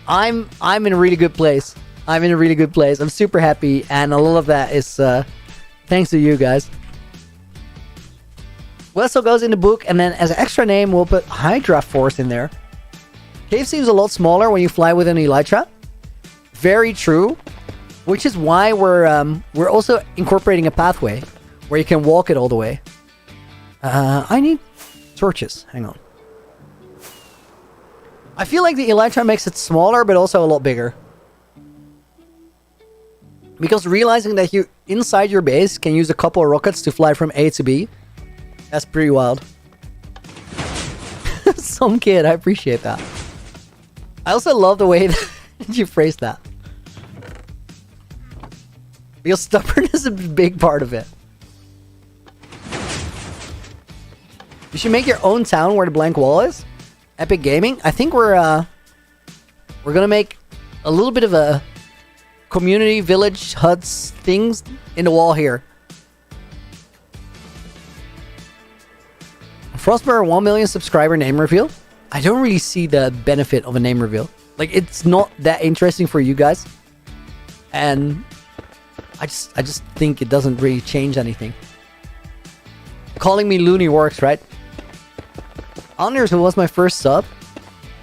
I'm in a really good place. I'm in a really good place. I'm super happy, and a lot of that is thanks to you guys. Vessel goes in the book, and then as an extra name, we'll put Hydra Force in there. Cave seems a lot smaller when you fly with an Elytra. Very true. Which is why we're also incorporating a pathway where you can walk it all the way. I need torches. Hang on. I feel like the Elytra makes it smaller, but also a lot bigger. Because realizing that you, inside your base, can use a couple of rockets to fly from A to B. That's pretty wild. Some kid, I appreciate that. I also love the way that you phrased that. Because stubbornness is a big part of it. You should make your own town where the blank wall is. Epic Gaming. I think we're gonna make a little bit of a community, village, huts, things in the wall here. Frostbear 1 million subscriber name reveal. I don't really see the benefit of a name reveal. Like, it's not that interesting for you guys. And I just think it doesn't really change anything. calling me loony works, right? Honors, who was my first sub?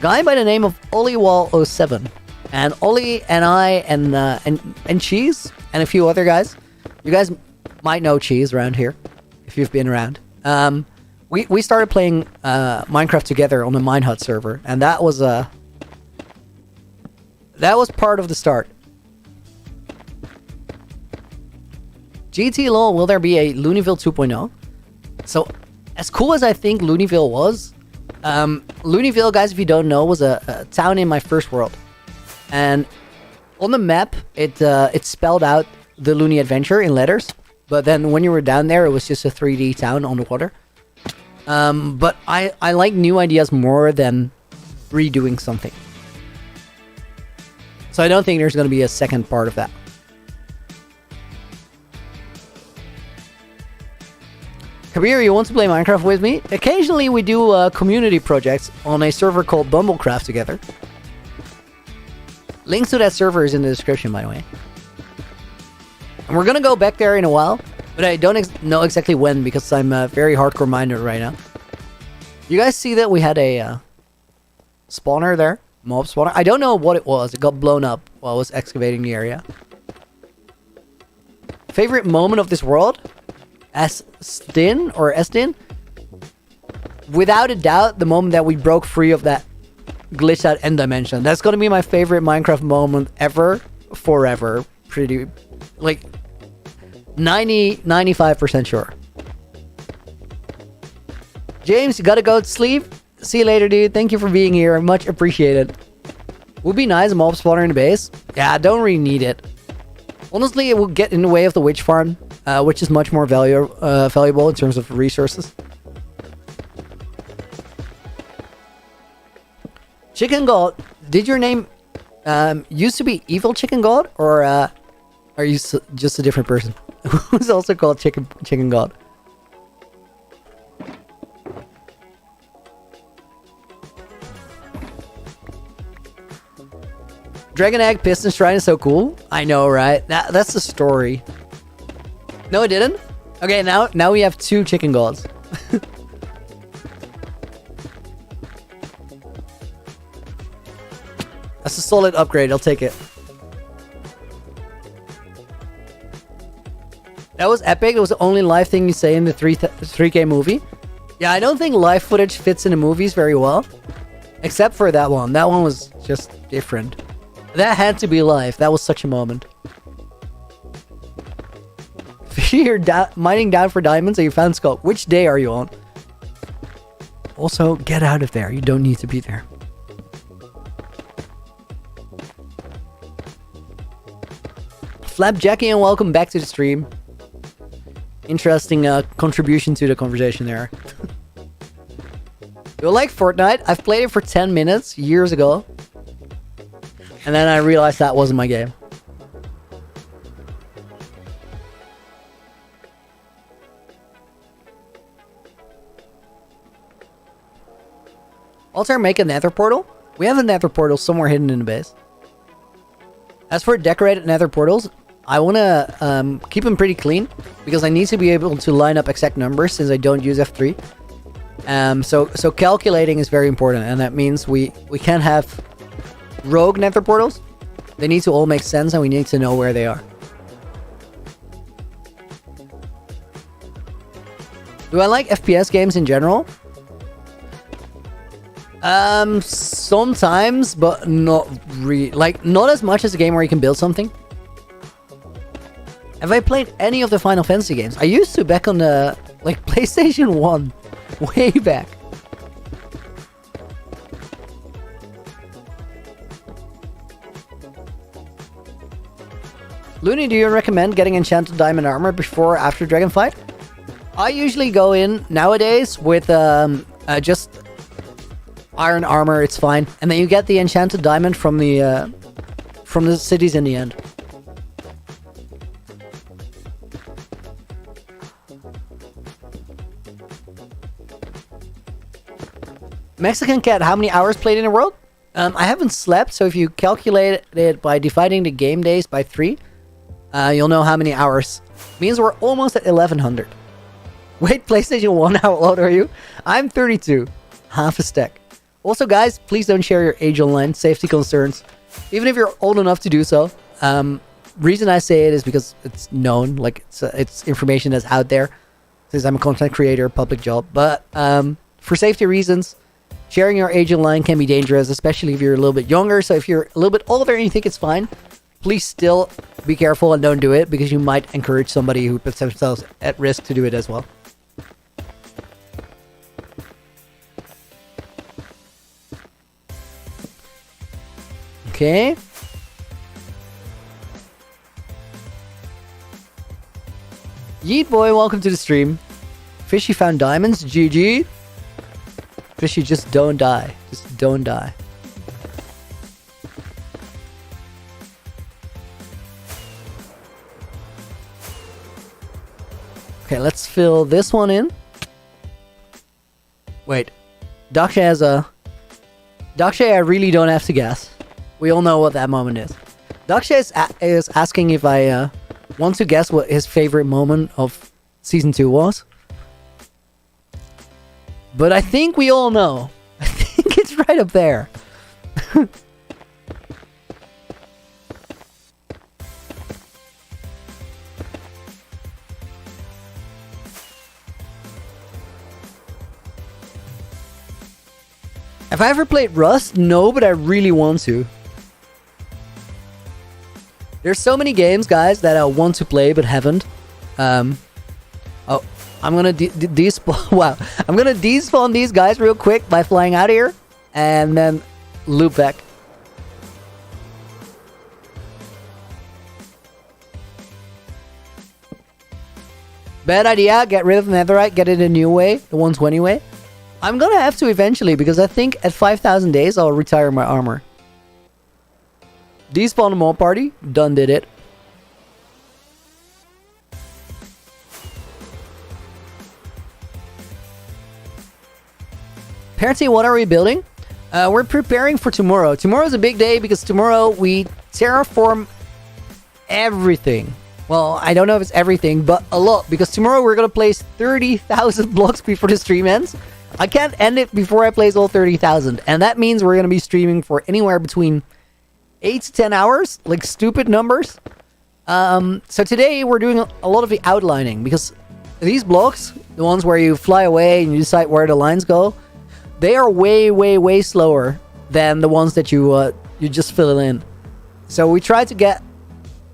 Guy by the name of Ollywall07. And Ollie and I and Cheese and a few other guys. You guys might know Cheese around here if you've been around. We started playing Minecraft together on the Minehut server, and that was part of the start. GT lol, will there be a Loonyville 2.0? So, as cool as I think Loonyville was, Loonyville, guys, if you don't know, was a town in my first world. And on the map, it spelled out the Loony Adventure in letters. But then when you were down there, it was just a 3D town on the water. But I like new ideas more than redoing something. So I don't think there's going to be a second part of that. Kabir, you want to play Minecraft with me? Occasionally we do community projects on a server called Bumblecraft together. Links to that server is in the description, by the way. And we're gonna go back there in a while, but I don't know exactly when because I'm very hardcore minded right now. You guys see that we had a spawner there? Mob spawner? I don't know what it was. It got blown up while I was excavating the area. Favorite moment of this world? Estin? Without a doubt, the moment that we broke free of that glitched out end dimension. That's gonna be my favorite Minecraft moment ever, forever. Pretty, like, 95% sure. James, you gotta go to sleep. See you later, dude. Thank you for being here. Much appreciated. Would be nice, a mob spawner in the base. Yeah, I don't really need it. Honestly, it will get in the way of the witch farm, which is much more valuable in terms of resources. Chicken God, did your name used to be Evil Chicken God, or are you just a different person who's also called Chicken God? Dragon Egg Piston Shrine is so cool. I know, right? That's the story. No, it didn't? Okay, now we have 2 chicken gods. That's a solid upgrade. I'll take it. That was epic. It was the only live thing you say in the 3K movie. Yeah, I don't think live footage fits in the movies very well. Except for that one. That one was just different. That had to be live. That was such a moment. You're mining down for diamonds and you found skull. Which day are you on? Also, get out of there. You don't need to be there. Flapjackie, and welcome back to the stream. Interesting contribution to the conversation there. You like Fortnite? I've played it for 10 minutes years ago. And then I realized that wasn't my game. Altar, make a nether portal? We have a nether portal somewhere hidden in the base. As for decorated nether portals, I want to keep them pretty clean, because I need to be able to line up exact numbers since I don't use F3. So calculating is very important, and that means we can't have rogue nether portals. They need to all make sense, and we need to know where they are. Do I like FPS games in general? Sometimes, but not really. Like, not as much as a game where you can build something. Have I played any of the Final Fantasy games? I used to back on the, like, PlayStation 1. Way back. Looney, do you recommend getting enchanted diamond armor before or after dragon fight? I usually go in nowadays with just iron armor. It's fine, and then you get the enchanted diamond from the cities in the end. Mexican Cat, how many hours played in a world? I haven't slept, so if you calculate it by dividing the game days by 3, you'll know how many hours. Means we're almost at 1100. Wait, PlayStation 1, how old are you? I'm 32. Half a stack. Also, guys, please don't share your age online. Safety concerns. Even if you're old enough to do so. Reason I say it is because it's known. Like, it's information that's out there. Since I'm a content creator, public job. But for safety reasons, sharing your age online can be dangerous, especially if you're a little bit younger. So if you're a little bit older and you think it's fine, please still be careful and don't do it, because you might encourage somebody who puts themselves at risk to do it as well. Okay. Yeet boy, welcome to the stream. Fishy found diamonds. GG. Fishy, just don't die. Just don't die. Okay, let's fill this one in. Wait. Dakshay has a... Dakshay, I really don't have to guess. We all know what that moment is. Dakshay is asking if I want to guess what his favorite moment of Season 2 was. But I think we all know. I think it's right up there. Have I ever played Rust? No, but I really want to. There's so many games, guys, that I want to play but haven't. Oh, I'm gonna despawn. Wow, I'm gonna despawn these guys real quick by flying out of here, and then loop back. Bad idea. Get rid of netherite. Get it a new way, the 120 way. I'm gonna have to eventually, because I think at 5,000 days I'll retire my armor. Despawn the mob party. Done did it. Apparently, what are we building? We're preparing for tomorrow. Tomorrow's a big day because tomorrow we terraform everything. Well, I don't know if it's everything, but a lot. Because tomorrow we're going to place 30,000 blocks before the stream ends. I can't end it before I place all 30,000. And that means we're going to be streaming for anywhere between 8 to 10 hours. Like stupid numbers. So today we're doing a lot of the outlining. Because these blocks, the ones where you fly away and you decide where the lines go, they are way, way, way slower than the ones that you just fill in. So we try to get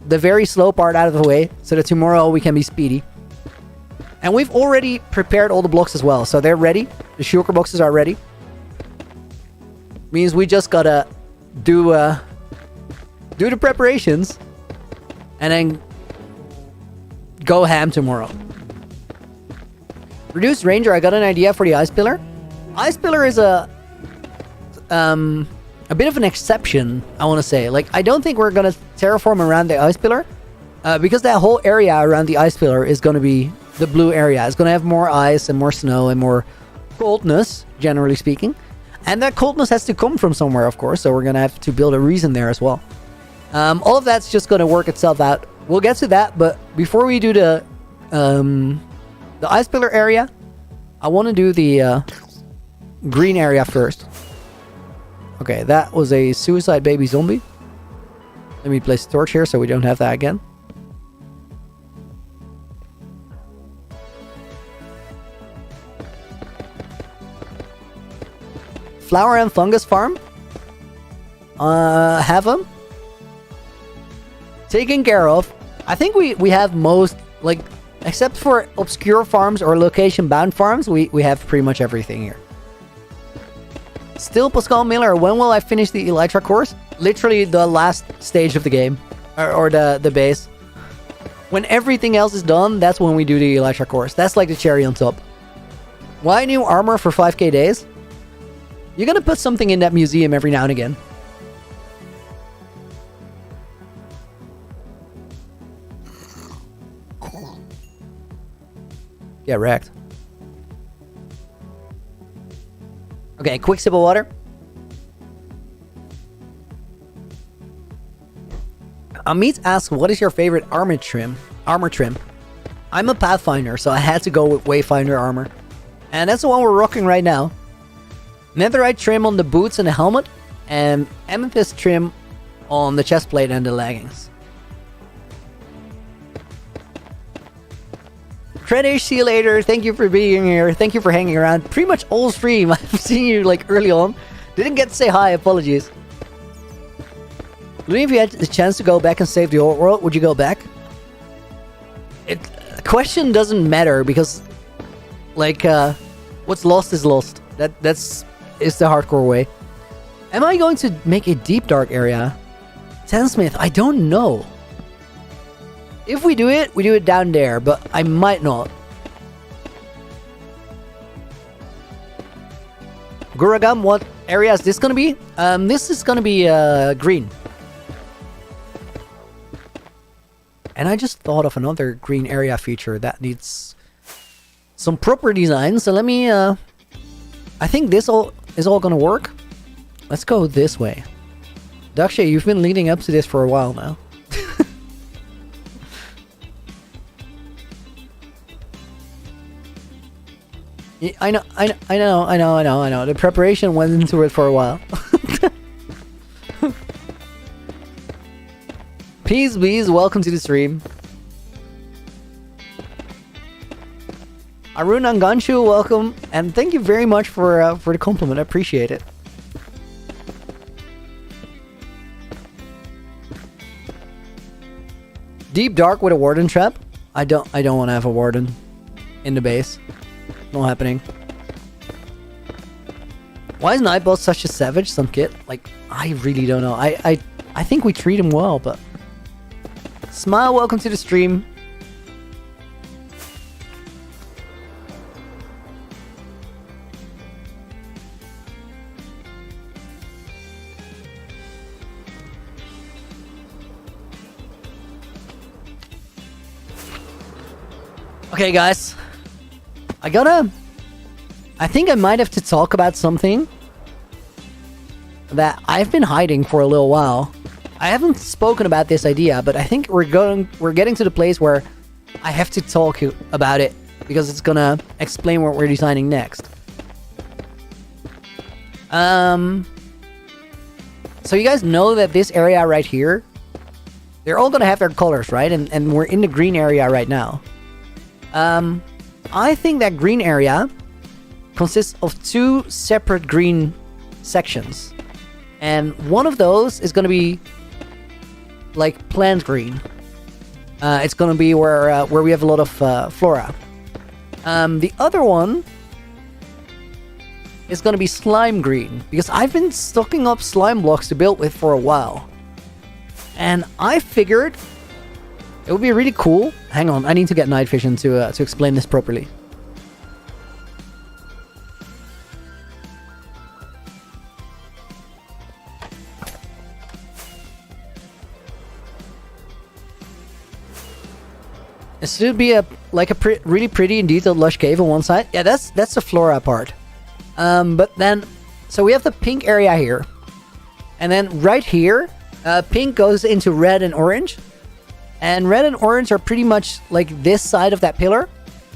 the very slow part out of the way so that tomorrow we can be speedy. And we've already prepared all the blocks as well, so they're ready. The shulker boxes are ready. Means we just gotta do the preparations and then go ham tomorrow. Reduced Ranger, I got an idea for the Ice Pillar. Ice Pillar is a bit of an exception, I want to say. Like, I don't think we're going to terraform around the Ice Pillar. Because that whole area around the Ice Pillar is going to be the blue area. It's going to have more ice and more snow and more coldness, generally speaking. And that coldness has to come from somewhere, of course. So we're going to have to build a reason there as well. All of that's just going to work itself out. We'll get to that. But before we do the Ice Pillar area, I want to do the green area first. Okay, that was a suicide baby zombie. Let me place a torch here so we don't have that again. Flower and fungus farm. Have them. Taken care of. I think we have most, like, except for obscure farms or location bound farms, we have pretty much everything here. Still Pascal Miller, when will I finish the Elytra course? Literally the last stage of the game. Or the base. When everything else is done, that's when we do the Elytra course. That's like the cherry on top. Why new armor for 5k days? You're gonna put something in that museum every now and again. Get wrecked. Okay, quick sip of water. Amit asks, what is your favorite armor trim? Armor trim. I'm a Pathfinder, so I had to go with Wayfinder armor. And that's the one we're rocking right now. Netherite trim on the boots and the helmet, and amethyst trim on the chest plate and the leggings. Tredish, see you later. Thank you for being here. Thank you for hanging around. Pretty much all stream. I've seen you like early on. Didn't get to say hi. Apologies. Louis, if you had the chance to go back and save the old world, would you go back? The question doesn't matter because, like, what's lost is lost. That's the hardcore way. Am I going to make a deep dark area? Tensmith, I don't know. If we do it down there, but I might not. Guragam, what area is this gonna be? This is gonna be green. And I just thought of another green area feature that needs some proper design. So let me I think this is all gonna work. Let's go this way. Dakshay, you've been leading up to this for a while now. I know. The preparation went into it for a while. Peace, bees, welcome to the stream. Arun Anganshu, welcome, and thank you very much for the compliment. I appreciate it. Deep dark with a warden trap. I don't want to have a warden in the base. Not happening. Why is Nightbolt such a savage? Some kid? Like, I really don't know. I think we treat him well, but Smile, welcome to the stream. Okay, guys. I think I might have to talk about something that I've been hiding for a little while. I haven't spoken about this idea, but I think we're getting to the place where I have to talk about it because it's gonna explain what we're designing next. So you guys know that this area right here, they're all gonna have their colors, right? And we're in the green area right now. I think that green area consists of two separate green sections. And one of those is going to be like plant green. It's going to be where we have a lot of flora. The other one is going to be slime green, because I've been stocking up slime blocks to build with for a while. And I figured it would be really cool. Hang on, I need to get night vision to explain this properly. This should be really pretty and detailed lush cave on one side. Yeah, that's the flora part. But then, so we have the pink area here, and then right here, pink goes into red and orange. And red and orange are pretty much like this side of that pillar.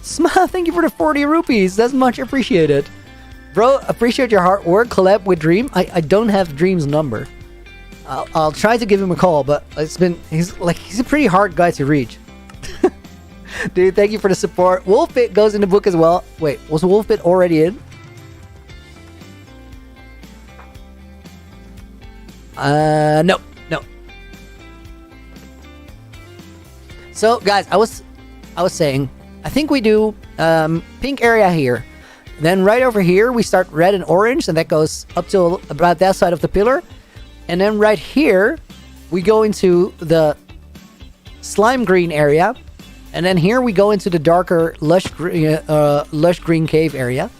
Smile, thank you for the 40 rupees. That's much appreciated. Bro, appreciate your hard work. Collab with Dream. I don't have Dream's number. I'll try to give him a call, but he's a pretty hard guy to reach. Dude, thank you for the support. Wolfbit goes in the book as well. Wait, was Wolfbit already in? No. So, guys, I was saying, I think we do pink area here. Then right over here, we start red and orange, and that goes up to about that side of the pillar. And then right here, we go into the slime green area. And then here we go into the darker lush green cave area.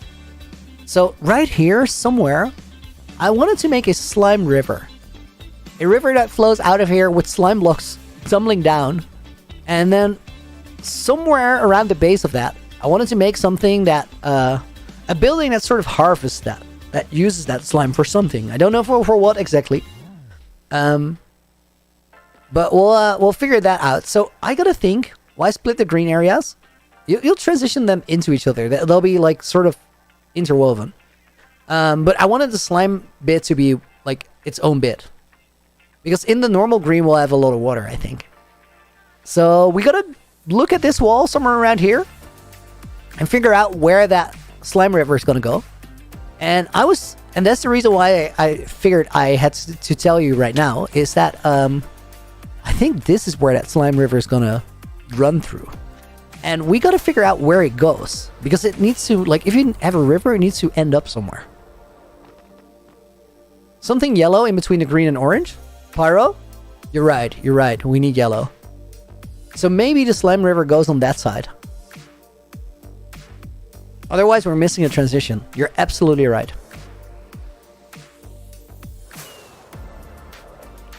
So right here, somewhere, I wanted to make a slime river. A river that flows out of here with slime blocks tumbling down. And then somewhere around the base of that, I wanted to make something that, a building that sort of harvests that uses that slime for something. I don't know for what exactly. But we'll figure that out. So I gotta think, why split the green areas? You'll transition them into each other. They'll be like sort of interwoven. But I wanted the slime bit to be like its own bit. Because in the normal green we'll have a lot of water, I think. So we gotta look at this wall somewhere around here and figure out where that slime river is gonna go. And that's the reason why I figured I had to tell you right now, is that I think this is where that slime river is gonna run through. And we gotta figure out where it goes. Because it needs to, like, if you have a river, it needs to end up somewhere. Something yellow in between the green and orange? Pyro? You're right. We need yellow. So maybe the slime river goes on that side. Otherwise, we're missing a transition. You're absolutely right.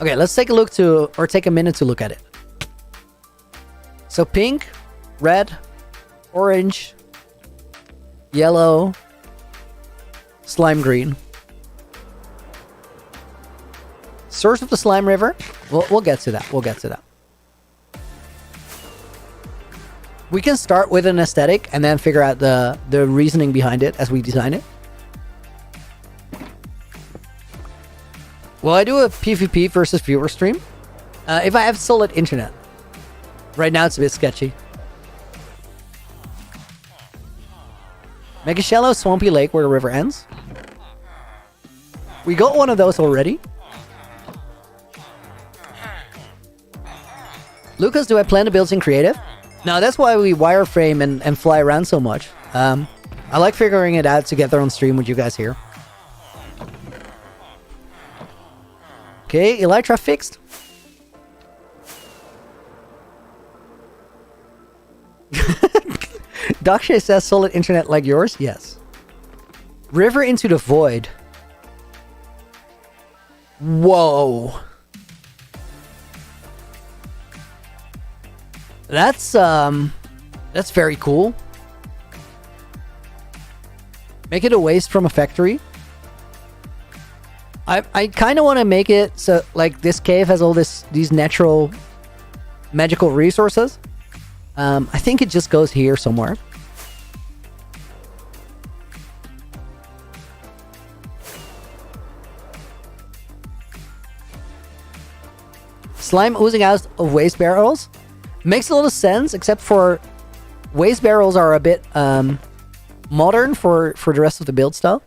Okay, let's take a minute to look at it. So pink, red, orange, yellow, slime green. Source of the slime river. We'll get to that. We can start with an aesthetic and then figure out the reasoning behind it as we design it. Will I do a PvP versus viewer stream? If I have solid internet. Right now it's a bit sketchy. Make a shallow swampy lake where the river ends. We got one of those already. Lucas, do I plan to build in creative? No, that's why we wireframe and fly around so much. I like figuring it out together on stream with you guys here. Okay, Elytra fixed. Dakshay says solid internet like yours? Yes. River into the void. Whoa. That's very cool. Make it a waste from a factory. I kind of want to make it so like this cave has all these natural magical resources. I think it just goes here somewhere. Slime oozing out of waste barrels. Makes a lot of sense, except for waste barrels are a bit modern for the rest of the build style.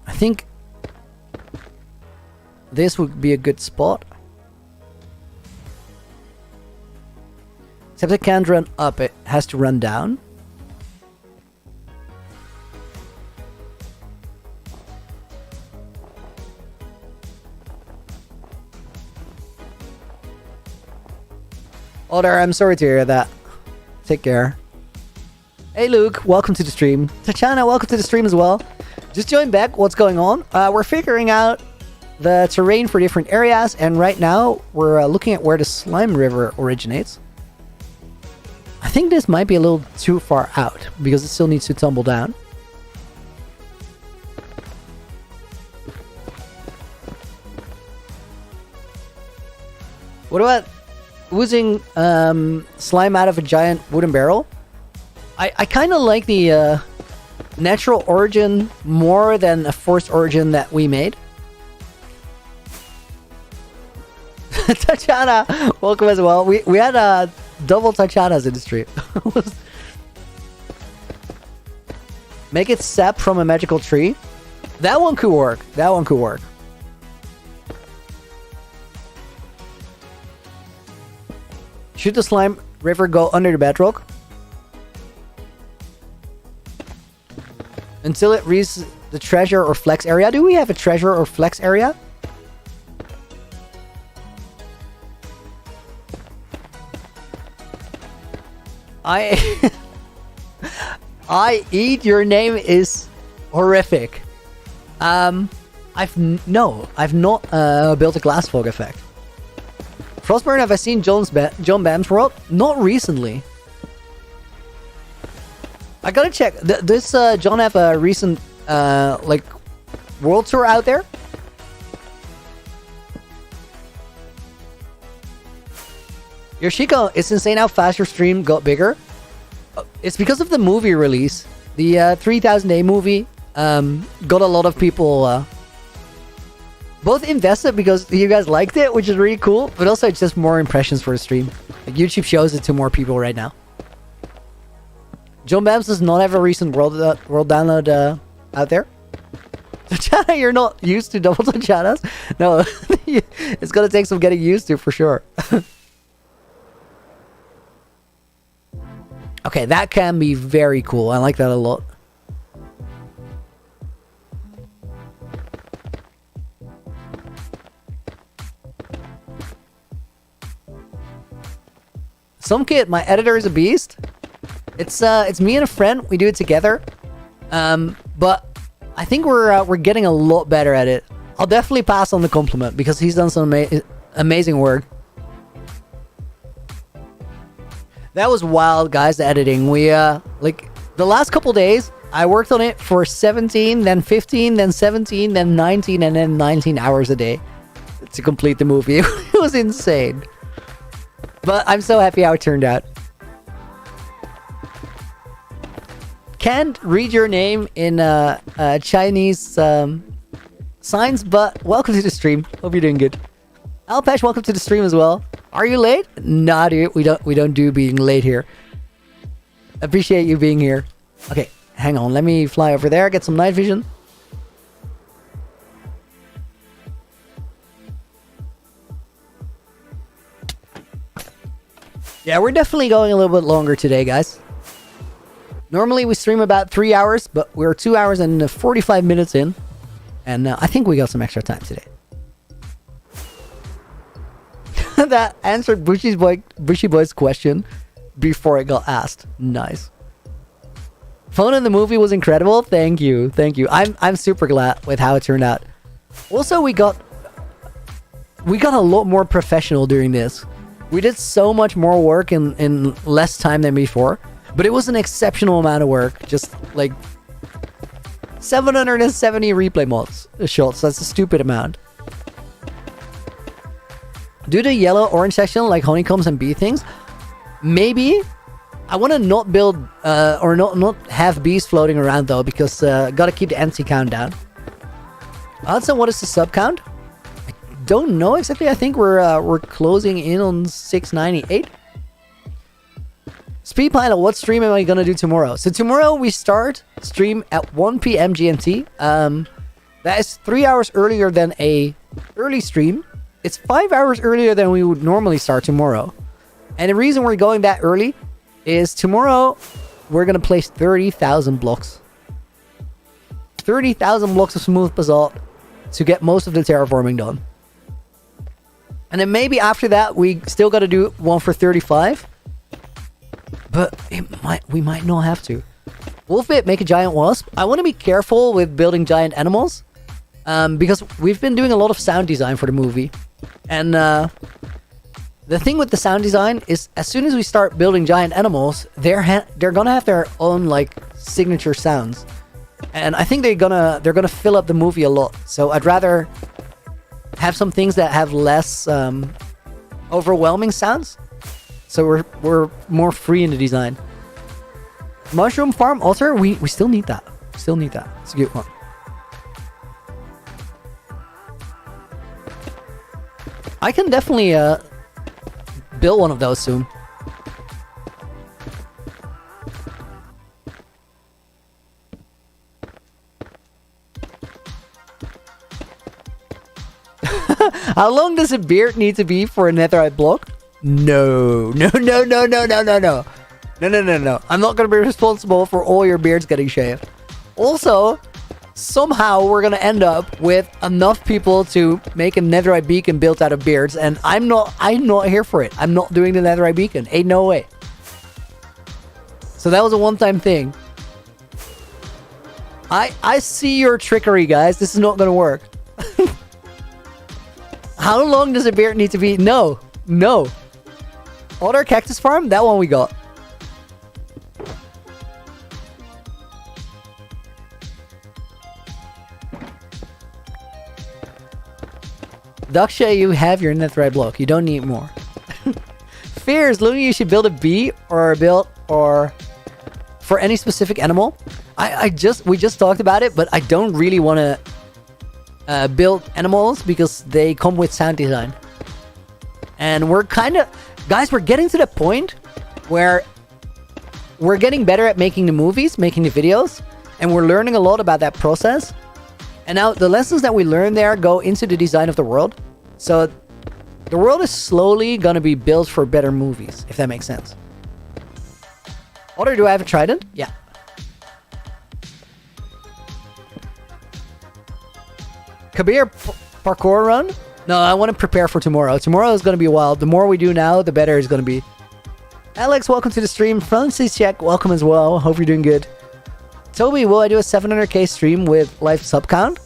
I think this would be a good spot. Except it can't run up, it has to run down. Otter, I'm sorry to hear that. Take care. Hey Luke, welcome to the stream. Tatiana, welcome to the stream as well. Just join back. What's going on? We're figuring out the terrain for different areas, and right now we're looking at where the slime river originates. I think this might be a little too far out because it still needs to tumble down. What about oozing slime out of a giant wooden barrel? I kind of like the natural origin more than a forced origin that we made. Tatiana, welcome as well. We had double Tatianas in the stream. Make it sap from a magical tree. That one could work. Should the slime river go under the bedrock? Until it reaches the treasure or flex area. Do we have a treasure or flex area? I eat your name is horrific. I've not built a glass fog effect. Frostburn, have I seen John Bam's World? Not recently. I gotta check. Does John have a recent like world tour out there? Yoshiko, it's insane how fast your stream got bigger. It's because of the movie release. The 3000 Day movie got a lot of people both invested because you guys liked it, which is really cool, but also it's just more impressions for the stream. Like YouTube shows it to more people right now. John Bams does not have a recent world download out there. Tachana, you're not used to double Tachanas? No, it's gonna take some getting used to for sure. Okay, that can be very cool. I like that a lot. Some kid, my editor is a beast. It's me and a friend. We do it together. But I think we're getting a lot better at it. I'll definitely pass on the compliment because he's done some amazing work. That was wild, guys, the editing. We like the last couple days, I worked on it for 17, then 15, then 17, then 19, and then 19 hours a day to complete the movie. It was insane. But I'm so happy how it turned out. Can't read your name in Chinese signs, but welcome to the stream. Hope you're doing good. Alpesh, welcome to the stream as well. Are you late? Nah, dude, we don't do being late here. Appreciate you being here. Okay, hang on. Let me fly over there, get some night vision. Yeah, we're definitely going a little bit longer today, guys. Normally we stream about 3 hours, but we're 2 hours and 45 minutes in. And I think we got some extra time today. That answered Bushy Boy's question before it got asked. Nice. Phone in the movie was incredible. Thank you. Thank you. I'm super glad with how it turned out. Also, we got a lot more professional doing this. We did so much more work in less time than before. But it was an exceptional amount of work. Just like 770 replay mods shots. That's a stupid amount. Do the yellow orange section like honeycombs and bee things? Maybe. I want to not build or not have bees floating around though, because gotta keep the NC count down. Also, what is the sub count? I don't know exactly. I think we're closing in on 698. Speed Pilot, what stream am I gonna do tomorrow? So tomorrow we start stream at 1 p.m. GMT. That is 3 hours earlier than a early stream. It's 5 hours earlier than we would normally start tomorrow. And the reason we're going that early is tomorrow we're gonna place 30,000 blocks. 30,000 blocks of smooth basalt to get most of the terraforming done. And then maybe after that we still gotta do one for 35. But we might not have to. Wolfbit, make a giant wasp. I want to be careful with building giant animals. Because we've been doing a lot of sound design for the movie. And the thing with the sound design is as soon as we start building giant animals, they're gonna have their own like signature sounds. And I think they're gonna fill up the movie a lot. So I'd rather have some things that have less overwhelming sounds. So we're more free in the design. Mushroom farm altar, we still need that. Still need that. It's a good one. I can definitely build one of those soon. How long does a beard need to be for a netherite block? No. I'm not gonna be responsible for all your beards getting shaved. Also, somehow we're gonna end up with enough people to make a netherite beacon built out of beards, and I'm not here for it. I'm not doing the netherite beacon. Ain't no way. So that was a one-time thing. I see your trickery, guys. This is not gonna work. How long does a beard need to be? No. Other cactus farm? That one we got. Daksha, you have your netherite block. You don't need more. Fears, Looney, you should build a bee or for any specific animal. We just talked about it, but I don't really want to build animals because they come with sound design. And we're guys, we're getting to the point where we're getting better at making the movies, making the videos, and we're learning a lot about that process. And now the lessons that we learn there go into the design of the world. So the world is slowly going to be built for better movies, if that makes sense. Otter, do I have a trident? Yeah. Kabir parkour run? No, I want to prepare for tomorrow. Tomorrow is going to be wild. The more we do now, the better it's going to be. Alex, welcome to the stream. Francis Check, welcome as well. Hope you're doing good. Toby, will I do a 700k stream with live sub count?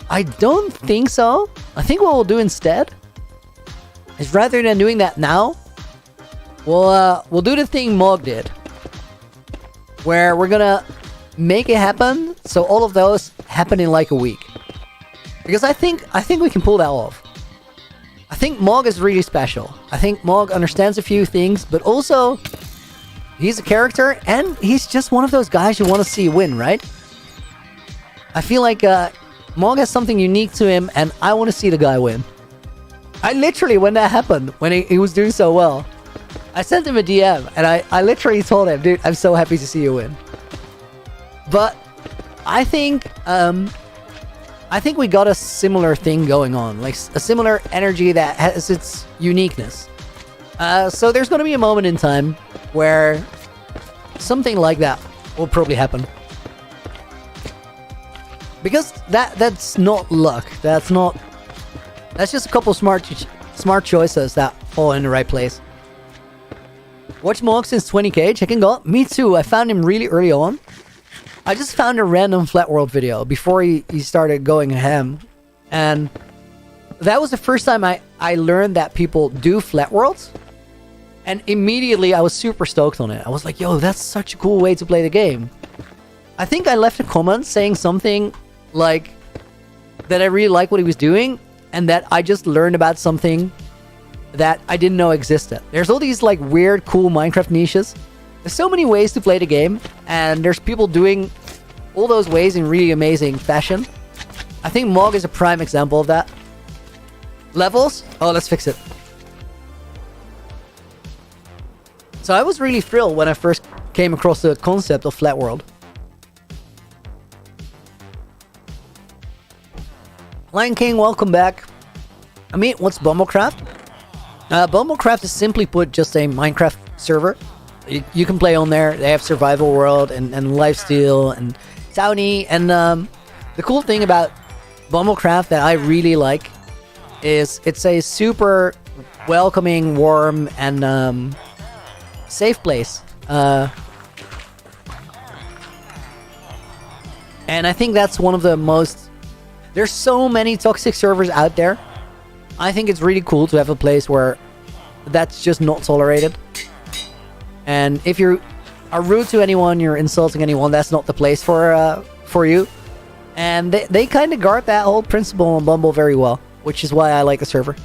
I don't think so. I think what we'll do instead is rather than doing that now, we'll do the thing Mog did, where we're gonna make it happen so all of those happen in like a week. Because I think we can pull that off. I think Mog is really special. I think Mog understands a few things, but also he's a character and he's just one of those guys you want to see win, right? I feel like Mog has something unique to him and I want to see the guy win. I literally, when that happened, when he was doing so well, I sent him a DM and I literally told him, dude, I'm so happy to see you win. But I think we got a similar thing going on, like a similar energy that has its uniqueness. So there's going to be a moment in time where something like that will probably happen. Because that's not luck. That's just a couple smart choices that fall in the right place. Watch Mog since 20k, chicken got. Me too, I found him really early on. I just found a random Flat World video before he started going ham. And that was the first time I learned that people do Flat Worlds. And immediately I was super stoked on it. I was like, yo, that's such a cool way to play the game. I think I left a comment saying something like that I really like what he was doing and that I just learned about something that I didn't know existed. There's all these like weird, cool Minecraft niches. There's so many ways to play the game, and there's people doing all those ways in really amazing fashion. I think Mog is a prime example of that. Levels? Oh, let's fix it. So I was really thrilled when I first came across the concept of Flat World. Lion King, welcome back. I mean, what's Bumblecraft? Bumblecraft is simply put just a Minecraft server. You can play on there. They have survival world and lifesteal and Towny. And the cool thing about Bumblecraft that I really like is it's a super welcoming, warm, and safe place. And I think that's one of the most... There's so many toxic servers out there. I think it's really cool to have a place where that's just not tolerated. And if you are rude to anyone, you're insulting anyone, that's not the place for you. And they kind of guard that whole principle on Bumble very well, which is why I like the server.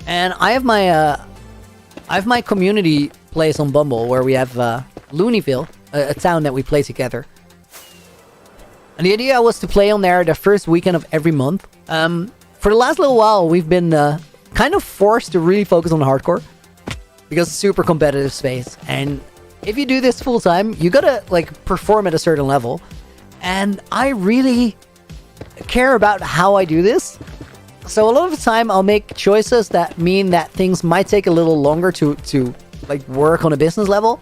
And I have my community place on Bumble where we have Loonyville, a town that we play together. And the idea was to play on there the first weekend of every month. For the last little while, we've been kind of forced to really focus on hardcore because it's super competitive space. And if you do this full time, you gotta like perform at a certain level. And I really care about how I do this. So a lot of the time, I'll make choices that mean that things might take a little longer to like work on a business level.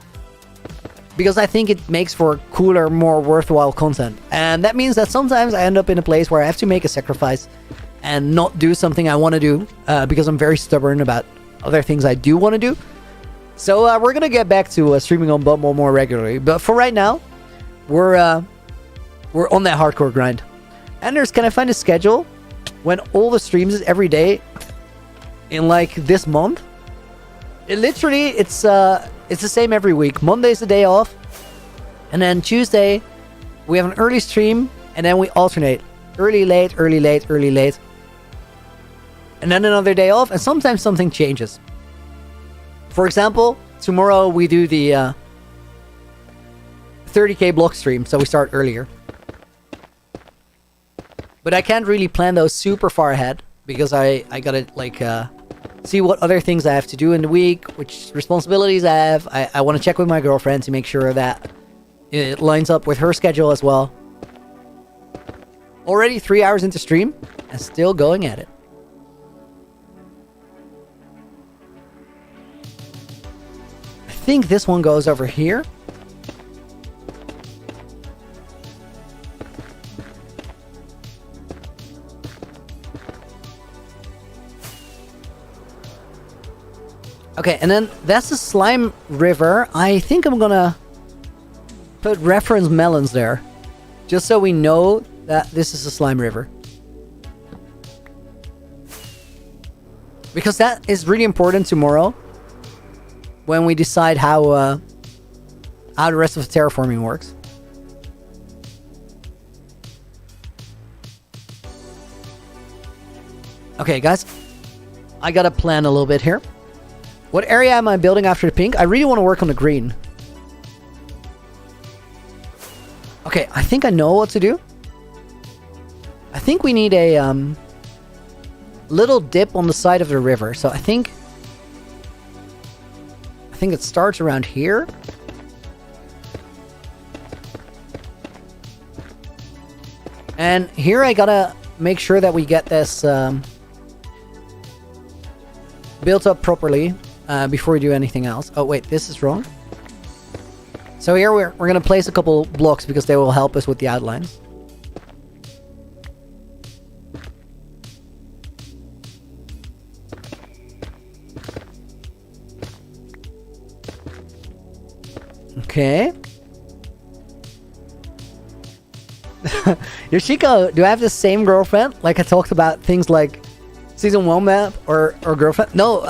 Because I think it makes for cooler, more worthwhile content. And that means that sometimes I end up in a place where I have to make a sacrifice and not do something I want to do because I'm very stubborn about other things I do want to do. So we're going to get back to streaming on Bumble more regularly. But for right now, we're on that hardcore grind. Anders, can I find a schedule when all the streams is every day in like this month? It's it's the same every week. Monday's the day off. And then Tuesday, we have an early stream. And then we alternate. Early, late, early, late, early, late. And then another day off. And sometimes something changes. For example, tomorrow we do the 30k block stream. So we start earlier. But I can't really plan those super far ahead. Because I gotta, like, see what other things I have to do in the week. Which responsibilities I have. I want to check with my girlfriend to make sure that it lines up with her schedule as well. Already 3 hours into stream. And still going at it. I think this one goes over here. Okay, and then that's the slime river. I think I'm gonna put reference melons there. Just so we know that this is a slime river. Because that is really important tomorrow. When we decide how the rest of the terraforming works. Okay, guys. I gotta plan a little bit here. What area am I building after the pink? I really want to work on the green. Okay, I think I know what to do. I think we need a little dip on the side of the river. So I think it starts around here. And here I gotta make sure that we get this built up properly. Before we do anything else. Oh wait, this is wrong. So here we're gonna place a couple blocks because they will help us with the outlines. Okay. Yoshiko, do I have the same girlfriend? Like I talked about things like season 1 map or girlfriend? No,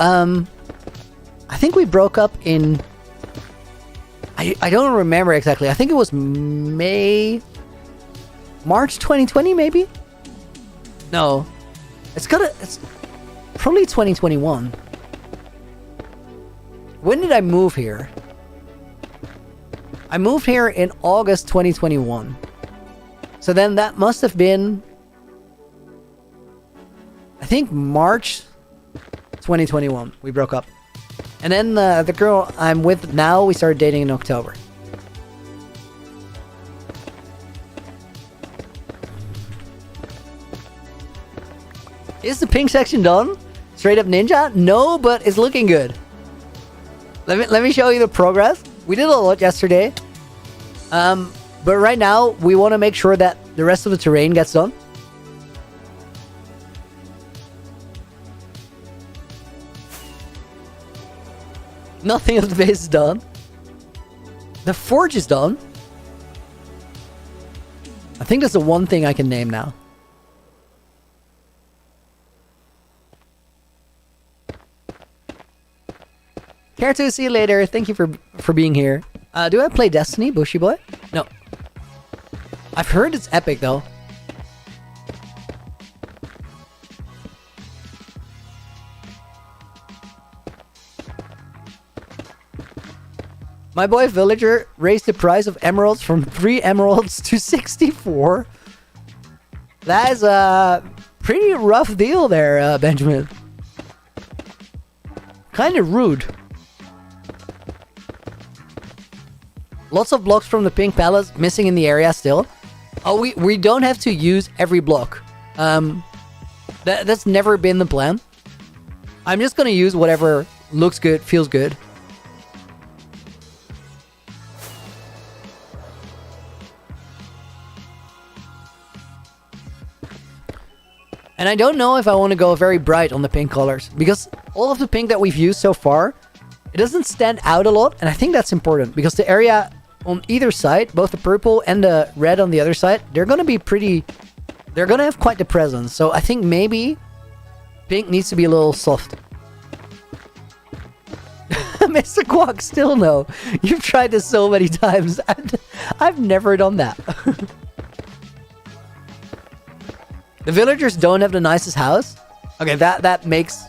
I think we broke up in... I don't remember exactly. I think it was March 2020, maybe? No. It's probably 2021. When did I move here? I moved here in August 2021. So then that must have been... I think March 2021 we broke up. And then the girl I'm with now, we started dating in October. Is the pink section done? Straight up ninja? No, but it's looking good. Let me show you the progress. We did a lot yesterday. But right now, we want to make sure that the rest of the terrain gets done. Nothing of the base is done. The forge is done. I think that's the one thing I can name now. Care to see you later. Thank you for being here. Do I play Destiny, Bushy Boy? No. I've heard it's epic though. My boy Villager raised the price of emeralds from 3 emeralds to 64. That is a pretty rough deal there, Benjamin. Kind of rude. Lots of blocks from the pink palace missing in the area still. Oh, we don't have to use every block. That's never been the plan. I'm just gonna use whatever looks good, feels good. And I don't know if I want to go very bright on the pink colors. Because all of the pink that we've used so far, it doesn't stand out a lot. And I think that's important. Because the area on either side, both the purple and the red on the other side, they're going to be pretty... They're going to have quite the presence. So I think maybe pink needs to be a little soft. Mr. Quack, still no. You've tried this so many times. I've never done that. The villagers don't have the nicest house. Okay, that makes...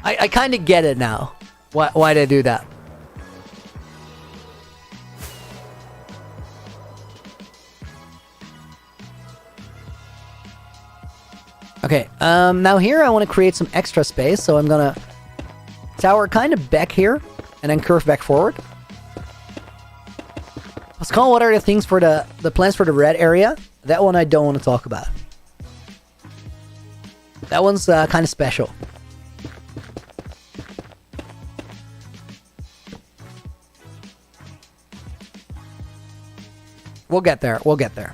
I kind of get it now. Why they do that. Okay, now here I want to create some extra space, so I'm gonna tower kind of back here, and then curve back forward. Pascal, what are the things for the plans for the red area? That one I don't want to talk about. That one's kind of special. We'll get there, we'll get there.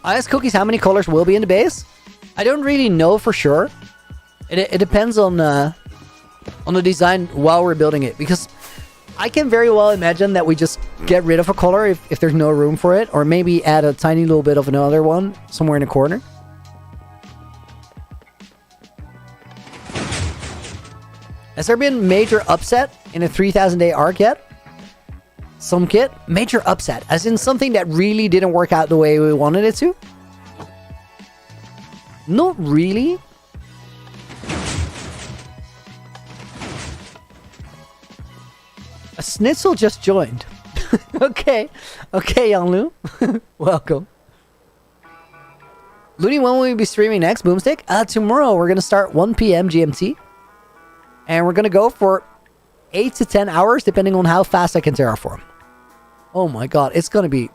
I asked Cookies how many colors will be in the base. I don't really know for sure. It depends on the design while we're building it, because I can very well imagine that we just get rid of a color if there's no room for it, or maybe add a tiny little bit of another one somewhere in the corner. Has there been major upset in a 3000 day arc yet? Some kit? Major upset, as in something that really didn't work out the way we wanted it to? Not really. A Schnitzel just joined. Okay, Yanglu. Welcome. Loony, when will we be streaming next, Boomstick? Tomorrow we're gonna start 1 p.m. GMT. And we're gonna go for 8 to 10 hours, depending on how fast I can terraform. Oh my god, it's gonna be...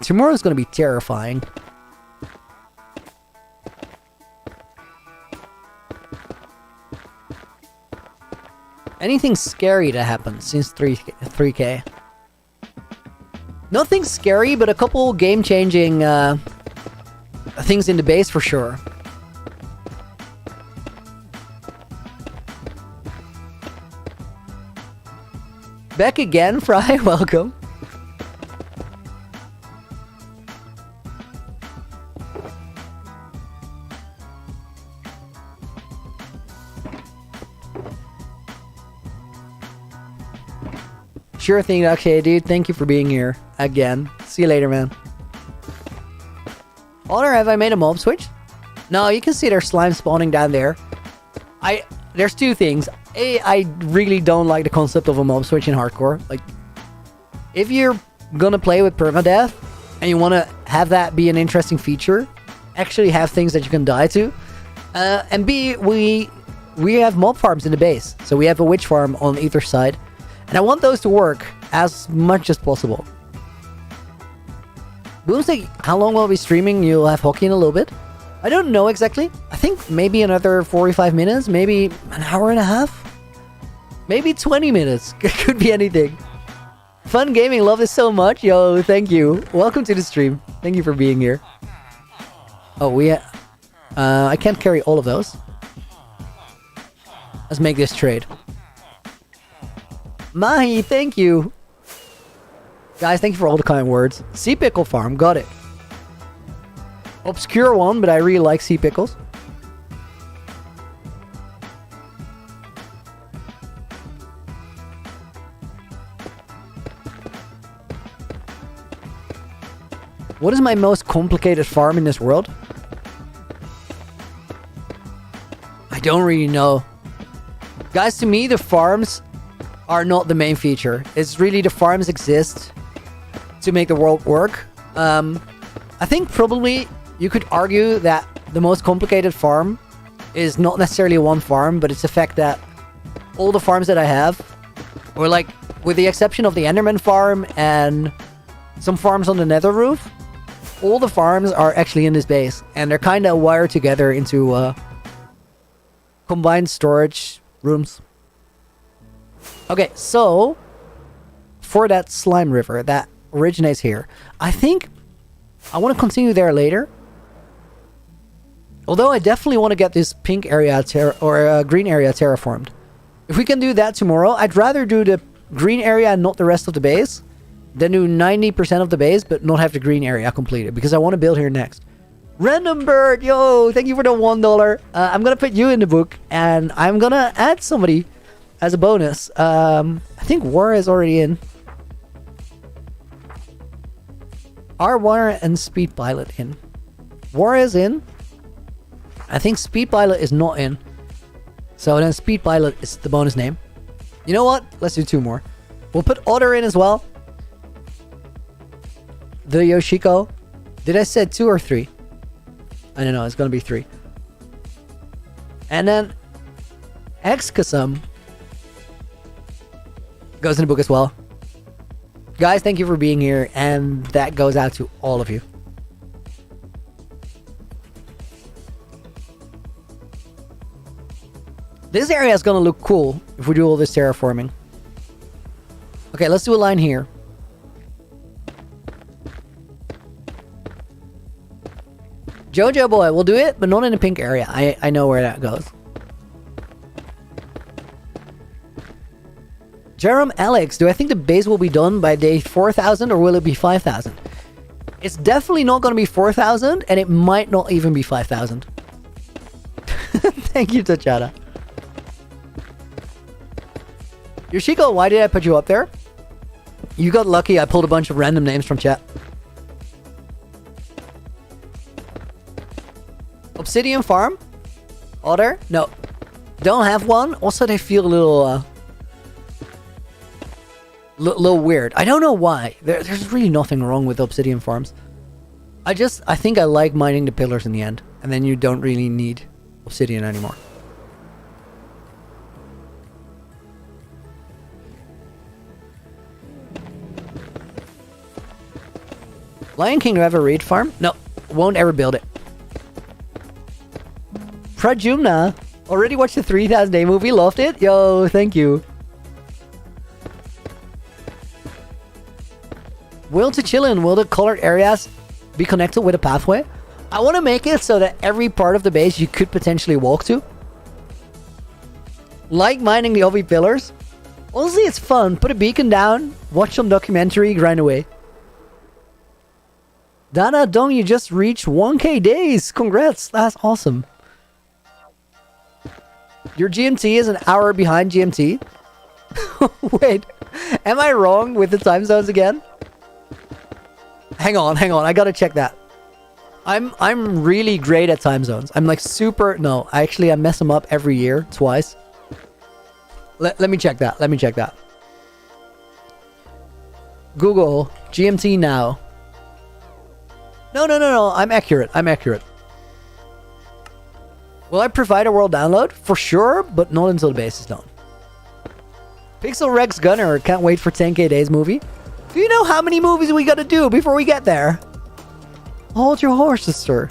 Tomorrow's gonna be terrifying. Anything scary to happen since 3K? Nothing scary, but a couple game-changing things in the base for sure. Back again, Fry. Welcome. Sure thing. Okay, dude. Thank you for being here again. See you later, man. Honor, have I made a mob switch? No, you can see their slime spawning down there. There's two things. A, I really don't like the concept of a mob switch in hardcore. Like, if you're gonna play with permadeath and you want to have that be an interesting feature, actually have things that you can die to. And B, we have mob farms in the base, so we have a witch farm on either side, and I want those to work as much as possible. Boomstick, how long will I be streaming? You'll have hockey in a little bit. I don't know exactly. I think maybe another 45 minutes, maybe an hour and a half, maybe 20 minutes. Could be anything. Fun gaming, love this so much. Yo, thank you. Welcome to the stream. Thank you for being here. Oh, I can't carry all of those. Let's make this trade. Mahi, thank you. Guys, thank you for all the kind words. Sea Pickle Farm, got it. Obscure one, but I really like sea pickles. What is my most complicated farm in this world? I don't really know. Guys, to me, the farms are not the main feature. It's really the farms exist to make the world work. I think probably you could argue that the most complicated farm is not necessarily one farm, but it's the fact that all the farms that I have, or like, with the exception of the Enderman farm and some farms on the Nether roof, all the farms are actually in this base, and they're kind of wired together into combined storage rooms. Okay, so for that slime river that originates here, I think I want to continue there later. Although I definitely want to get this pink area green area terraformed. If we can do that tomorrow, I'd rather do the green area and not the rest of the base, Then do 90% of the base, but not have the green area completed. Because I want to build here next. Random Bird, yo, thank you for the $1. I'm going to put you in the book. And I'm going to add somebody as a bonus. I think War is already in. Are War and Speed Pilot in? War is in. I think Speed Pilot is not in. So then Speed Pilot is the bonus name. You know what? Let's do 2 more. We'll put Otter in as well. The Yoshiko. Did I say 2 or 3? I don't know. It's going to be 3. And then Excusum goes in the book as well. Guys, thank you for being here. And that goes out to all of you. This area is going to look cool if we do all this terraforming. Okay, let's do a line here. Jojo boy, we'll do it, but not in the pink area. I know where that goes. Jerem Alex, do I think the base will be done by day 4,000 or will it be 5,000? It's definitely not going to be 4,000 and it might not even be 5,000. Thank you, Tachada. Yoshiko, why did I put you up there? You got lucky. I pulled a bunch of random names from chat. Obsidian Farm? Otter? No. Don't have one. Also, they feel a little... little weird. I don't know why. There's really nothing wrong with Obsidian Farms. I think I like mining the pillars in the end. And then you don't really need obsidian anymore. Lion King, do I have a raid farm? No. Won't ever build it. Prajumna. Already watched the 3000 Day movie. Loved it. Yo, thank you. Will to chillin', will the colored areas be connected with a pathway? I want to make it so that every part of the base you could potentially walk to. Like mining the obby pillars. Honestly, it's fun. Put a beacon down, watch some documentary, grind away. Dana Dong, you just reached 1k days. Congrats, that's awesome. Your GMT is an hour behind GMT? Wait, am I wrong with the time zones again? Hang on, I gotta check that. I'm really great at time zones. I'm like super... No, I mess them up every year, twice. Let me check that. Google, GMT now. No, I'm accurate. Will I provide a world download? For sure, but not until the base is done. Pixel Rex Gunner, can't wait for 10k days movie. Do you know how many movies we gotta do before we get there? Hold your horses, sir.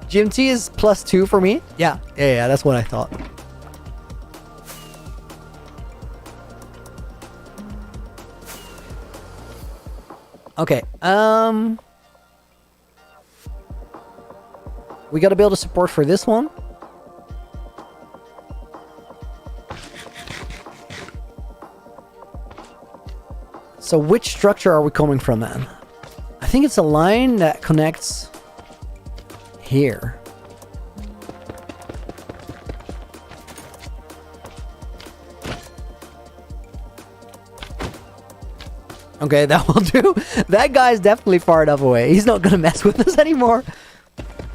GMT is +2 for me? Yeah, that's what I thought. Okay, we gotta build a support for this one. So which structure are we coming from then? I think it's a line that connects here. Okay, that will do. That guy's definitely far enough away. He's not gonna mess with us anymore.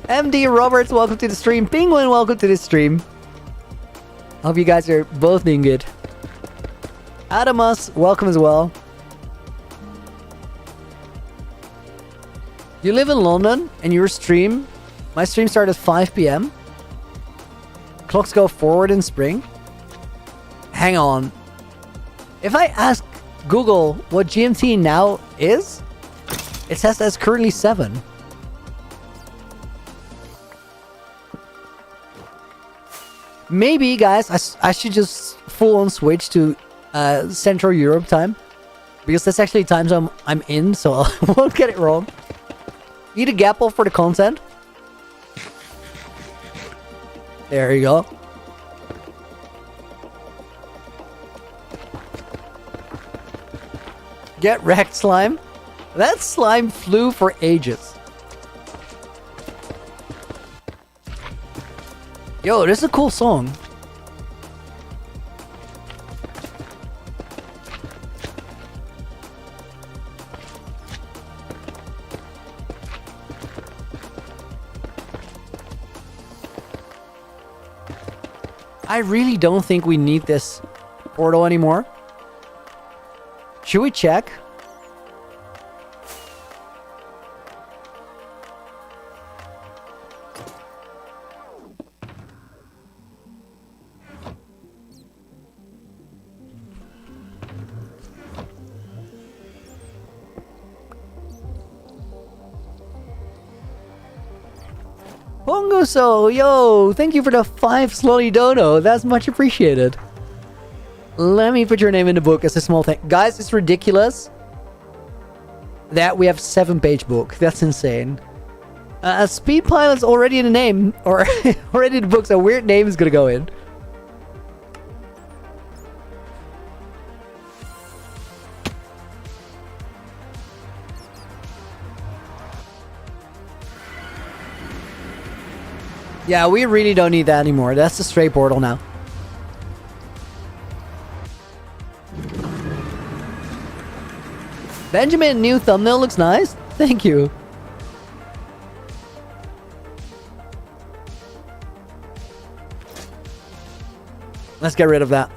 MD Roberts, welcome to the stream. Penguin, welcome to the stream. Hope you guys are both doing good. Adamus, welcome as well. You live in London and your stream, my stream started at 5 p.m. Clocks go forward in spring. Hang on. If I ask Google what GMT now is, it says that's currently 7. Maybe, guys, I should just full on switch to Central Europe time. Because that's actually time zone I'm in, so I won't get it wrong. Eat a gapple for the content. There you go. Get wrecked, slime. That slime flew for ages. Yo, this is a cool song. I really don't think we need this portal anymore. Should we check? Pongoso, yo, thank you for the 5 slowly dono. That's much appreciated. Let me put your name in the book as a small thing. Guys, it's ridiculous that we have 7-page book. That's insane. Speed Pilot's already in the name, or already in the book, so a weird name is gonna go in. Yeah, we really don't need that anymore. That's a straight portal now. Benjamin, new thumbnail looks nice. Thank you. Let's get rid of that.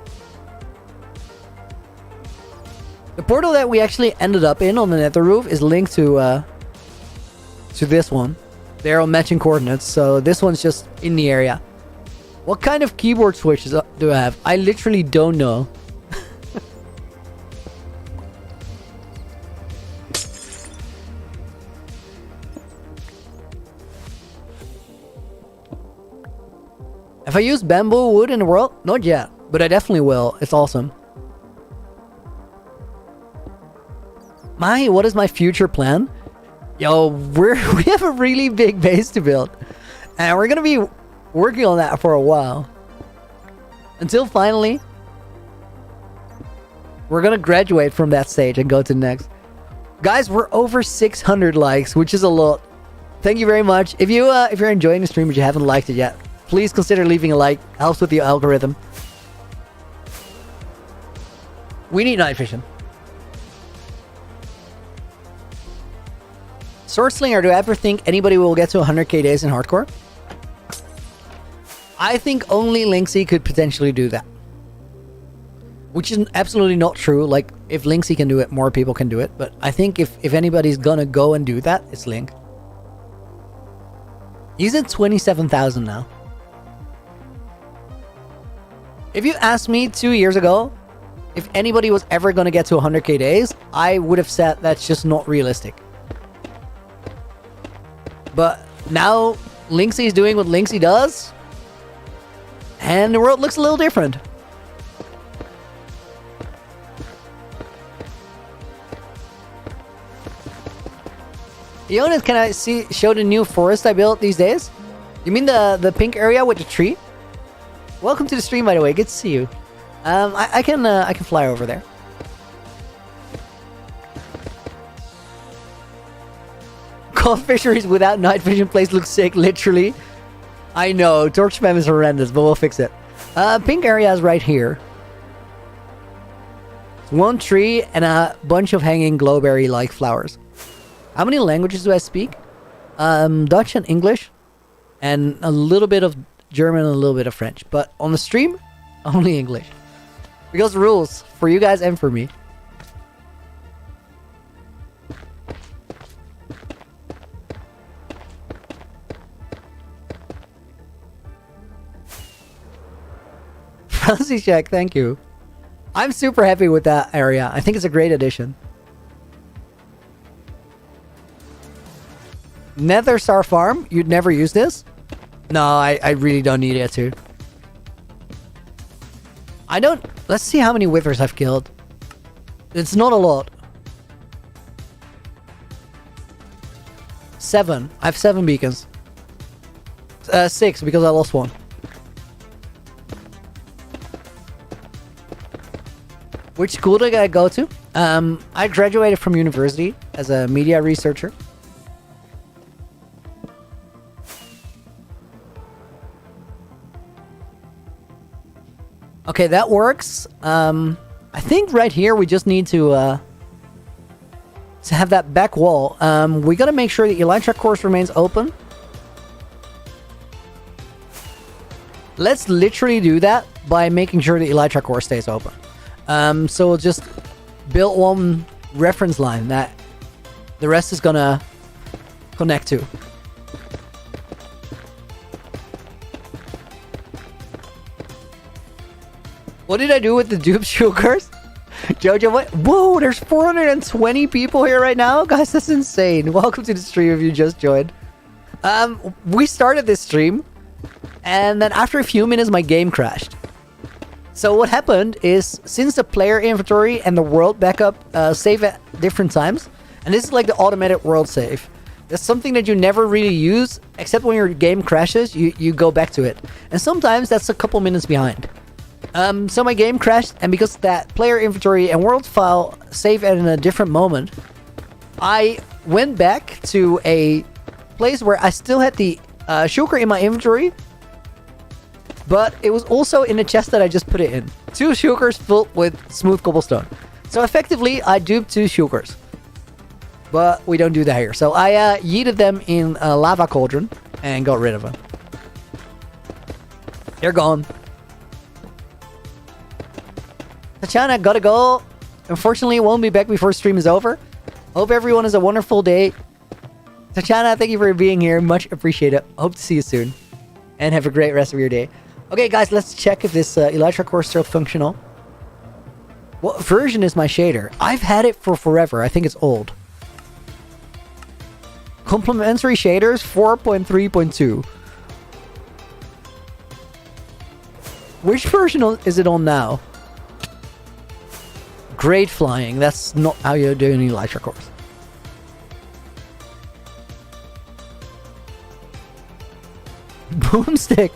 The portal that we actually ended up in on the nether roof is linked to this one. They're on matching coordinates, so this one's just in the area. What kind of keyboard switches do I have? I literally don't know. Have I used bamboo wood in the world? Not yet, but I definitely will. It's awesome. What is my future plan? Yo, we have a really big base to build. And we're gonna be working on that for a while. Until finally, we're gonna graduate from that stage and go to the next. Guys, we're over 600 likes, which is a lot. Thank you very much. If you're enjoying the stream but you haven't liked it yet, please consider leaving a like. Helps with the algorithm. We need night vision. Swordslinger, do I ever think anybody will get to 100k days in hardcore? I think only Linksy could potentially do that. Which is absolutely not true. Like, if Linksy can do it, more people can do it. But I think if anybody's gonna go and do that, it's Link. He's at 27,000 now. If you asked me 2 years ago if anybody was ever gonna get to 100k days, I would have said that's just not realistic. But now, Linksy is doing what Linksy does, and the world looks a little different. Jonas, can I show the new forest I built these days? You mean the pink area with the tree? Welcome to the stream, by the way. Good to see you. I can fly over there. Cod fisheries without night vision place looks sick, literally. I know, torch spam is horrendous, but we'll fix it. Pink area is right here. It's one tree and a bunch of hanging glowberry-like flowers. How many languages do I speak? Dutch and English, and a little bit of German and a little bit of French. But on the stream, only English. Because rules, for you guys and for me. Fancy check, thank you. I'm super happy with that area. I think it's a great addition. Nether Star Farm? You'd never use this? No, I really don't need it to. I don't... Let's see how many withers I've killed. It's not a lot. 7. I have 7 beacons. 6 because I lost one. Which school did I go to? I graduated from university as a media researcher. Okay, that works. I think right here we just need to have that back wall. We gotta make sure the elytra course remains open. Let's literally do that by making sure the elytra course stays open. So we'll just build one reference line that the rest is gonna connect to. What did I do with the dupe sugars? Jojo, what? Whoa, there's 420 people here right now? Guys, that's insane. Welcome to the stream if you just joined. We started this stream, and then after a few minutes, my game crashed. So what happened is, since the player inventory and the world backup save at different times, and this is like the automated world save. That's something that you never really use, except when your game crashes, you go back to it. And sometimes that's a couple minutes behind. So my game crashed, and because that player inventory and world file save at a different moment, I went back to a place where I still had the sugar in my inventory, but it was also in the chest that I just put it in. 2 sugars filled with smooth cobblestone. So effectively, I duped 2 sugars. But we don't do that here. So I yeeted them in a lava cauldron and got rid of them. They're gone. Tatiana, gotta go. Unfortunately, won't be back before stream is over. Hope everyone has a wonderful day. Tatiana, thank you for being here. Much appreciated. Hope to see you soon. And have a great rest of your day. Okay, guys, let's check if this elytra core is still functional. What version is my shader? I've had it for forever. I think it's old. Complementary shaders 4.3.2. Which version is it on now? Great flying. That's not how you do an elytra course. Boomstick.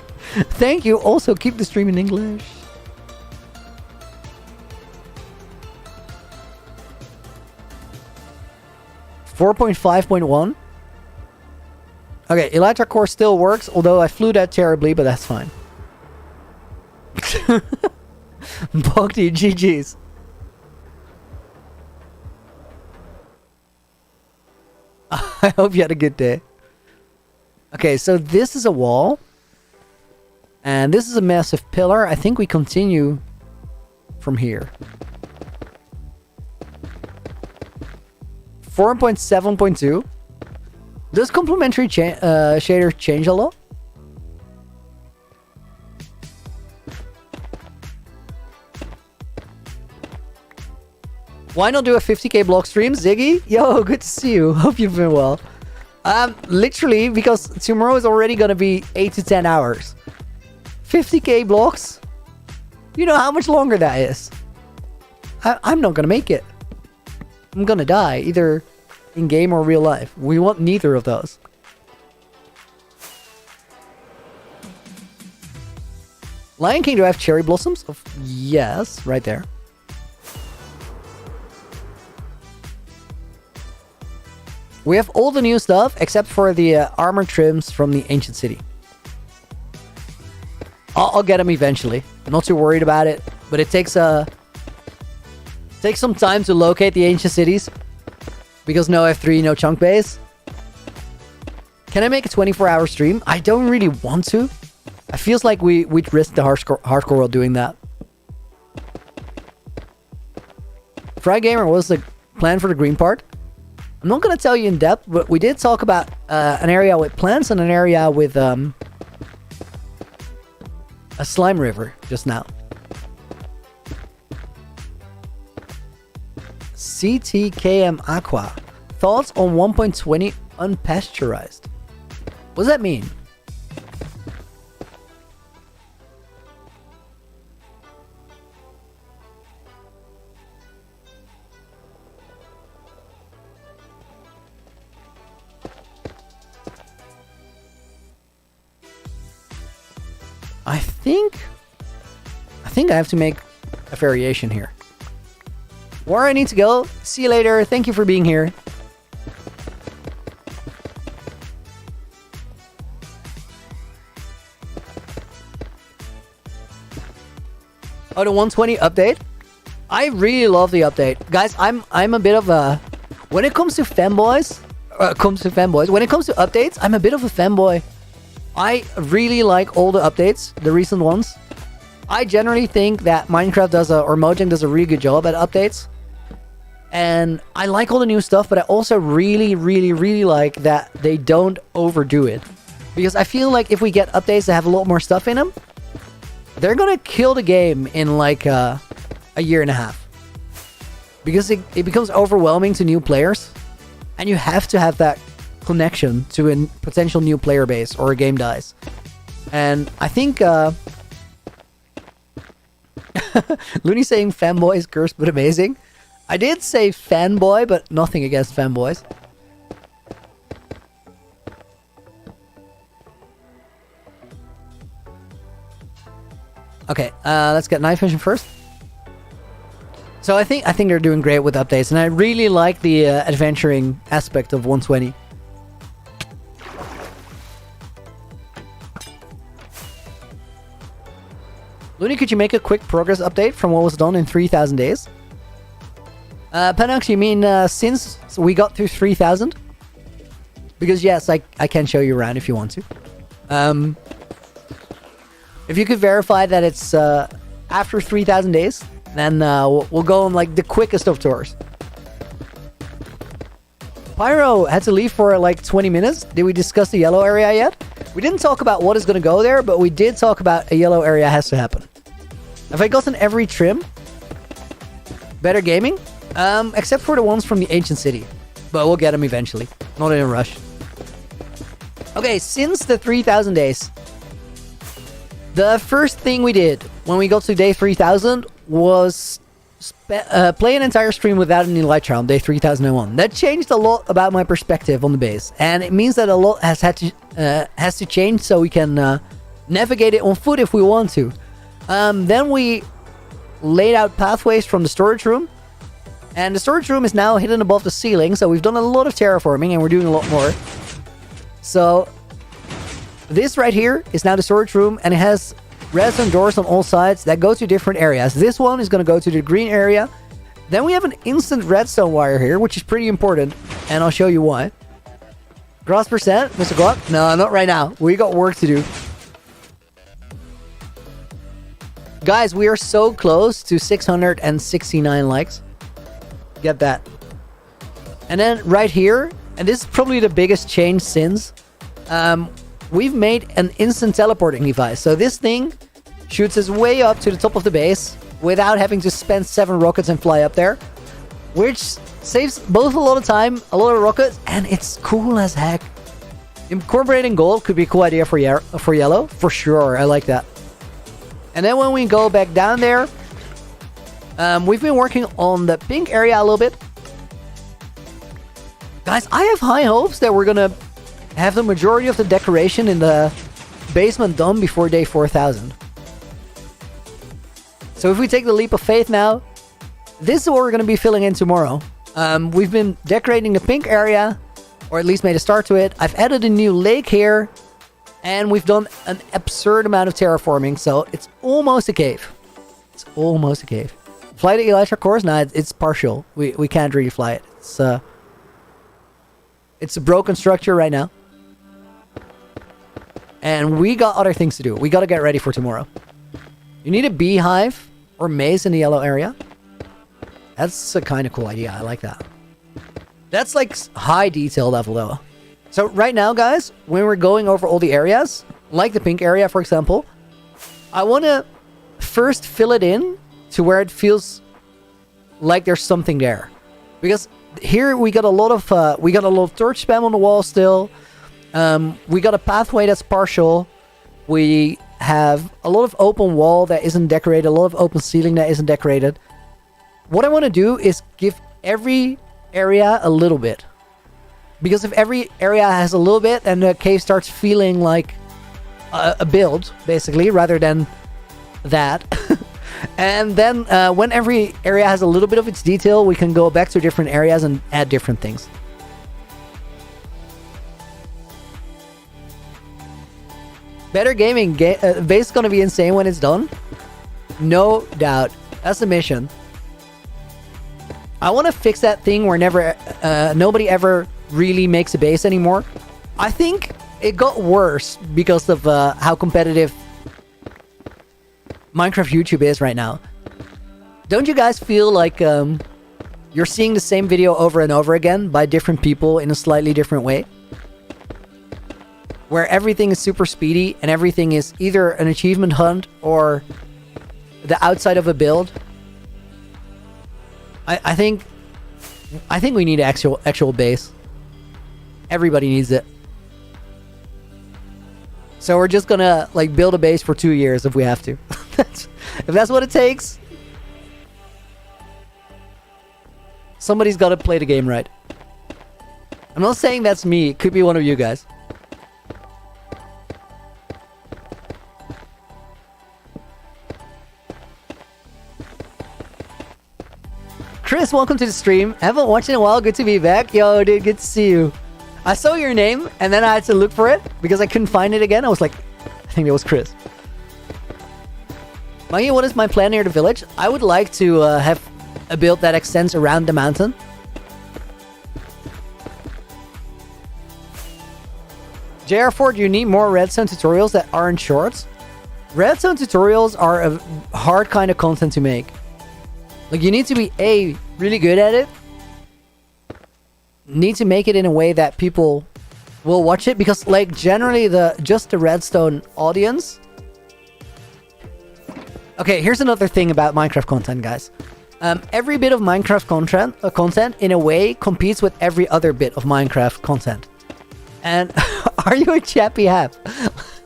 Thank you. Also, keep the stream in English. .5.1. Okay, elytra core still works, although I flew that terribly, but that's fine. Bogdy, GG's. I hope you had a good day. Okay, so this is a wall. And this is a massive pillar. I think we continue from here. 4.7.2. Does complementary shader change a lot? Why not do a 50k block stream, Ziggy? Yo, good to see you. Hope you've been well. Literally, because tomorrow is already gonna be 8 to 10 hours. 50k blocks? You know how much longer that is. I'm not gonna make it. I'm gonna die, either in game or real life. We want neither of those. Lion King, do I have cherry blossoms? Yes, right there. We have all the new stuff except for the armor trims from the ancient city. I'll get them eventually. I'm not too worried about it, but it takes some time to locate the ancient cities because no F3, no chunk base. Can I make a 24-hour stream? I don't really want to. I feels like we'd risk the hardcore world doing that. Fry Gamer, what was the plan for the green part? I'm not going to tell you in depth, but we did talk about an area with plants and an area with a slime river just now. CTKM Aqua. Thoughts on 1.20 unpasteurized? What does that mean? I think I have to make a variation here. Where I need to go. See you later. Thank you for being here. Oh, the 120 update? I really love the update. Guys, I'm a bit of a... When it comes to fanboys... when it comes to updates, I'm a bit of a fanboy. I really like all the updates, the recent ones. I generally think that Minecraft or Mojang does a really good job at updates. And I like all the new stuff, but I also really, really, really like that they don't overdo it. Because I feel like if we get updates that have a lot more stuff in them, they're gonna kill the game in like a year and a half. Because it becomes overwhelming to new players. And you have to have that connection to a potential new player base or a game dies. And I think... Looney saying fanboy is cursed but amazing. I did say fanboy, but nothing against fanboys. Okay, let's get night vision first. So I think they're doing great with updates, and I really like the adventuring aspect of 120. Looney, could you make a quick progress update from what was done in 3,000 days? Panax, you mean since we got through 3,000? Because yes, I can show you around if you want to. If you could verify that it's after 3,000 days, then we'll go on like the quickest of tours. Pyro had to leave for like 20 minutes. Did we discuss the yellow area yet? We didn't talk about what is going to go there, but we did talk about a yellow area has to happen. Have I gotten every trim? Better gaming? Except for the ones from the ancient city. But we'll get them eventually. Not in a rush. Okay, since the 3,000 days. The first thing we did when we got to day 3,000 was play an entire stream without any light on day 3001. That changed a lot about my perspective on the base, and it means that a lot has to change so we can navigate it on foot if we want to. Then we laid out pathways from the storage room, and the storage room is now hidden above the ceiling, so we've done a lot of terraforming and we're doing a lot more. So this right here is now the storage room, and it has redstone doors on all sides that go to different areas. This one is going to go to the green area. Then we have an instant redstone wire here, which is pretty important, and I'll show you why. Gross percent, Mr. Glock? No, not right now. We got work to do. Guys, we are so close to 669 likes. Get that. And then right here, and this is probably the biggest change since, we've made an instant teleporting device. So this thing shoots us way up to the top of the base without having to spend 7 rockets and fly up there, which saves both a lot of time, a lot of rockets, and it's cool as heck. Incorporating gold could be a cool idea for yellow, for sure. I like that. And then when we go back down there, we've been working on the pink area a little bit. Guys, I have high hopes that we're gonna have the majority of the decoration in the basement done before day 4,000. So if we take the leap of faith now, this is what we're going to be filling in tomorrow. We've been decorating the pink area, or at least made a start to it. I've added a new lake here, and we've done an absurd amount of terraforming, so it's almost a cave. It's almost a cave. Fly the Elytra course? No, it's partial. We can't really fly it. It's a broken structure right now. And we got other things to do. We got to get ready for tomorrow. You need a beehive or maze in the yellow area. That's a kind of cool idea. I like that. That's like high detail level though. So right now, guys, when we're going over all the areas, like the pink area, for example, I want to first fill it in to where it feels like there's something there. Because here we got a lot of torch spam on the wall still. We got a pathway that's partial. We have a lot of open wall that isn't decorated, a lot of open ceiling that isn't decorated. What I want to do is give every area a little bit. Because if every area has a little bit, then the cave starts feeling like a build, basically, rather than that. And then when every area has a little bit of its detail, we can go back to different areas and add different things. Better gaming. Base is going to be insane when it's done. No doubt. That's the mission. I want to fix that thing where nobody ever really makes a base anymore. I think it got worse because of how competitive Minecraft YouTube is right now. Don't you guys feel like you're seeing the same video over and over again by different people in a slightly different way? Where everything is super speedy and everything is either an achievement hunt or the outside of a build. I think we need actual base. Everybody needs it. So we're just gonna like build a base for 2 years if we have to. If that's what it takes. Somebody's gotta play the game right. I'm not saying that's me. It could be one of you guys. Chris, welcome to the stream. I haven't watched in a while. Good to be back. Yo, dude, good to see you. I saw your name, and then I had to look for it because I couldn't find it again. I was like, I think it was Chris. Maggie, what is my plan near the village? I would like to have a build that extends around the mountain. JR Ford, you need more redstone tutorials that aren't shorts. Redstone tutorials are a hard kind of content to make. Like, you need to be, A, really good at it. Need to make it in a way that people will watch it. Because, like, generally, just the redstone audience... Okay, here's another thing about Minecraft content, guys. Every bit of Minecraft content, in a way, competes with every other bit of Minecraft content. And are you a chappy hap?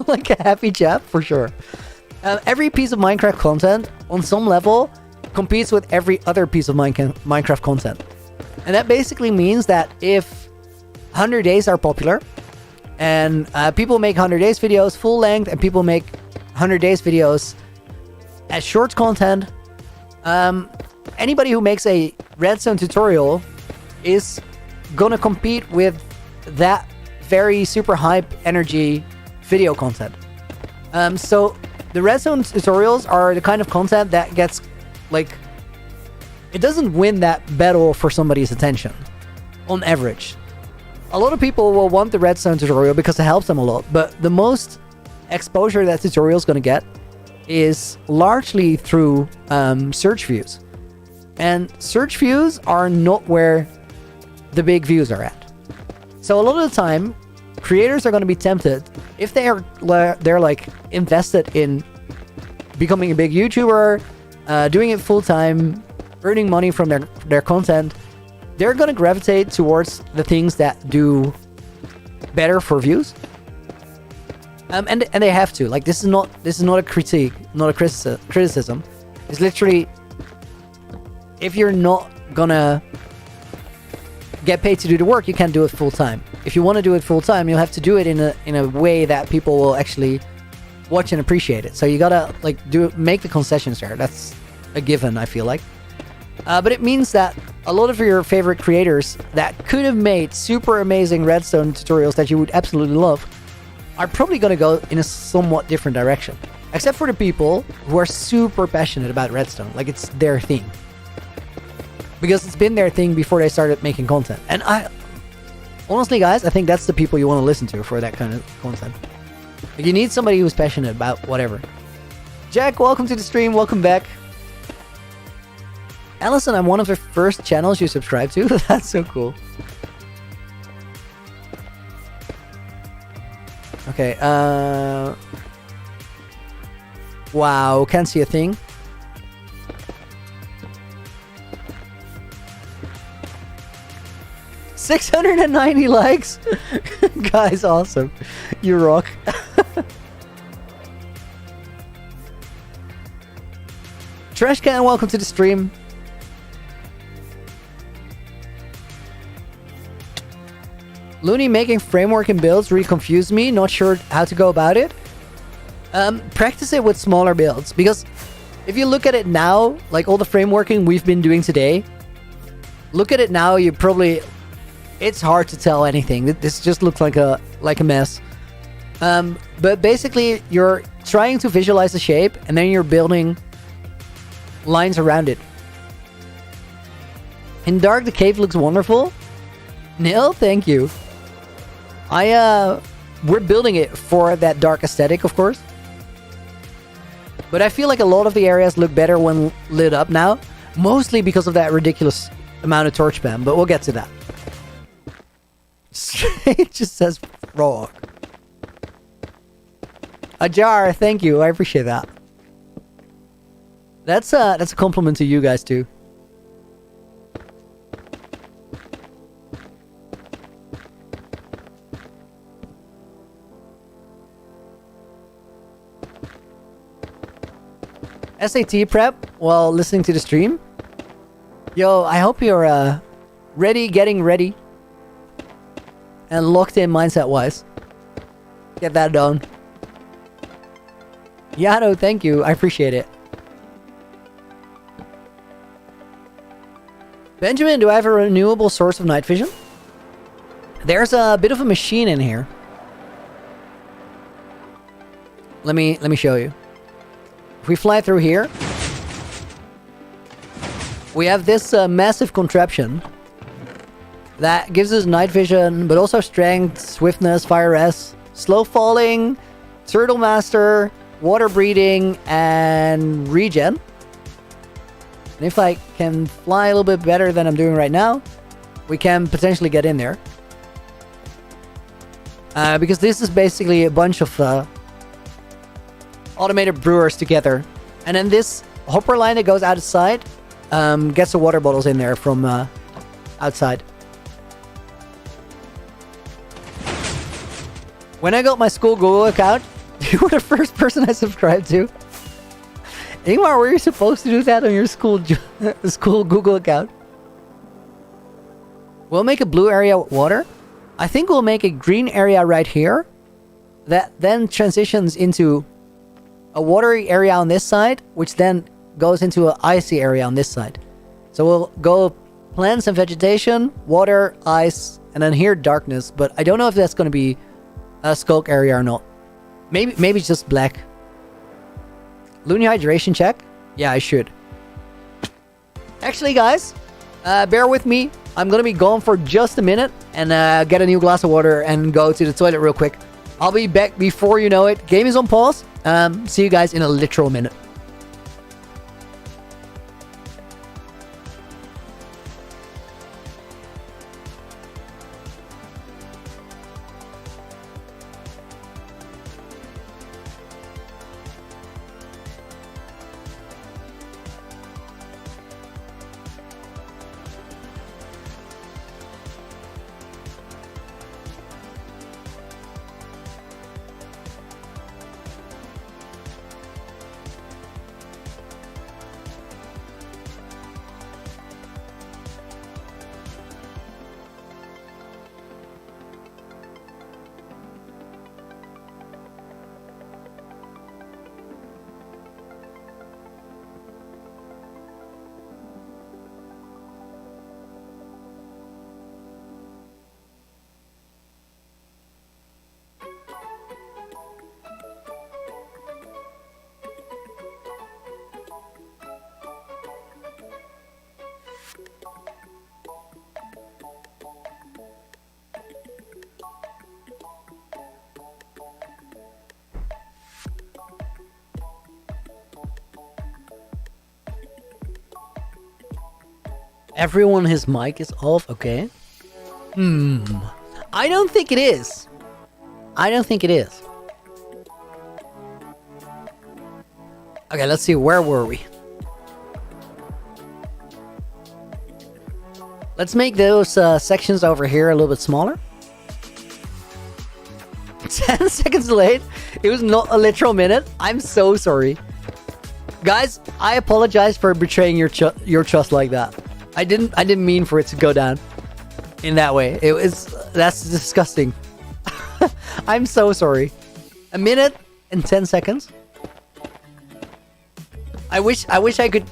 Like a happy chap? For sure. Every piece of Minecraft content, on some level... competes with every other piece of Minecraft content. And that basically means that if 100 days are popular and people make 100 days videos full length and people make 100 days videos as short content, anybody who makes a redstone tutorial is gonna compete with that very super hype energy video content. So the redstone tutorials are the kind of content that gets like, it doesn't win that battle for somebody's attention, on average. A lot of people will want the redstone tutorial because it helps them a lot, but the most exposure that tutorial is going to get is largely through search views. And search views are not where the big views are at. So a lot of the time, creators are going to be tempted, if they're like invested in becoming a big YouTuber, doing it full-time, earning money from their content, they're going to gravitate towards the things that do better for views. And they have to. Like, this is not a critique, not a criticism. It's literally, if you're not gonna get paid to do the work, you can't do it full-time. If you want to do it full-time, you'll have to do it in a way that people will actually watch and appreciate it. So you gotta like make the concessions there. That's a given, I feel like. But it means that a lot of your favorite creators that could have made super amazing redstone tutorials that you would absolutely love are probably gonna go in a somewhat different direction. Except for the people who are super passionate about redstone, like it's their thing. Because it's been their thing before they started making content. And honestly, guys, I think that's the people you want to listen to for that kind of content. Like, you need somebody who's passionate about whatever. Jack, welcome to the stream. Welcome back. Allison, I'm one of the first channels you subscribe to. That's so cool. Okay, wow, can't see a thing. $690 likes? Guys, awesome. You rock. Trashcan, welcome to the stream. Loony making framework and builds really confused me. Not sure how to go about it. Practice it with smaller builds, because if you look at it now, like all the frameworking we've been doing today, look at it now, you probably... It's hard to tell anything. This just looks like a mess. But basically, you're trying to visualize the shape, and then you're building lines around it. In dark, the cave looks wonderful. Neil, thank you. We're building it for that dark aesthetic, of course. But I feel like a lot of the areas look better when lit up now. Mostly because of that ridiculous amount of torch spam, but we'll get to that. It just says frog. Ajar, thank you. I appreciate that. That's a compliment to you guys too. SAT prep while listening to the stream. Yo, I hope you're getting ready. And locked in mindset-wise. Get that done. Yano, thank you. I appreciate it. Benjamin, do I have a renewable source of night vision? There's a bit of a machine in here. Let me show you. If we fly through here, we have this massive contraption that gives us night vision, but also strength, swiftness, fire S, slow falling, turtle master, water breathing, and regen. And if I can fly a little bit better than I'm doing right now, we can potentially get in there. Because this is basically a bunch of automated brewers together. And then this hopper line that goes outside gets the water bottles in there from outside. When I got my school Google account, you were the first person I subscribed to. Ingmar, were you supposed to do that on your school Google account? We'll make a blue area with water. I think we'll make a green area right here. That then transitions into a watery area on this side, which then goes into an icy area on this side. So we'll go plants and vegetation, water, ice, and then here darkness. But I don't know if that's going to be a skulk area or not. Maybe it's just black. Loony hydration check? Yeah, I should. Actually, guys, bear with me. I'm gonna be gone for just a minute and get a new glass of water and go to the toilet real quick. I'll be back before you know it. Game is on pause. See you guys in a literal minute. Everyone, his mic is off. Okay. I don't think it is. Okay, let's see. Where were we? Let's make those sections over here a little bit smaller. 10 seconds delayed. It was not a literal minute. I'm so sorry. Guys, I apologize for betraying your trust like that. I didn't mean for it to go down in that way. That's disgusting. I'm so sorry. A minute and 10 seconds. I wish I could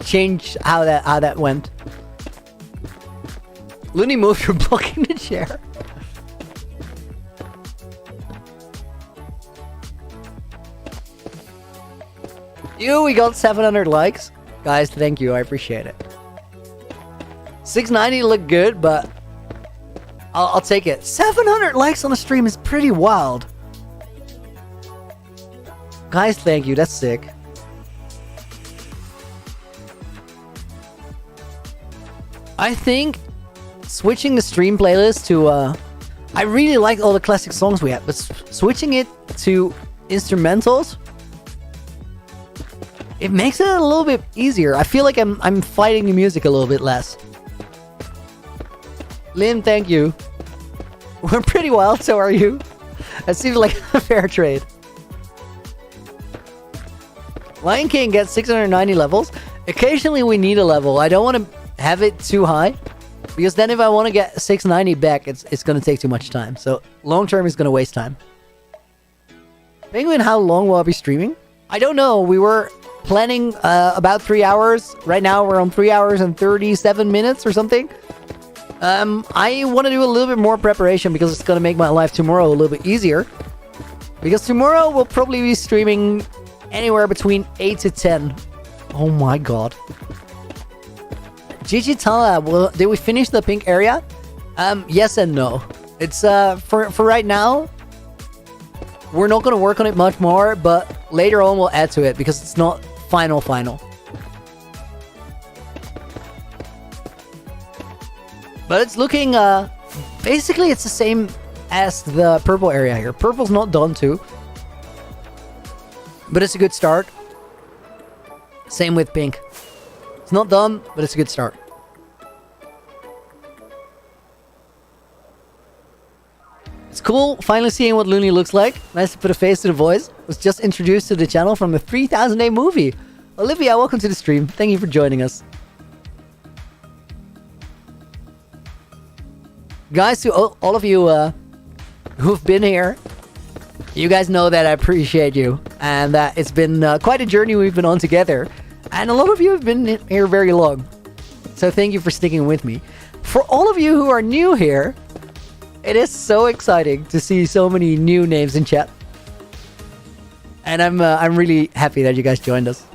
change how that went. Loony, move, you're blocking the chair. We got 700 likes. Guys, thank you. I appreciate it. 690 looked good, but I'll take it. 700 likes on the stream is pretty wild. Guys, thank you. That's sick. I think switching the stream playlist to... I really like all the classic songs we have, but switching it to instrumentals... It makes it a little bit easier. I feel like I'm fighting the music a little bit less. Lim, thank you. We're pretty wild, so are you. That seems like a fair trade. Lion King gets 690 levels. Occasionally we need a level. I don't want to have it too high, because then if I want to get 690 back, it's going to take too much time. So long term is going to waste time. Penguin, how long will I be streaming? I don't know. We were planning about 3 hours. Right now we're on 3 hours and 37 minutes or something. I want to do a little bit more preparation because it's going to make my life tomorrow a little bit easier. Because tomorrow we'll probably be streaming anywhere between 8 to 10. Oh my god. Gigi Tala, did we finish the pink area? Yes and no. It's for right now, we're not going to work on it much more, but later on we'll add to it because it's not final. But it's looking, basically it's the same as the purple area here. Purple's not done too, but it's a good start. Same with pink. It's not done, but it's a good start. It's cool finally seeing what Loony looks like. Nice to put a face to the voice. Was just introduced to the channel from the 3000 Day movie. Olivia, welcome to the stream. Thank you for joining us. Guys, to all of you who've been here, you guys know that I appreciate you. And that it's been quite a journey we've been on together. And a lot of you have been here very long. So thank you for sticking with me. For all of you who are new here, it is so exciting to see so many new names in chat. And I'm really happy that you guys joined us.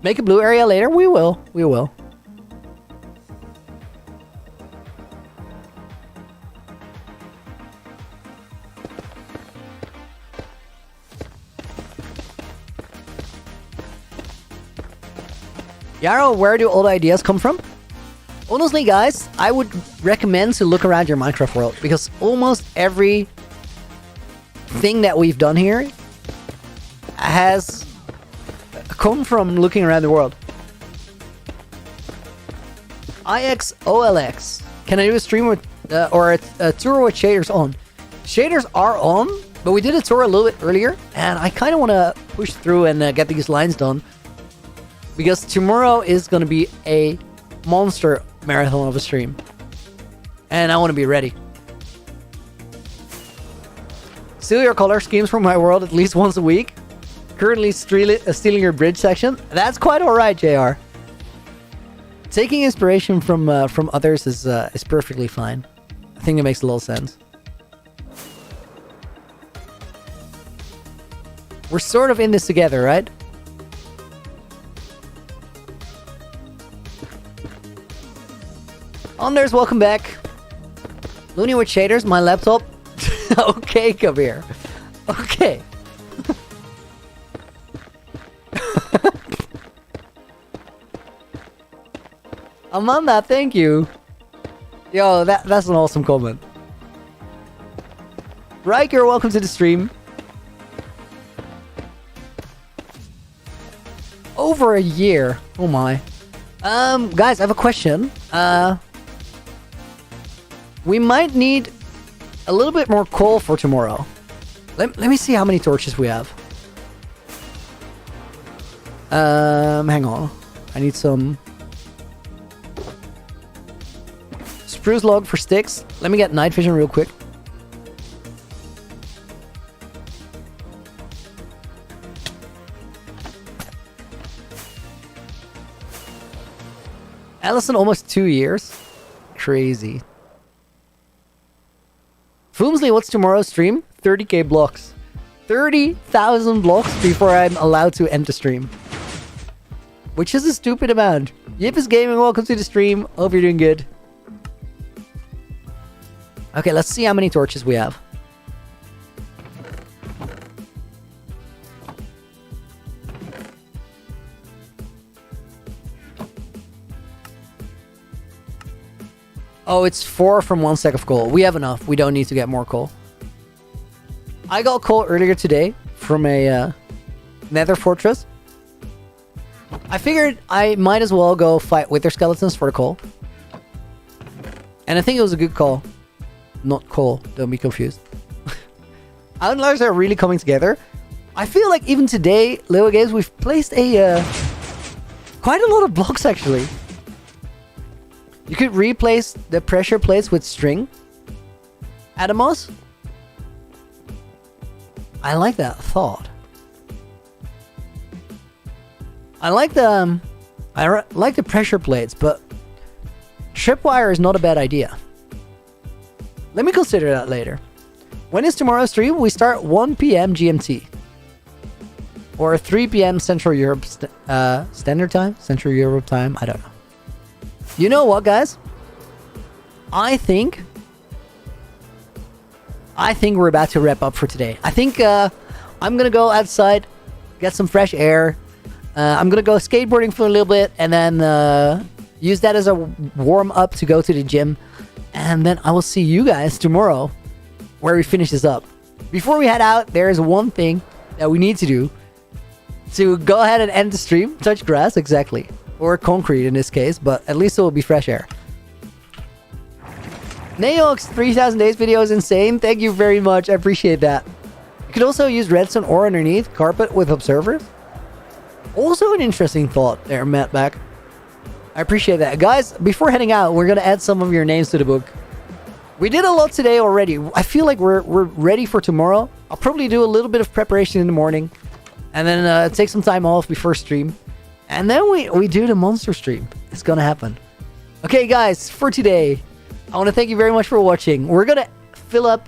Make a blue area later? We will. Yarrow, where do all the ideas come from? Honestly, guys, I would recommend to look around your Minecraft world, because almost every thing that we've done here has come from looking around the world. IXOLX. Can I do a stream with, or a tour with shaders on? Shaders are on, but we did a tour a little bit earlier, and I kind of want to push through and get these lines done, because tomorrow is going to be a monster marathon of a stream, and I want to be ready. Steal your color schemes from my world at least once a week. Currently stealing your bridge section. That's quite alright, JR. Taking inspiration from others is perfectly fine. I think it makes a little sense. We're sort of in this together, right? Anders, welcome back. Loony with shaders, my laptop. Okay, come here. Okay. Amanda, thank you. Yo, that's an awesome comment. Riker, welcome to the stream. Over a year. Oh my. Guys, I have a question. We might need a little bit more coal for tomorrow. Let me see how many torches we have. Hang on. I need some spruce log for sticks. Let me get night vision real quick. Allison, almost 2 years. Crazy. Foomsley, what's tomorrow's stream? 30k blocks. 30,000 blocks before I'm allowed to end the stream. Which is a stupid amount. Yippus Gaming, welcome to the stream. Hope you're doing good. Okay, let's see how many torches we have. Oh, it's 4 from 1 stack of coal. We have enough. We don't need to get more coal. I got coal earlier today from a nether fortress. I figured I might as well go fight wither skeletons for the coal. And I think it was a good call. Not coal, don't be confused. Outliers are really coming together. I feel like even today, Leo Games, we've placed a quite a lot of blocks actually. You could replace the pressure plates with string. Adamos? I like that thought. I like the pressure plates, but tripwire is not a bad idea. Let me consider that later. When is tomorrow's stream? We start 1 p.m. GMT. Or 3 p.m. Central Europe Standard Time? Central Europe Time? I don't know. You know what, guys? I think we're about to wrap up for today. I think I'm gonna go outside, get some fresh air. I'm gonna go skateboarding for a little bit, and then use that as a warm up to go to the gym. And then I will see you guys tomorrow, where we finish this up. Before we head out, there is one thing that we need to do to go ahead and end the stream. Touch grass, exactly. Or concrete in this case, but at least it will be fresh air. Neox 3000 days video is insane. Thank you very much. I appreciate that. You could also use redstone ore underneath carpet with observers. Also an interesting thought there, Matt back. I appreciate that. Guys, before heading out, we're going to add some of your names to the book. We did a lot today already. I feel like we're ready for tomorrow. I'll probably do a little bit of preparation in the morning. And then take some time off before stream. And then we do the monster stream. It's gonna happen. Okay, guys, for today, I want to thank you very much for watching. We're gonna fill up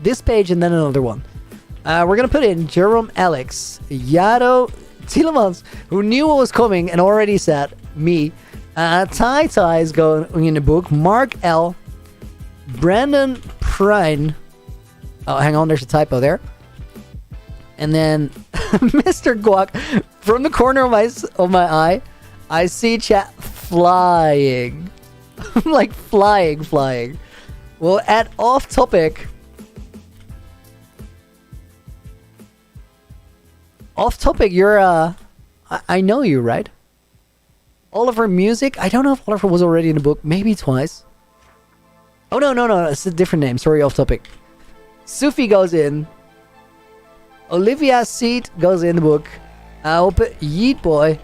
this page and then another one. We're gonna put in Jerome Alex, Yado Tielemans, who knew what was coming and already said, me. Tai is going in the book. Mark L. Brandon Prine. Oh, hang on, there's a typo there. And then Mr. Guac, from the corner of my eye, I see chat flying. Like flying. Well, at off topic. Off topic, you're I know you, right? Oliver Music. I don't know if Oliver was already in the book. Maybe twice. Oh no, it's a different name. Sorry, off topic. Sufi goes in. Olivia Seat goes in the book. I'll put Yeet Boy,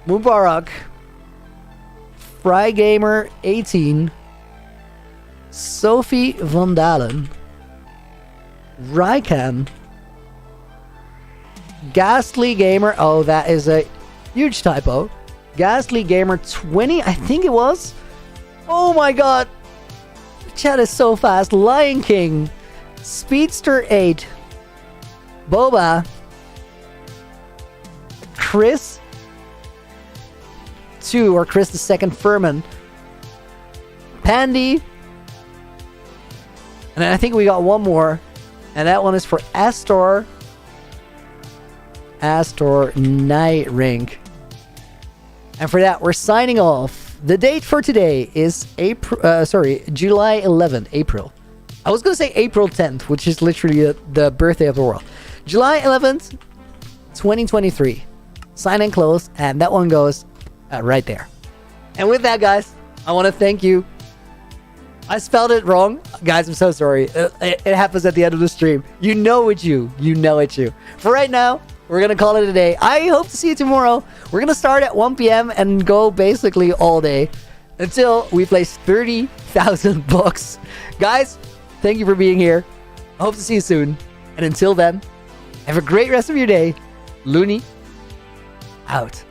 Mubarak, Fry Gamer 18, Sophie Van Dalen, Rykan, Ghastly Gamer. Oh, that is a huge typo. Ghastly Gamer 20, I think it was. Oh my god. Chat is so fast. Lion King, Speedster 8, Boba, Chris 2, or Chris the Second Furman, Pandy, and I think we got one more, and that one is for Astor Night Rink. And for that, we're signing off. The date for today is July 11th, April. I was gonna say April 10th, which is literally the birthday of the world. July 11th, 2023. Sign and close, and that one goes right there. And with that, guys, I want to thank you. I spelled it wrong. Guys, I'm so sorry. It happens at the end of the stream. You know it's you. For right now, we're going to call it a day. I hope to see you tomorrow. We're going to start at 1 p.m. and go basically all day until we place 30,000 bucks. Guys, thank you for being here. I hope to see you soon. And until then, have a great rest of your day. Loony, out.